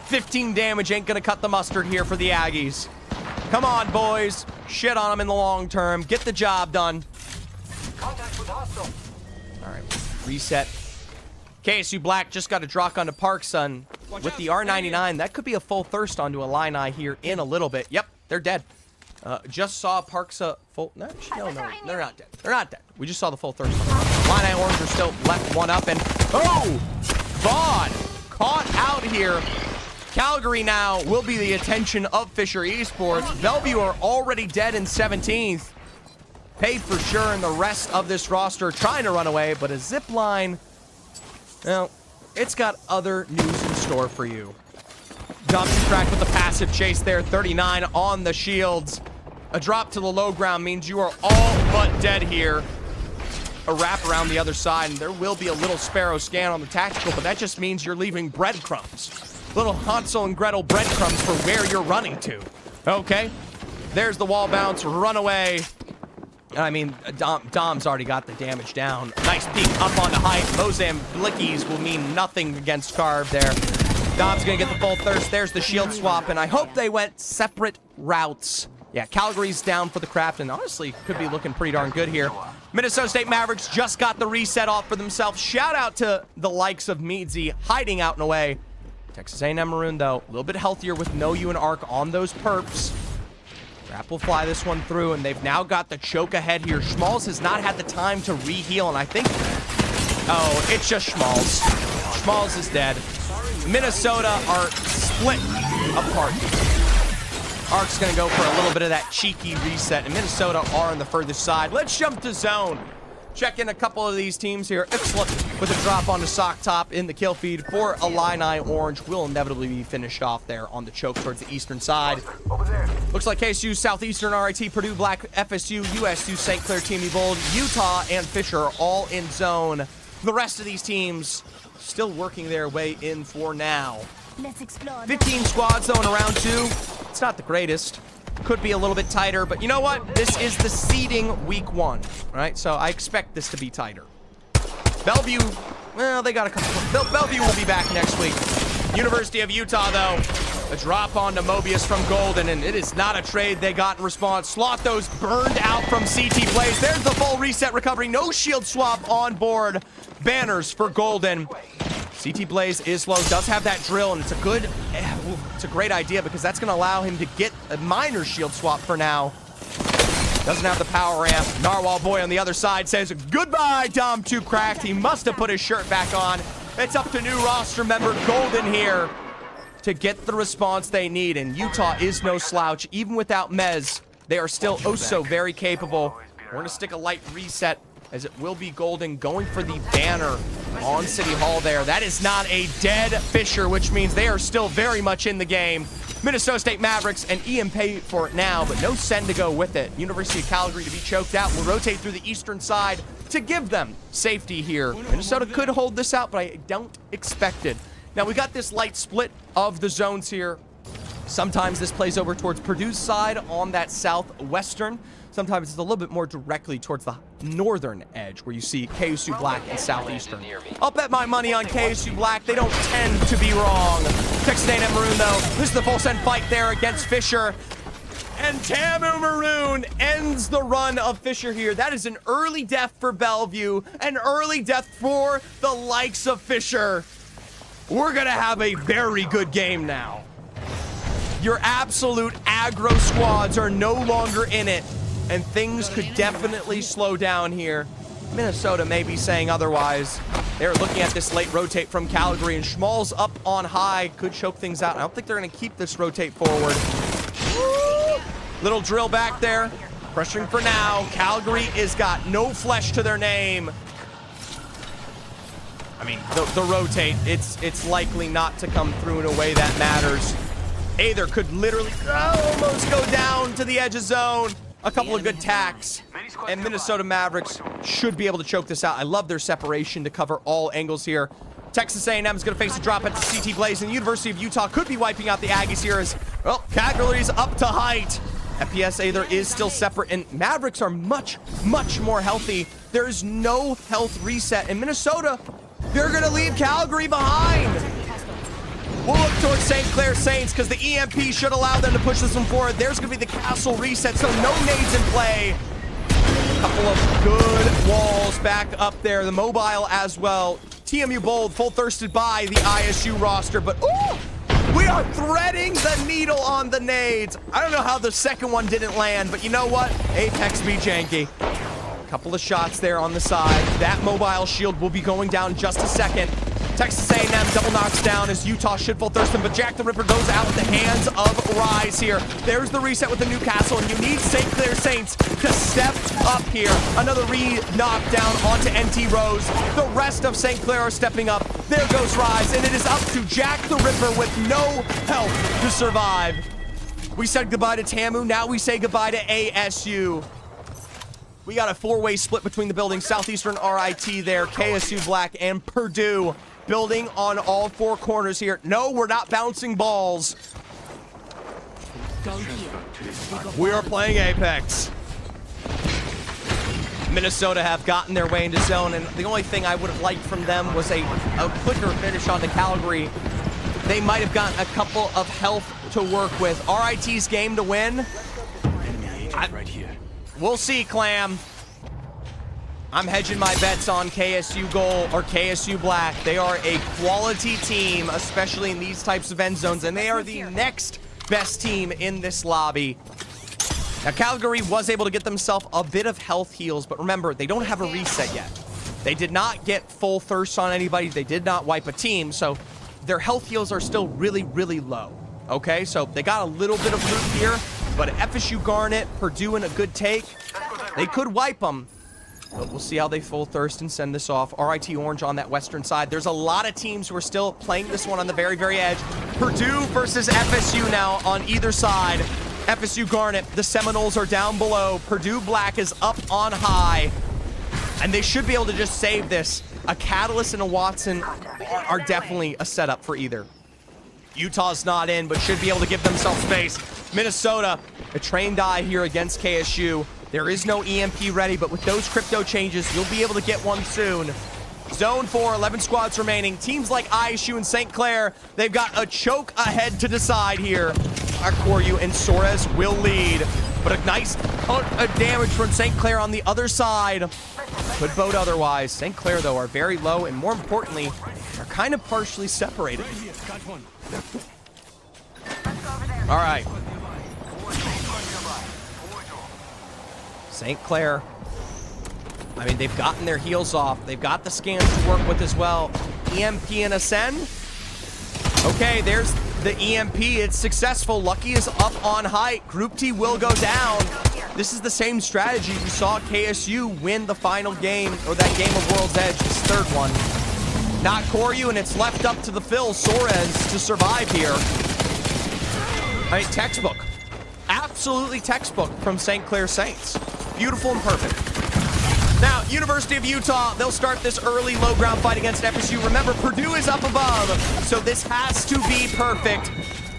15 damage ain't gonna cut the mustard here for the Aggies. Come on, boys. Shit on them in the long term. Get the job done. All right, reset. KSU Black just got a drock onto Parkson with the R99. That could be a full thirst onto Illini here in a little bit. Yep, they're dead. Just saw Parksa full. No, they're not dead. They're not dead. We just saw the full thirst. Illini Orange are still left one up, and Vaughn caught out here. Calgary now will be the attention of Fisher Esports. Bellevue are already dead in 17th. Paid for sure, and the rest of this roster trying to run away, but a zip line, well, it's got other news in store for you. Dumpy crack with the passive chase there, 39 on the shields. A drop to the low ground means you are all but dead here. A wrap around the other side, and there will be a little Sparrow scan on the tactical, but that just means you're leaving breadcrumbs. Little Hansel and Gretel breadcrumbs for where you're running to. Okay, there's the wall bounce, run away. I mean, Dom's already got the damage down. Nice peek up on the height. Mozamblickies will mean nothing against Carve there. Dom's gonna get the full thirst. There's the shield swap, and I hope they went separate routes. Yeah, Calgary's down for the craft, and honestly, could be looking pretty darn good here. Minnesota State Mavericks just got the reset off for themselves. Shout out to the likes of Meadsy hiding out and away. Texas A&M Maroon, though, a little bit healthier with no U and Arc on those perps. Trap will fly this one through, and they've now got the choke ahead here. Schmalz has not had the time to re-heal, and I think... Oh, it's just Schmalz. Schmalz is dead. Minnesota are split apart. Arc's going to go for a little bit of that cheeky reset, and Minnesota are on the furthest side. Let's jump to zone. Check in a couple of these teams here. Ixtla with a drop onto Sock Top in the kill feed for Illini Orange. Will inevitably be finished off there on the choke towards the eastern side. Looks like KSU, Southeastern, RIT, Purdue, Black, FSU, USU, St. Clair, Team Bold, Utah, and Fisher are all in zone. The rest of these teams still working their way in for now. Let's explore. 15 squads though in round 2. It's not the greatest. Could be a little bit tighter, but you know what? This is the seeding week 1, right? So I expect this to be tighter. Bellevue, well, they got a couple. Bellevue will be back next week. University of Utah, though, a drop onto Mobius from Golden, and it is not a trade they got in response. Slotho's burned out from CT Blaze. There's the full reset recovery. No shield swap on board. Banners for Golden. CT Blaze is slow, does have that drill, and it's a great idea because that's going to allow him to get a minor shield swap for now. Doesn't have the power ramp. Narwhal Boy on the other side says, goodbye, Dom 2 cracked. He must have put his shirt back on. It's up to new roster member Golden here to get the response they need, and Utah is no slouch. Even without Mez, they are still oh so very capable. We're going to stick a light reset as it will be Golden going for the banner on City Hall there. That is not a dead Fisher, which means they are still very much in the game. Minnesota State Mavericks and EMP for it now, but no send to go with it. University of Calgary to be choked out. Will rotate through the eastern side to give them safety here. Minnesota could hold this out, but I don't expect it. Now we got this light split of the zones here. Sometimes this plays over towards Purdue's side on that southwestern. Sometimes it's a little bit more directly towards the northern edge where you see KSU Black and Southeastern. I'll bet my money on KSU Black. They don't tend to be wrong. Texas A&M Maroon, though, this is the full send fight there against Fisher. And Tamu Maroon ends the run of Fisher here. That is an early death for Bellevue, an early death for the likes of Fisher. We're going to have a very good game now. Your absolute aggro squads are no longer in it, and things could definitely slow down here. Minnesota may be saying otherwise. They're looking at this late rotate from Calgary, and Schmalz up on high could choke things out. I don't think they're going to keep this rotate forward. Woo! Little drill back there. Pressuring for now. Calgary has got no flesh to their name. I mean, the rotate, it's likely not to come through in a way that matters. Aether could literally almost go down to the edge of zone. A couple of good tacks, and Minnesota Mavericks should be able to choke this out. I love their separation to cover all angles here. Texas A&M is going to face a drop at the CT Blaze, and the University of Utah could be wiping out the Aggies here as, well, Calgary's up to height. FPS Aether is still separate, and Mavericks are much, much more healthy. There is no health reset, and Minnesota, they're going to leave Calgary behind. We'll look towards St. Clair Saints because the EMP should allow them to push this one forward. There's going to be the castle reset, so no nades in play. A couple of good walls back up there. The mobile as well. TMU Bold, full thirsted by the ISU roster, but ooh, we are threading the needle on the nades. I don't know how the second one didn't land, but you know what? Apex be janky. Couple of shots there on the side. That mobile shield will be going down in just a second. Texas A&M double knocks down as Utah should full thirst him, but Jack the Ripper goes out at the hands of Rise here. There's the reset with the Newcastle, and you need St. Clair Saints to step up here. Another knockdown onto NT Rose. The rest of St. Clair are stepping up. There goes Rise, and it is up to Jack the Ripper with no help to survive. We said goodbye to Tamu, now we say goodbye to ASU. We got a four-way split between the buildings. Southeastern RIT there, KSU Black, and Purdue. Building on all four corners here. No, we're not bouncing balls. We are playing Apex. Minnesota have gotten their way into zone, and the only thing I would have liked from them was a quicker finish on the Calgary. They might have gotten a couple of health to work with. RIT's game to win. Right here. We'll see, Clam. I'm hedging my bets on KSU Gold or KSU Black. They are a quality team, especially in these types of end zones, and they are the next best team in this lobby. Now, Calgary was able to get themselves a bit of health heals, but remember, they don't have a reset yet. They did not get full thirst on anybody. They did not wipe a team, so their health heals are still really, really low. Okay, so they got a little bit of loot here, but FSU Garnet, Purdue in a good take, they could wipe them. But we'll see how they full thirst and send this off. RIT Orange on that western side. There's a lot of teams who are still playing this one on the very, very edge. Purdue versus FSU now on either side. FSU Garnet, the Seminoles are down below. Purdue Black is up on high. And they should be able to just save this. A Catalyst and a Watson are definitely a setup for either. Utah's not in, but should be able to give themselves space. Minnesota, a trained eye here against KSU. There is no EMP ready, but with those crypto changes, you'll be able to get one soon. Zone 4, 11 squads remaining. Teams like ISU and St. Clair, they've got a choke ahead to decide here. Koryu and Soares will lead, but a nice ton of damage from St. Clair on the other side. Could vote otherwise. St. Clair, though, are very low, and more importantly, are kind of partially separated. All right. St. Clair, I mean, they've gotten their heals off. They've got the scans to work with as well. EMP and Ascend. Okay, there's the EMP. It's successful. Lucky is up on height. Group T will go down. This is the same strategy we saw KSU win the final game, or that game of World's Edge, this third one. Not Koryu, and it's left up to the Phil Soares to survive here. I mean, textbook. Absolutely textbook from St. Clair Saints. Beautiful and perfect. Now, University of Utah, they'll start this early low ground fight against FSU. Remember, Purdue is up above, so this has to be perfect.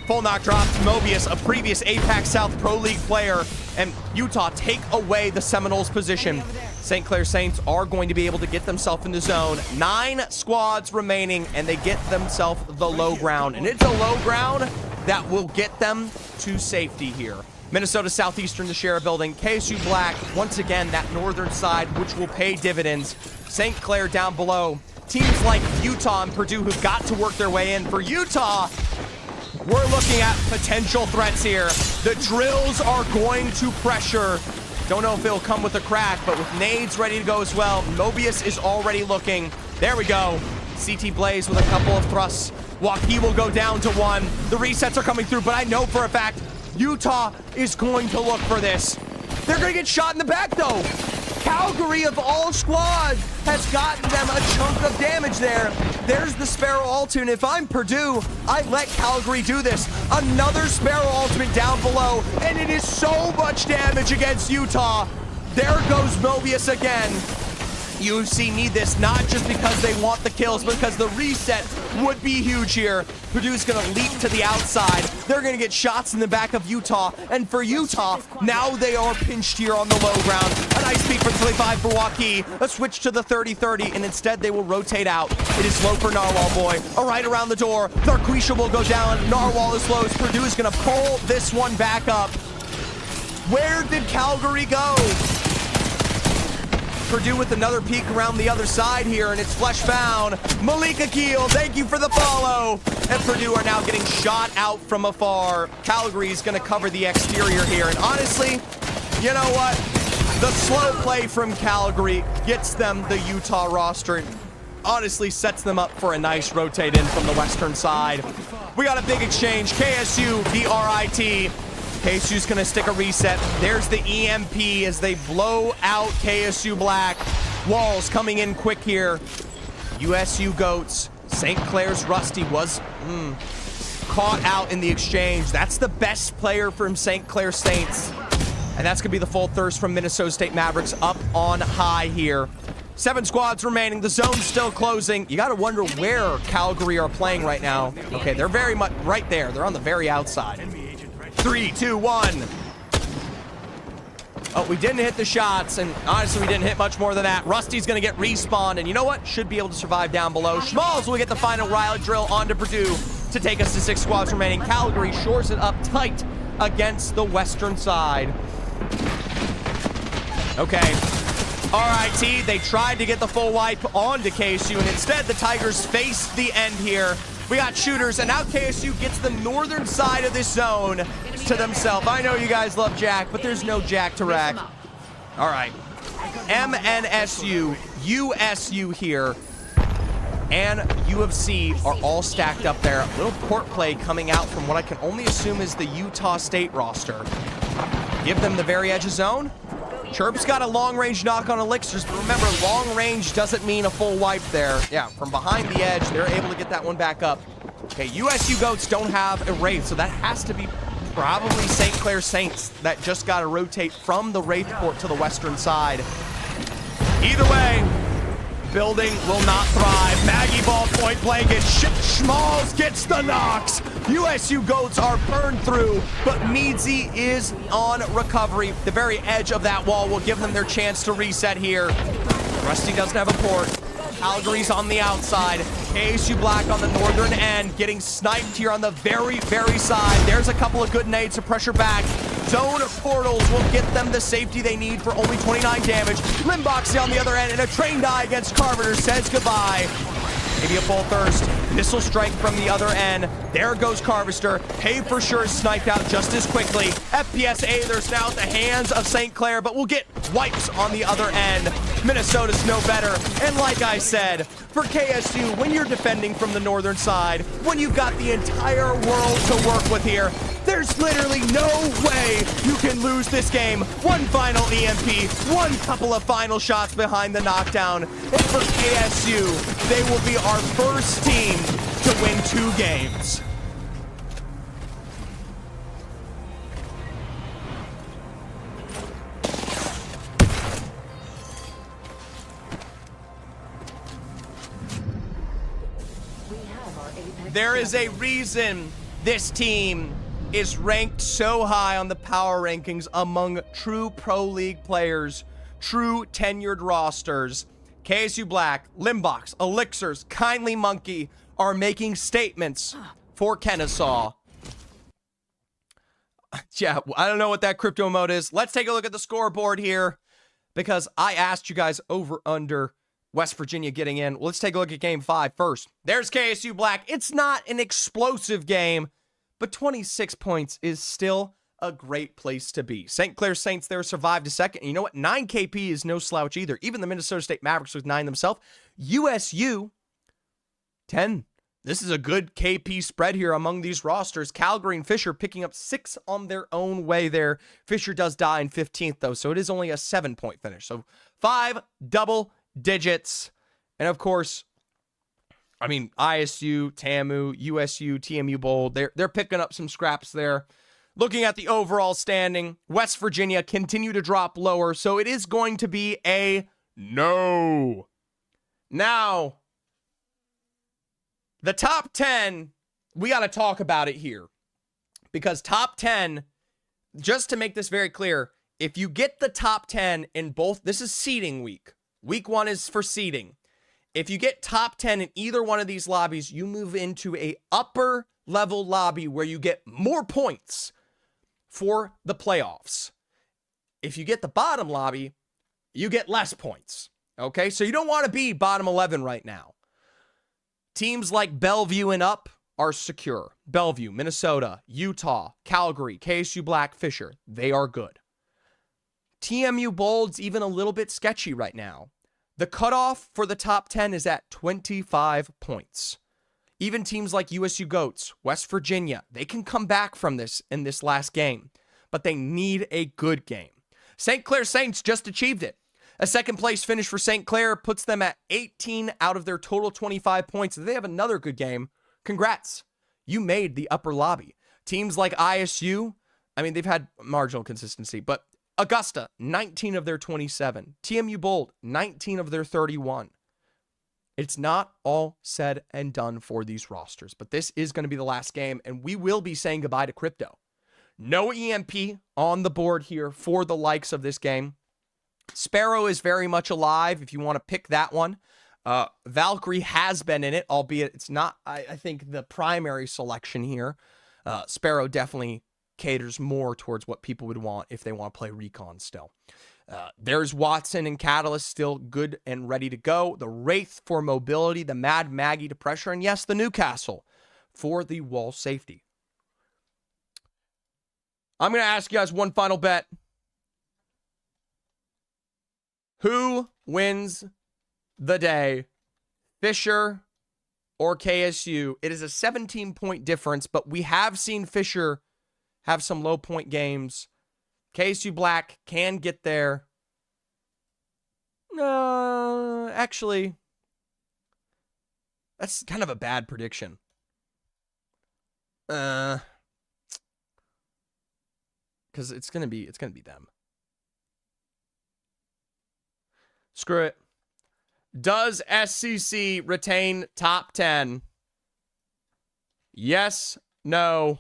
Full knock drops. Mobius, a previous Apex South Pro League player, and Utah take away the Seminoles position. St. Clair Saints are going to be able to get themselves in the zone. 9 squads remaining, and they get themselves the low ground. And it's a low ground that will get them to safety here. Minnesota Southeastern to share a building. KSU Black, once again, that northern side, which will pay dividends. St. Clair down below. Teams like Utah and Purdue who've got to work their way in. For Utah, we're looking at potential threats here. The drills are going to pressure. Don't know if it'll come with a crack, but with nades ready to go as well. Mobius is already looking. There we go. CT Blaze with a couple of thrusts. Joaquin will go down to 1. The resets are coming through, but I know for a fact Utah is going to look for this. They're going to get shot in the back, though. Calgary, of all squads, has gotten them a chunk of damage there. There's the Sparrow Ultimate. If I'm Purdue, I let Calgary do this. Another Sparrow Ultimate down below, and it is so much damage against Utah. There goes Mobius again. UFC need this not just because they want the kills, but because the reset would be huge here. Purdue's going to leap to the outside. They're going to get shots in the back of Utah. And for Utah, now they are pinched here on the low ground. A nice peek for the 25 for Joaquin. A switch to the 30-30, and instead they will rotate out. It is slow for Narwhal Boy. All right, around the door. Tharquisha will go down. Narwhal is low. Purdue is going to pull this one back up. Where did Calgary go? Purdue with another peek around the other side here, and it's flesh found. Malika Keel, thank you for the follow. And Purdue are now getting shot out from afar. Calgary's going to cover the exterior here. And honestly, you know what? The slow play from Calgary gets them the Utah roster and honestly sets them up for a nice rotate in from the western side. We got a big exchange. KSU, VRIT. KSU's gonna stick a reset. There's the EMP as they blow out KSU Black. Walls coming in quick here. USU Goats. St. Clair's Rusty was caught out in the exchange. That's the best player from St. Clair Saints. And that's gonna be the full thirst from Minnesota State Mavericks up on high here. 7 squads remaining. The zone's still closing. You gotta wonder where Calgary are playing right now. Okay, they're very much right there. They're on the very outside. 3, 2, 1. Oh, we didn't hit the shots, and honestly, we didn't hit much more than that. Rusty's gonna get respawned, and you know what? Should be able to survive down below. Schmalz will get the final riot drill onto Purdue to take us to 6 squads remaining. Calgary shores it up tight against the western side. Okay. RIT, they tried to get the full wipe onto KSU, and instead the Tigers faced the end here. We got shooters, and now KSU gets the northern side of this zone to themselves. I know you guys love Jack, but there's no Jack to rack. All right. MNSU, USU here, and UFC are all stacked up there. A little court play coming out from what I can only assume is the Utah State roster. Give them the very edge of zone. Chirp's got a long-range knock on Elixirs, but remember, long range doesn't mean a full wipe there. Yeah, from behind the edge, they're able to get that one back up. Okay, USU Goats don't have a Wraith, so that has to be probably St. Clair Saints that just got to rotate from the Wraith port to the western side. Either way, building will not thrive. Maggie Ball point blank, and Schmalz gets the knocks. USU Goats are burned through, but Meadsy is on recovery. The very edge of that wall will give them their chance to reset here. Rusty doesn't have a port. Calgary's on the outside. KSU Black on the northern end, getting sniped here on the very, very side. There's a couple of good nades to pressure back. Zone portals will get them the safety they need for only 29 damage. Limboxy on the other end, and a train die against Carpenter says goodbye. Maybe a full thirst. Missile strike from the other end. There goes Carvester. Hay for sure sniped out just as quickly. FPS Aethers now at the hands of St. Clair, but we'll get wipes on the other end. Minnesota's no better. And like I said, for KSU, when you're defending from the northern side, when you've got the entire world to work with here, there's literally no way you can lose this game. One final EMP, one couple of final shots behind the knockdown. And for KSU, they will be our first team to win 2 games. There is a reason this team is ranked so high on the power rankings among true pro league players, true tenured rosters. KSU Black, Limbox, Elixirs, Kindly Monkey are making statements for Kennesaw. Yeah, I don't know what that crypto mode is. Let's take a look at the scoreboard here because I asked you guys over under West Virginia getting in. Let's take a look at game 5 first. There's KSU Black. It's not an explosive game, but 26 points is still a great place to be. St. Clair Saints there survived a second. And you know what? 9 KP is no slouch either. Even the Minnesota State Mavericks with 9 themselves. USU, 10. This is a good KP spread here among these rosters. Calgary and Fisher picking up 6 on their own way there. Fisher does die in 15th, though, so it is only a 7-point finish. So 5 double digits. And, of course, I mean, ISU, TAMU, USU, TMU Bold, they're picking up some scraps there. Looking at the overall standing, West Virginia continue to drop lower, so it is going to be a no. Now, the top 10, we got to talk about it here. Because top 10, just to make this very clear, if you get the top 10 in both, this is seeding week. Week 1 is for seeding. If you get top 10 in either one of these lobbies, you move into a upper level lobby where you get more points for the playoffs. If you get the bottom lobby, you get less points. Okay, so you don't want to be bottom 11 right now. Teams like Bellevue and up are secure. Bellevue, Minnesota, Utah, Calgary, KSU Black, Fisher, they are good. TMU Bold's even a little bit sketchy right now. The cutoff for the top 10 is at 25 points. Even teams like USU Goats, West Virginia, they can come back from this in this last game, but they need a good game. St. Clair Saints just achieved it. A second place finish for St. Clair puts them at 18 out of their total 25 points. If they have another good game, congrats. You made the upper lobby. Teams like ISU, I mean, they've had marginal consistency, but Augusta, 19 of their 27. TMU Bold, 19 of their 31. It's not all said and done for these rosters, but this is going to be the last game, and we will be saying goodbye to crypto. No EMP on the board here for the likes of this game. Sparrow is very much alive if you want to pick that one. Valkyrie has been in it, albeit it's not, I think, the primary selection here. Sparrow definitely caters more towards what people would want if they want to play Recon still. There's Watson and Catalyst still good and ready to go. The Wraith for mobility, the Mad Maggie to pressure, and yes, the Newcastle for the wall safety. I'm going to ask you guys one final bet. Who wins the day? Fisher or KSU? It is a 17-point difference, but we have seen Fisher have some low-point games. KSU Black can get there. No, actually, that's kind of a bad prediction. Because it's gonna be them. Screw it. Does SCC retain top 10? Yes, no.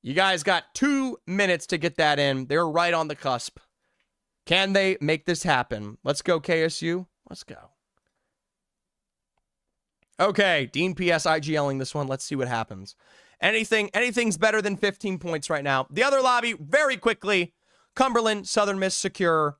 You guys got 2 minutes to get that in. They're right on the cusp. Can they make this happen? Let's go, KSU. Let's go. Okay, Dean PS IGLing this one. Let's see what happens. Anything's better than 15 points right now. The other lobby, very quickly. Cumberland, Southern Miss secure.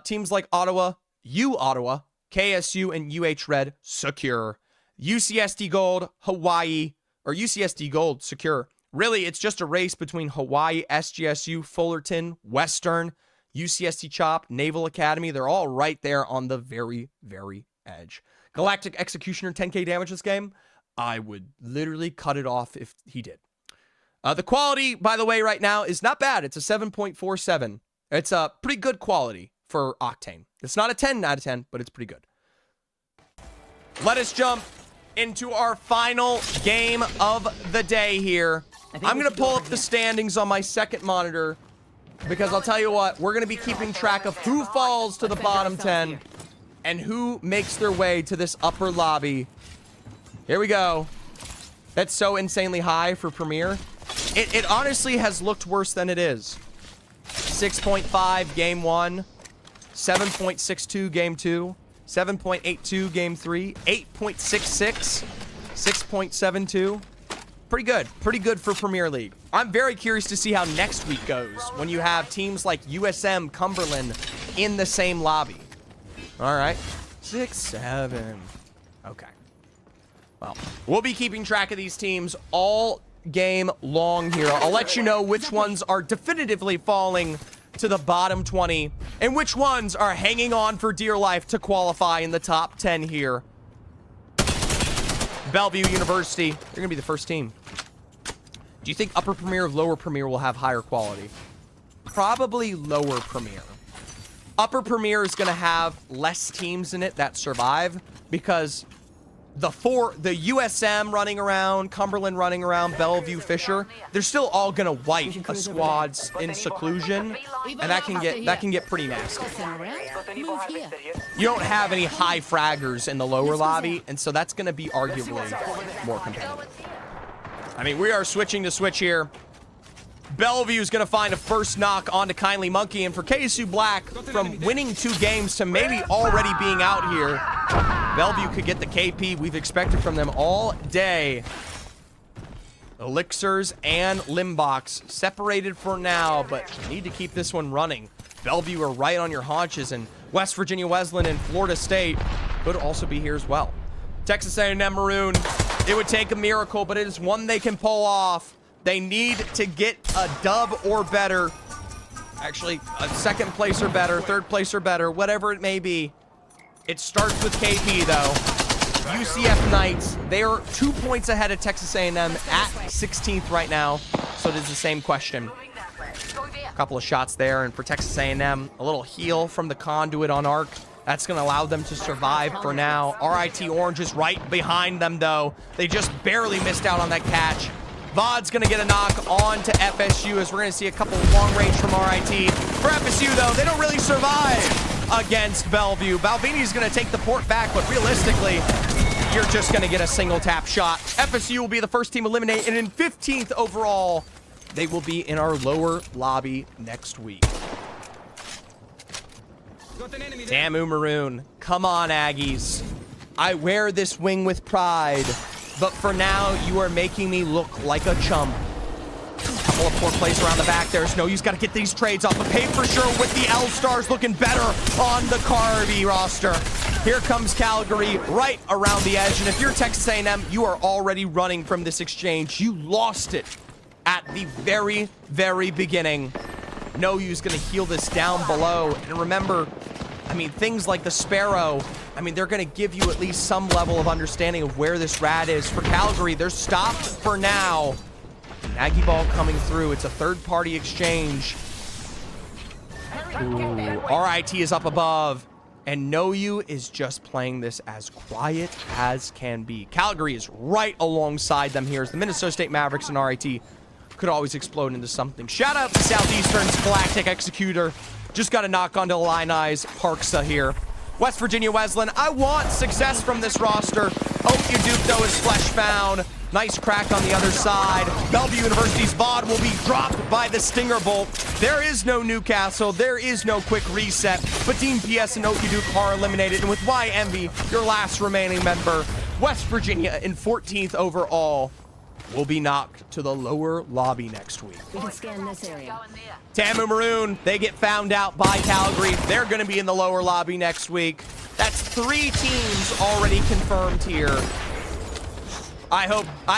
Teams like Ottawa, KSU, and UH Red secure. UCSD Gold, Hawaii, or UCSD Gold secure. Really, it's just a race between Hawaii, SGSU, Fullerton, Western, UCSD Chop, Naval Academy. They're all right there on the very, very edge. Galactic Executioner, 10k damage this game. I would literally cut it off if he did. The quality, by the way, right now is not bad. It's a 7.47. It's a pretty good quality for Octane. It's not a 10 out of 10, but it's pretty good. Let us jump into our final game of the day here. I'm going to pull up the standings on my second monitor because I'll tell you what, we're going to be keeping track of who falls to the bottom 10 and who makes their way to this upper lobby. Here we go. That's so insanely high for Premier. It honestly has looked worse than it is. 6.5 game 1, 7.62 game 2, 7.82 game 3, 8.66, 6.72. Pretty good for Premier League. I'm very curious to see how next week goes when you have teams like USM, Cumberland in the same lobby. All right, 6, 7. Okay. Well, we'll be keeping track of these teams all game long here. I'll let you know which ones are definitively falling to the bottom 20 and which ones are hanging on for dear life to qualify in the top 10 here. Bellevue University, they're gonna be the first team. Do you think upper Premier or lower Premier will have higher quality? Probably lower Premier. Upper Premier is gonna have less teams in it that survive because the USM running around, Cumberland running around, Bellevue, Fisher, they're still all gonna wipe a squads in seclusion, and that can get pretty nasty. Move here. You don't have any high fraggers in the lower lobby, and so that's gonna be arguably more competitive. I mean, we are switching to switch here. Bellevue is gonna find a first knock onto Kindly Monkey, and for KSU Black, from winning 2 games to maybe already being out here, Bellevue could get the KP we've expected from them all day. Elixirs and Limbox separated for now, but need to keep this one running. Bellevue are right on your haunches, and West Virginia Wesleyan and Florida State could also be here as well. Texas A&M Maroon, it would take a miracle, but it is one they can pull off. They need to get a dub or better. Actually, a second place or better, third place or better, whatever it may be. It starts with KP, though. UCF Knights, they are 2 points ahead of Texas A&M at 16th right now. So it is the same question. A couple of shots there, and for Texas A&M, a little heal from the conduit on Arc. That's going to allow them to survive for now. RIT Orange is right behind them, though. They just barely missed out on that catch. Vod's going to get a knock on to FSU as we're going to see a couple of long range from RIT. For FSU, though, they don't really survive against Bellevue. Balvini's going to take the port back, but realistically, you're just going to get a single tap shot. FSU will be the first team eliminated, and in 15th overall, they will be in our lower lobby next week. Tamu Maroon, come on, Aggies. I wear this wing with pride, but for now, you are making me look like a chump. Couple of poor plays around the back. There's no use. Got to get these trades off. But Pay for sure with the L-Stars looking better on the Carby roster. Here comes Calgary right around the edge. And if you're Texas A&M, you are already running from this exchange. You lost it at the very, very beginning. No use going to heal this down below. And remember, I mean, things like the Sparrow, I mean, they're going to give you at least some level of understanding of where this rat is. For Calgary, they're stopped for now. Aggie ball coming through. It's a third-party exchange. Ooh, RIT is up above. And No You is just playing this as quiet as can be. Calgary is right alongside them here as the Minnesota State Mavericks and RIT could always explode into something. Shout out to Southeastern's Galactic Executor. Just got a knock onto Illini's Parksa here. West Virginia Wesleyan, I want success from this roster. OU Duke, though, is flesh found. Nice crack on the other side. Bellevue University's VOD will be dropped by the Stinger Bolt. There is no Newcastle. There is no quick reset. But Dean PS and OU Duke are eliminated. And with Y Envy, your last remaining member, West Virginia in 14th overall, will be knocked to the lower lobby next week. We can scan this area. Tamu Maroon, they get found out by Calgary. They're going to be in the lower lobby next week. That's 3 teams already confirmed here. I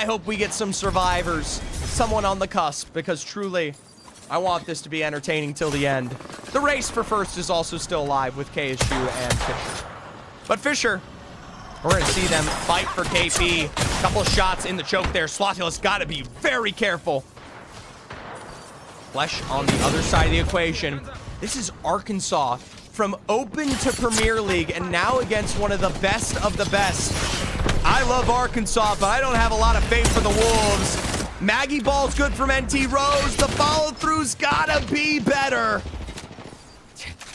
hope we get some survivors, someone on the cusp, because truly, I want this to be entertaining till the end. The race for first is also still alive with KSU and Fisher. But Fisher, we're going to see them fight for KP. A couple of shots in the choke there. Slotulus got to be very careful. Flesh on the other side of the equation. This is Arkansas from Open to Premier League and now against one of the best of the best. I love Arkansas, but I don't have a lot of faith for the Wolves. Maggie Ball's good from NT Rose. The follow-through's gotta be better.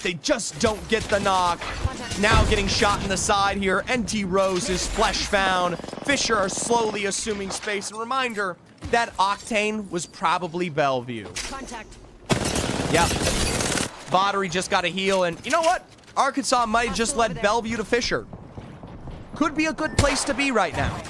They just don't get the knock. Now getting shot in the side here. NT Rose is flesh found. Fisher are slowly assuming space. And reminder, that Octane was probably Bellevue. Contact. Yep. Vattery just got a heal, and you know what? Arkansas might have just led Bellevue to Fisher. Could be a good place to be right now.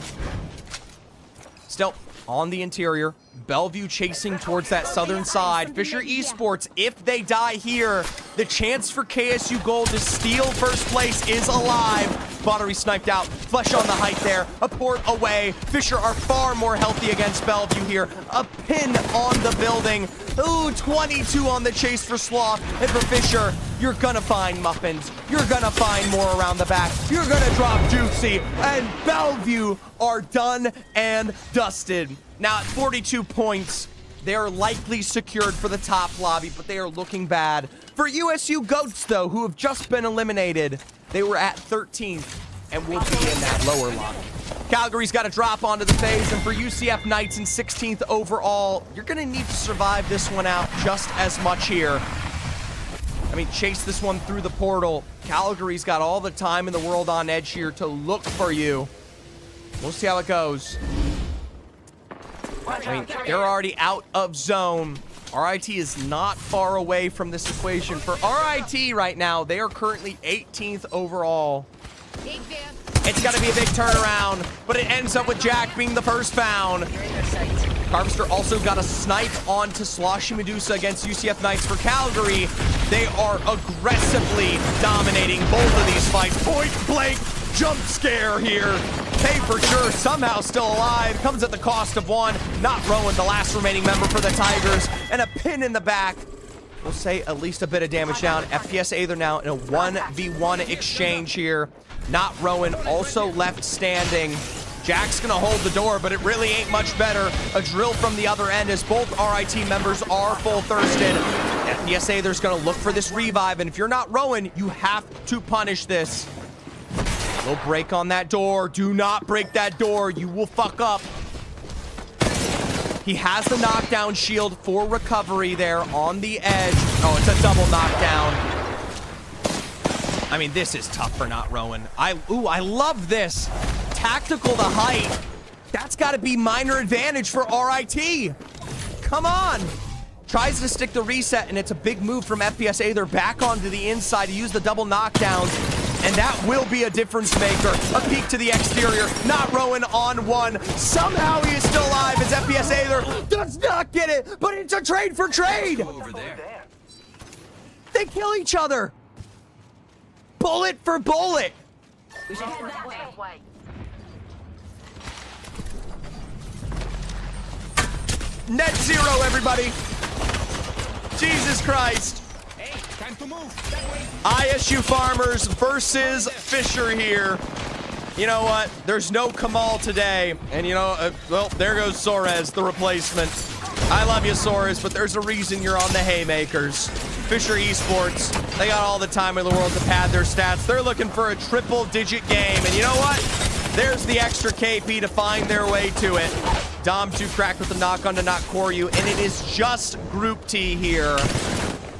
Still, on the interior, Bellevue chasing towards that southern side. Fisher Esports, if they die here, the chance for KSU Gold to steal first place is alive. Vattery sniped out, Flesh on the height there, a port away. Fisher are far more healthy against Bellevue here. A pin on the building. Ooh, 22 on the chase for Sloth. And for Fisher, you're gonna find Muffins. You're gonna find more around the back. You're gonna drop Juicy. And Bellevue are done and dusted. Now at 42 points, they are likely secured for the top lobby, but they are looking bad. For USU Goats, though, who have just been eliminated, they were at 13th and will be in that lower lobby. Calgary's got to drop onto the phase, and for UCF Knights in 16th overall, you're going to need to survive this one out just as much here. I mean, chase this one through the portal. Calgary's got all the time in the world on edge here to look for you. We'll see how it goes. I mean, they're already out of zone. RIT is not far away from this equation. For RIT right now, they are currently 18th overall. It's got to be a big turnaround, but it ends up with Jack being the first found. Harvester also got a snipe onto Sloshy Medusa against UCF Knights for Calgary. They are aggressively dominating both of these fights. Point blank jump scare here. Hey, for sure, somehow still alive. Comes at the cost of one. Not Rowan, the last remaining member for the Tigers. And a pin in the back. We'll say at least a bit of damage down. FPS Aether now in a 1v1 exchange here. Not Rowan, also left standing. Jack's gonna hold the door, but it really ain't much better. A drill from the other end as both RIT members are full thirsted. FPS Aether's gonna look for this revive, and if you're not Rowan, you have to punish this. Little break on that door. Do not break that door. You will fuck up. He has the knockdown shield for recovery there on the edge. Oh, it's a double knockdown. I mean, this is tough for not Rowan. I love this. Tactical to height. That's got to be minor advantage for RIT. Come on. Tries to stick the reset, and it's a big move from FPS Aether back onto the inside to use the double knockdowns. And that will be a difference maker. A peek to the exterior. Not Rowan on one. Somehow he is still alive as FPS Aether does not get it, but it's a trade for trade. Over there. They kill each other. Bullet for bullet. We should head that way. Net zero, everybody. Jesus Christ. Hey, time to move. That way. ISU Farmers versus Fisher here. You know what? There's no Kamal today. And you know, well, there goes Soares, the replacement. I love you, Soares, but there's a reason you're on the haymakers. Fisher Esports, they got all the time in the world to pad their stats. They're looking for a triple-digit game. And you know what? There's the extra KP to find their way to it. Dom 2 cracked with the knock-on to not core you. And it is just Group T here.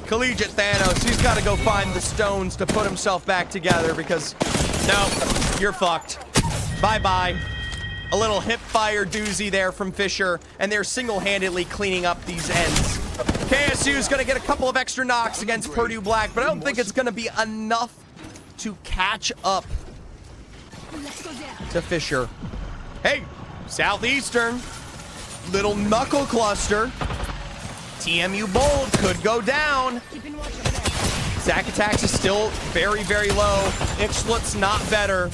Collegiate Thanos, he's got to go find the stones to put himself back together because, no, you're fucked. Bye-bye. A little hip fire doozy there from Fisher, and they're single-handedly cleaning up these ends. KSU's going to get a couple of extra knocks against Purdue Black, but I don't think it's going to be enough to catch up to Fisher. Hey, Southeastern, little knuckle cluster. TMU Bold could go down. Zack Attacks is still very, very low. Ixtlet's not better.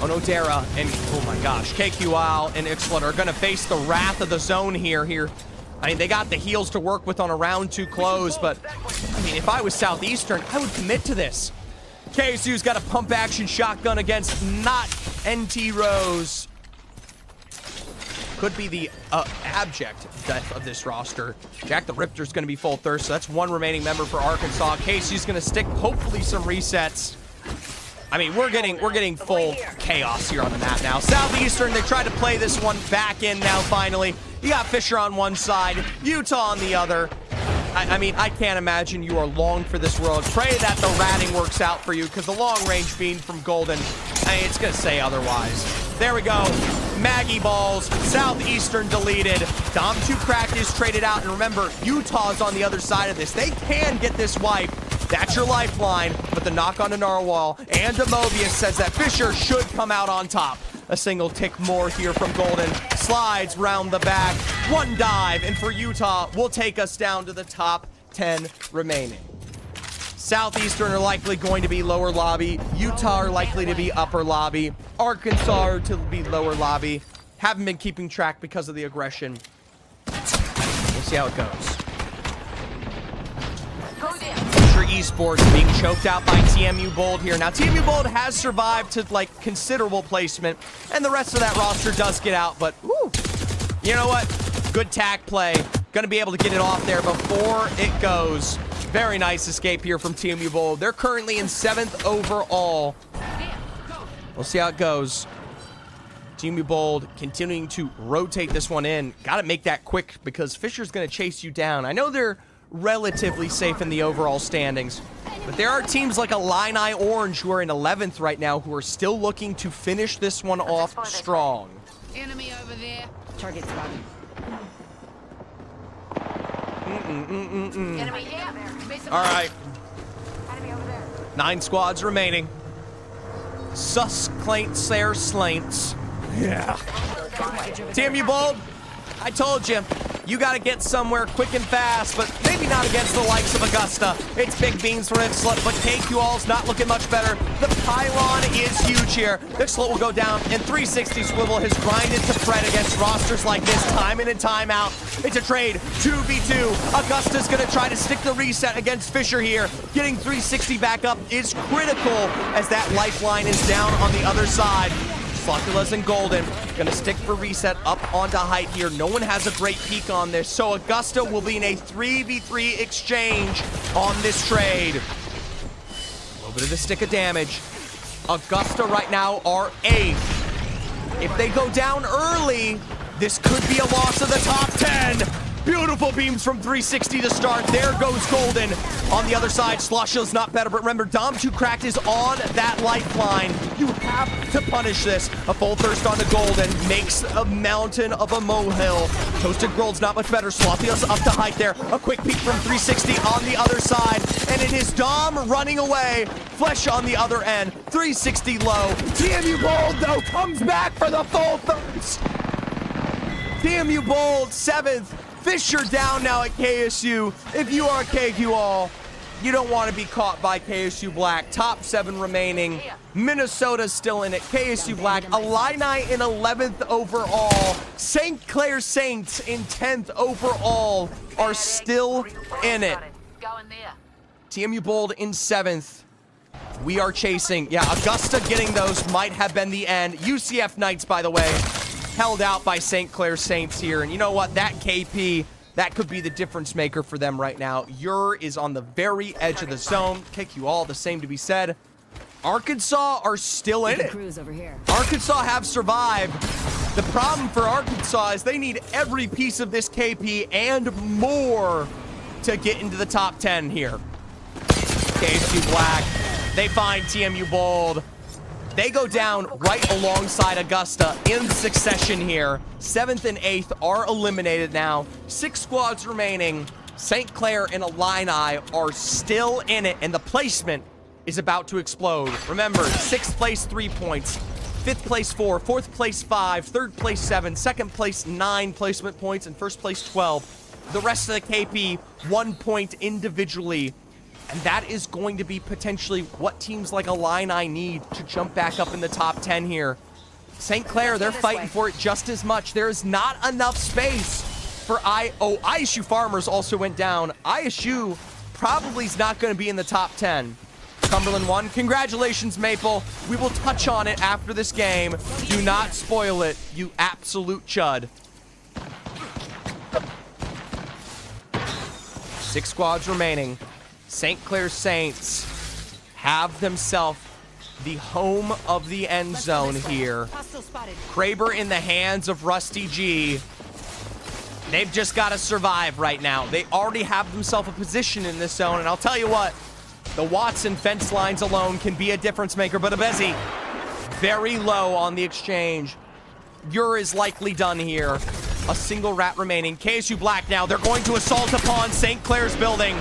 Oh no, Dara and, oh my gosh, KQL and Ixtlet are gonna face the wrath of the zone here. I mean, they got the heals to work with on a round 2 close, but I mean, if I was Southeastern, I would commit to this. KSU's got a pump action shotgun against not NT Rose. Could be the abject death of this roster. Jack the Riptor's going to be full thirst, so that's one remaining member for Arkansas. KSU's going to stick, hopefully, some resets. I mean, we're getting full chaos here on the map now. Southeastern, they tried to play this one back in now, finally. You got Fisher on one side, Utah on the other. I mean, I can't imagine you are long for this world. Pray that the ratting works out for you, because the long-range fiend from Golden, I mean, it's going to say otherwise. There we go. Maggie balls. Southeastern deleted. Dom 2 cracked is traded out. And remember, Utah's on the other side of this. They can get this wipe. That's your lifeline. But the knock on the Narwhal and Mobius says that Fisher should come out on top. A single tick more here from Golden. Slides round the back. One dive. And for Utah, will take us down to the top 10 remaining. Southeastern are likely going to be lower lobby. Utah are likely to be upper lobby. Arkansas are to be lower lobby. Haven't been keeping track because of the aggression. We'll see how it goes. Fisher Esports being choked out by TMU Bold here. Now, TMU Bold has survived to, like, considerable placement, and the rest of that roster does get out, but, woo, you know what? Good tack play. Gonna be able to get it off there before it goes. Very nice escape here from TMU Bold. They're currently in 7th overall. We'll see how it goes. TMU Bold continuing to rotate this one in. Got to make that quick because Fisher's going to chase you down. I know they're relatively safe in the overall standings, but there are teams like Illini Orange who are in 11th right now who are still looking to finish this one off strong. Enemy over there. Target spotted. Enemy here. All right. 9 squads remaining. Susclaint Slayer Slaints. Yeah. TMU Bold, I told you, you got to get somewhere quick and fast, but maybe not against the likes of Augusta. It's big beans for Ixlet, but KQAll's not looking much better. The pylon is huge here. Ixlet will go down, and 360 Swivel has grinded to Fred against rosters like this time in and time out. It's a trade, 2v2. Augusta's going to try to stick the reset against Fisher here. Getting 360 back up is critical as that lifeline is down on the other side. Flocula's and Golden gonna stick for reset up onto height here. No one has a great peek on this, so Augusta will be in a 3v3 exchange on this trade. A little bit of the stick of damage. Augusta right now are 8th. If they go down early, this could be a loss of the top 10. Beautiful beams from 360 to start. There goes Golden. On the other side, Slushill's not better, but remember, Dom 2 cracked is on that lifeline. You have to punish this. A full thirst onto Golden makes a mountain of a molehill. Toasted Gold's not much better. Slothia's up to height there. A quick peek from 360 on the other side, and it is Dom running away. Flesh on the other end. 360 low. TMU Bold, though, comes back for the full thirst. TMU Bold, 7th. Fisher down now at KSU. If you are KQAll, you don't want to be caught by KSU Black. Top 7 remaining. Minnesota's still in it. KSU Black. Illini in 11th overall. St. Clair Saints in 10th overall are still in it. Going there. TMU Bold in 7th. We are chasing. Yeah, Augusta getting those might have been the end. UCF Knights, by the way, held out by St. Clair Saints here. And you know what? That KP, that could be the difference maker for them right now. Ure is on the very edge of the zone. KQAll, the same to be said. Arkansas are still in it. Crews over here. Arkansas have survived. The problem for Arkansas is they need every piece of this KP and more to get into the top 10 here. KSU Black, they find TMU Bold. They go down right alongside Augusta in succession here. 7th and 8th are eliminated now. 6 squads remaining. St. Clair and Illini are still in it, and the placement is about to explode. Remember, 6th place 3 points, 5th place 4, 4th place 5, 3rd place 7, 2nd place 9 placement points, and 1st place 12. The rest of the KP 1 point individually. And that is going to be potentially what teams like Illini need to jump back up in the top 10 here. St. Clair, they're fighting for it just as much. There is not enough space for ISU Farmers also went down. ISU probably is not going to be in the top 10. Cumberland won. Congratulations, Maple. We will touch on it after this game. Do not spoil it, you absolute chud. 6 squads remaining. St. Clair Saints have themselves the home of the end zone here. Kraber in the hands of Rusty G. They've just got to survive right now. They already have themselves a position in this zone, and I'll tell you what, the Watson fence lines alone can be a difference maker, but Abezi, very low on the exchange. Ure is likely done here. A single rat remaining. KSU Black now. They're going to assault upon St. Clair's building.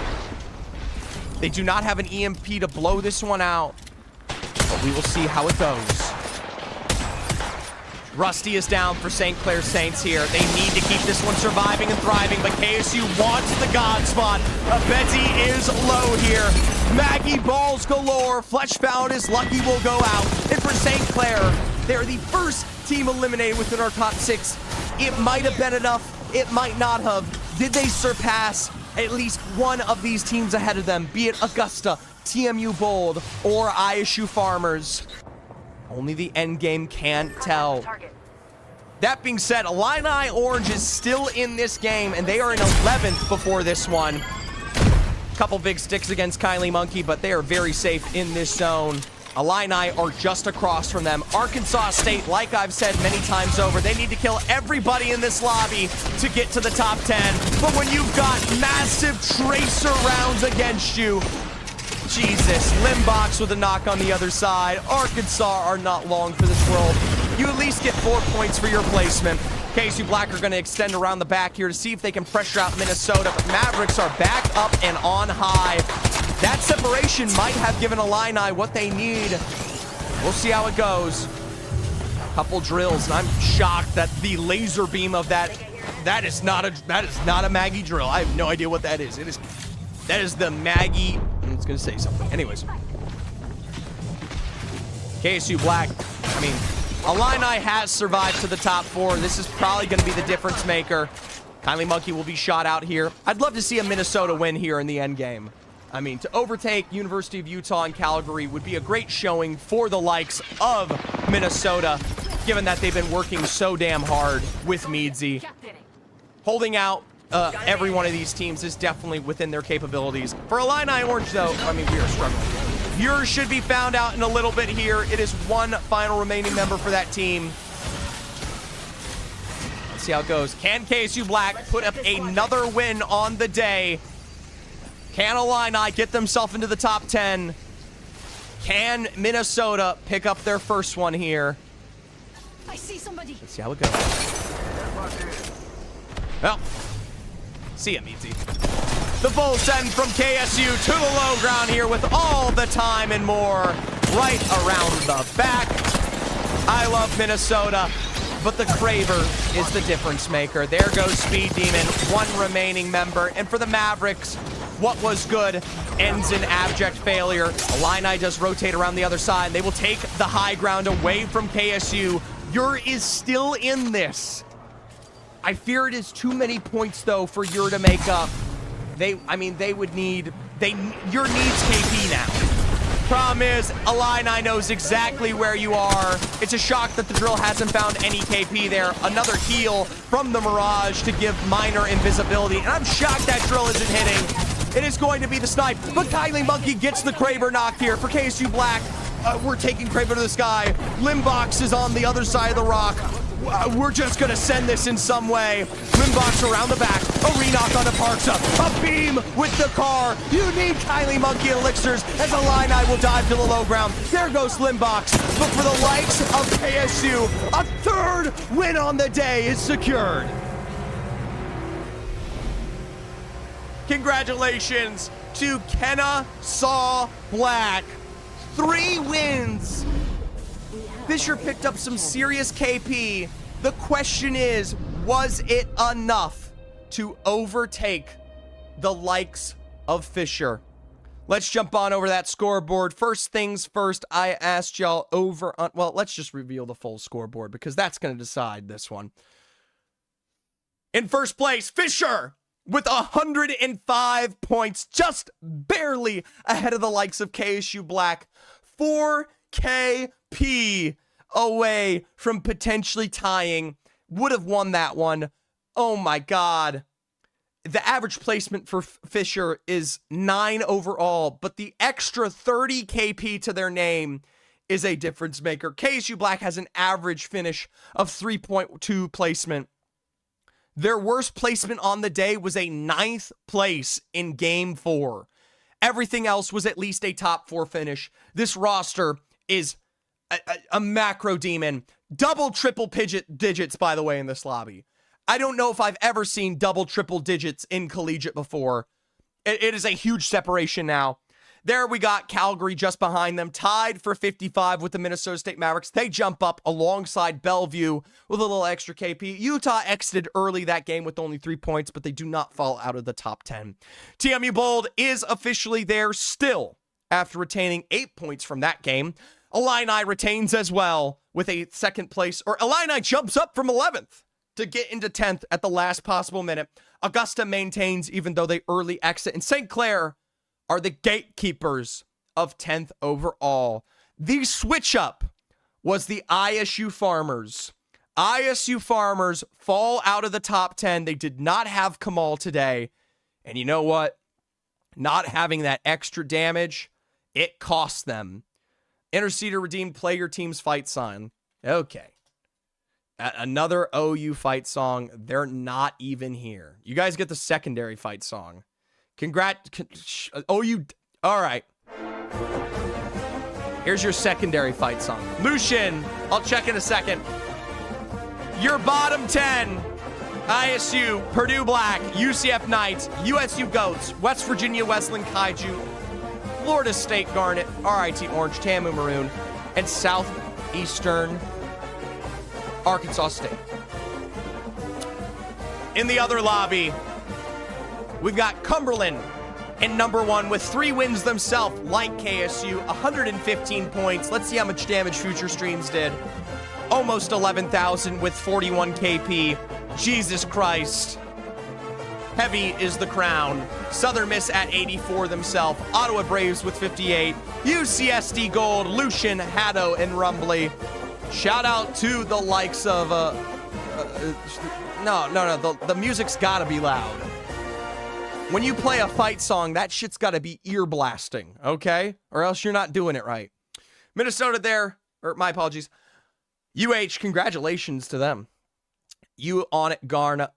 They do not have an EMP to blow this one out. But we will see how it goes. Rusty is down for St. Clair Saints here. They need to keep this one surviving and thriving, but KSU wants the God spot. Betty is low here. Maggie balls galore. Fleshbound is lucky will go out. And for St. Clair, they're the first team eliminated within our top 6. It might have been enough. It might not have. Did they surpass at least one of these teams ahead of them, be it Augusta, TMU Bold, or ISU Farmers? Only the end game can't tell. That being said, Illini Orange is still in this game, and they are in 11th before this one. Couple big sticks against Kylie Monkey, but they are very safe in this zone. Illini are just across from them. Arkansas State, like I've said many times over, they need to kill everybody in this lobby to get to the top 10. But when you've got massive tracer rounds against you, Jesus, Limbox with a knock on the other side. Arkansas are not long for this world. You at least get 4 points for your placement. KSU Black are going to extend around the back here to see if they can pressure out Minnesota, but Mavericks are back up and on high. That separation might have given Illini what they need. We'll see how it goes. Couple drills, and I'm shocked that the laser beam of that is not a Maggie drill. I have no idea what that is. That is the Maggie. I was going to say something. Anyways. KSU Black, I mean, Illini has survived to the top 4. This is probably going to be the difference maker. Kylie Monkey will be shot out here. I'd love to see a Minnesota win here in the end game. I mean, to overtake University of Utah and Calgary would be a great showing for the likes of Minnesota, given that they've been working so damn hard with Meadsy. Holding out every one of these teams is definitely within their capabilities. For Illini Orange, though, I mean, we are struggling. Yours should be found out in a little bit here. It is one final remaining member for that team. Let's see how it goes. Can KSU Black put up another win on the day? Can Illini get themselves into the top 10? Can Minnesota pick up their first one here? I see somebody. Let's see how it goes. Well, see ya, Meadsy. The full send from KSU to the low ground here with all the time and more right around the back. I love Minnesota, but the Craver is the difference maker. There goes Speed Demon, one remaining member. And for the Mavericks, what was good ends in abject failure. Illini does rotate around the other side. They will take the high ground away from KSU. Ure is still in this. I fear it is too many points, though, for Ure to make up. Ure needs KP now. Problem is, Illini knows exactly where you are. It's a shock that the drill hasn't found any KP there. Another heal from the Mirage to give minor invisibility. And I'm shocked that drill isn't hitting. It is going to be the snipe, but Kylie Monkey gets the Craver knock here for KSU Black. We're taking Craver to the sky. Limbox is on the other side of the rock. We're just gonna send this in some way. Limbox around the back. A re-knock on the Parksa. A beam with the car. You need Kylie Monkey elixirs as Illini will dive to the low ground. There goes Limbox. But for the likes of KSU, a third win on the day is secured. Congratulations to Kennesaw Black. 3 wins. Fisher picked up some serious KP. The question is, was it enough to overtake the likes of Fisher? Let's jump on over that scoreboard. First things first, I asked y'all well, let's just reveal the full scoreboard because that's going to decide this one. In first place, Fisher with 105 points, just barely ahead of the likes of KSU Black. 4 KP away from potentially tying. Would have won that one. Oh my God. The average placement for Fisher is 9 overall, but the extra 30 KP to their name is a difference maker. KSU Black has an average finish of 3.2 placement. Their worst placement on the day was a 9th place in Game 4. Everything else was at least a top 4 finish. This roster is a macro demon. Double, triple digits, by the way, in this lobby. I don't know if I've ever seen double, triple digits in Collegiate before. It is a huge separation now. There we got Calgary just behind them, tied for 55 with the Minnesota State Mavericks. They jump up alongside Bellevue with a little extra KP. Utah exited early that game with only 3 points, but they do not fall out of the top 10. TMU Bold is officially there still after retaining 8 points from that game. Illini retains as well with a second place, or Illini jumps up from 11th to get into 10th at the last possible minute. Augusta maintains even though they early exit, and St. Clair are the gatekeepers of 10th overall. The switch up was the ISU Farmers. ISU Farmers fall out of the top 10. They did not have Kamal today. And you know what? Not having that extra damage, it cost them. Interceder redeemed, play your team's fight song. Okay. Another OU fight song. They're not even here. You guys get the secondary fight song. OU. All right. Here's your secondary fight song. Lucian, I'll check in a second. Your bottom 10. ISU, Purdue Black, UCF Knights, USU Goats, West Virginia Wesleyan Kaiju, Florida State Garnet, RIT Orange, TAMU Maroon, and Southeastern Arkansas State. In the other lobby, we've got Cumberland in number 1 with 3 wins themselves, like KSU, 115 points. Let's see how much damage Future Streams did. Almost 11,000 with 41 KP. Jesus Christ. Heavy is the crown. Southern Miss at 84 themselves. Ottawa Braves with 58. UCSD Gold, Lucian, Haddo, and Rumbly. Shout out to the likes of, the music's gotta be loud. When you play a fight song, that shit's gotta be ear blasting, okay? Or else you're not doing it right. Minnesota there, or my apologies. Congratulations to them. You on it, Garna.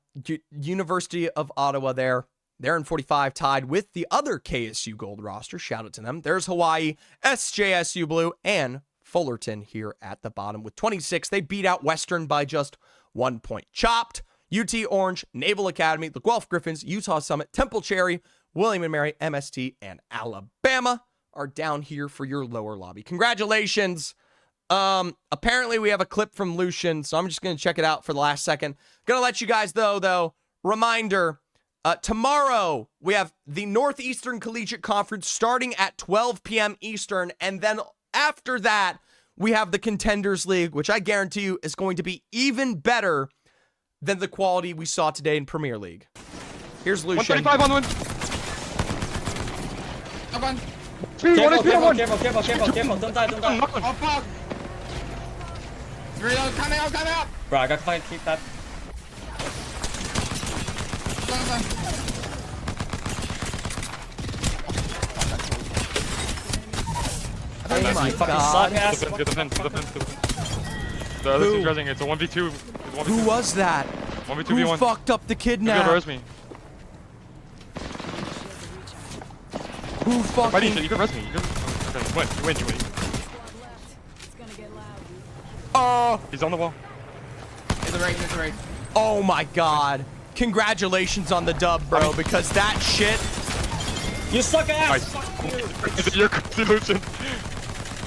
University of Ottawa there. They're in 45, tied with the other KSU Gold roster. Shout out to them. There's Hawaii, SJSU Blue, and Fullerton here at the bottom with 26. They beat out Western by just 1 point. Chopped, UT Orange, Naval Academy, the Guelph Griffins, Utah Summit, Temple Cherry, William & Mary, MST, and Alabama are down here for your lower lobby. Congratulations. Apparently we have a clip from Lucian, so I'm just going to check it out for the last second. Gonna let you guys though, reminder, tomorrow we have the Northeastern Collegiate Conference starting at 12 p.m. Eastern, and then after that, we have the Contenders League, which I guarantee you is going to be even better than the quality we saw today in Premier League. Here's Lucian. 135 on the win. Up on. Careful, don't die. Oh, fuck. 3 out, coming out. Bro, I gotta fucking keep that. Oh my Fucking God. suck ass. Get the pin. The other team's resing. It's a 1v2. Who was that? 1v2v1. Who fucked up the Maybe kidnap? res me. Who fucking... You can res me. Okay, you win. Oh! He's on the wall. It's a race. Oh my God. Congratulations on the dub, bro, because that shit... You suck ass. Nice. Fuck you. You're solution.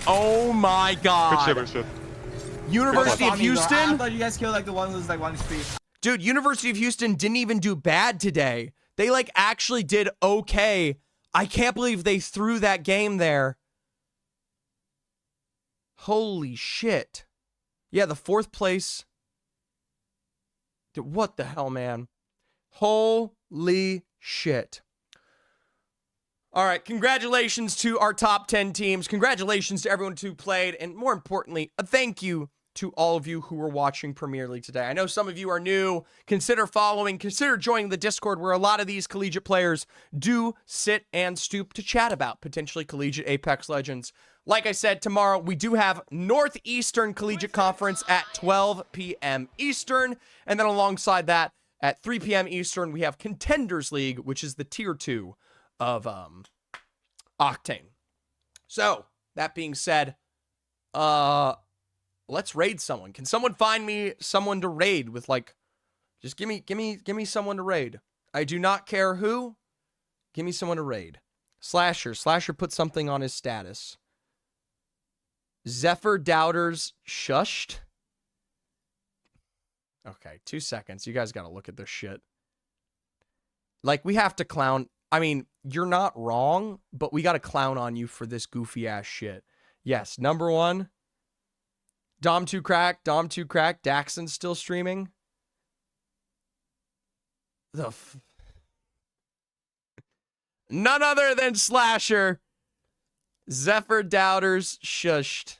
Oh my Good God. shit, good shit. University of I Houston? thought you guys killed like the one who's like 1 HP. Dude, University of Houston didn't even do bad today. They like actually did okay. I can't believe they threw that game there. Holy shit. Yeah, the 4th place. Dude, what the hell, man? Holy shit. All right, congratulations to our top 10 teams. Congratulations to everyone who played. And more importantly, a thank you to all of you who were watching Premier League today. I know some of you are new. Consider following, consider joining the Discord where a lot of these collegiate players do sit and stoop to chat about potentially Collegiate Apex Legends. Like I said, tomorrow we do have Northeastern Collegiate Conference at 12 p.m. Eastern. And then alongside that, at 3 p.m. Eastern, we have Contenders League, which is the tier 2 of Octane. So, that being said, let's raid someone. Can someone find me someone to raid with, like, just give me someone to raid. I do not care who. Give me someone to raid. Slasher put something on his status. Zephyr Doubters shushed. Okay, 2 seconds. You guys got to look at this shit. Like, we have to clown. I mean, you're not wrong, but we got to clown on you for this goofy ass shit. Yes, number one. Dom2Crack. Daxon's still streaming. None other than Slasher. Zephyr Doubters shushed.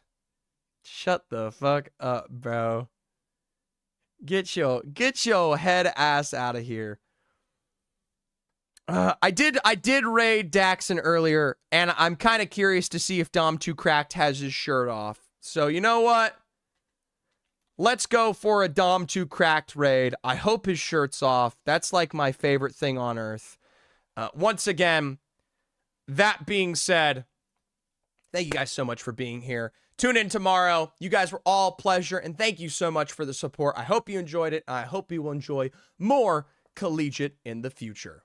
Shut the fuck up, bro. Get your head ass out of here. I did raid Daxon earlier, and I'm kind of curious to see if Dom2Cracked has his shirt off. So you know what? Let's go for a Dom2Cracked raid. I hope his shirt's off. That's like my favorite thing on earth. Once again, that being said, thank you guys so much for being here. Tune in tomorrow. You guys were all pleasure, and thank you so much for the support. I hope you enjoyed it. I hope you will enjoy more Collegiate in the future.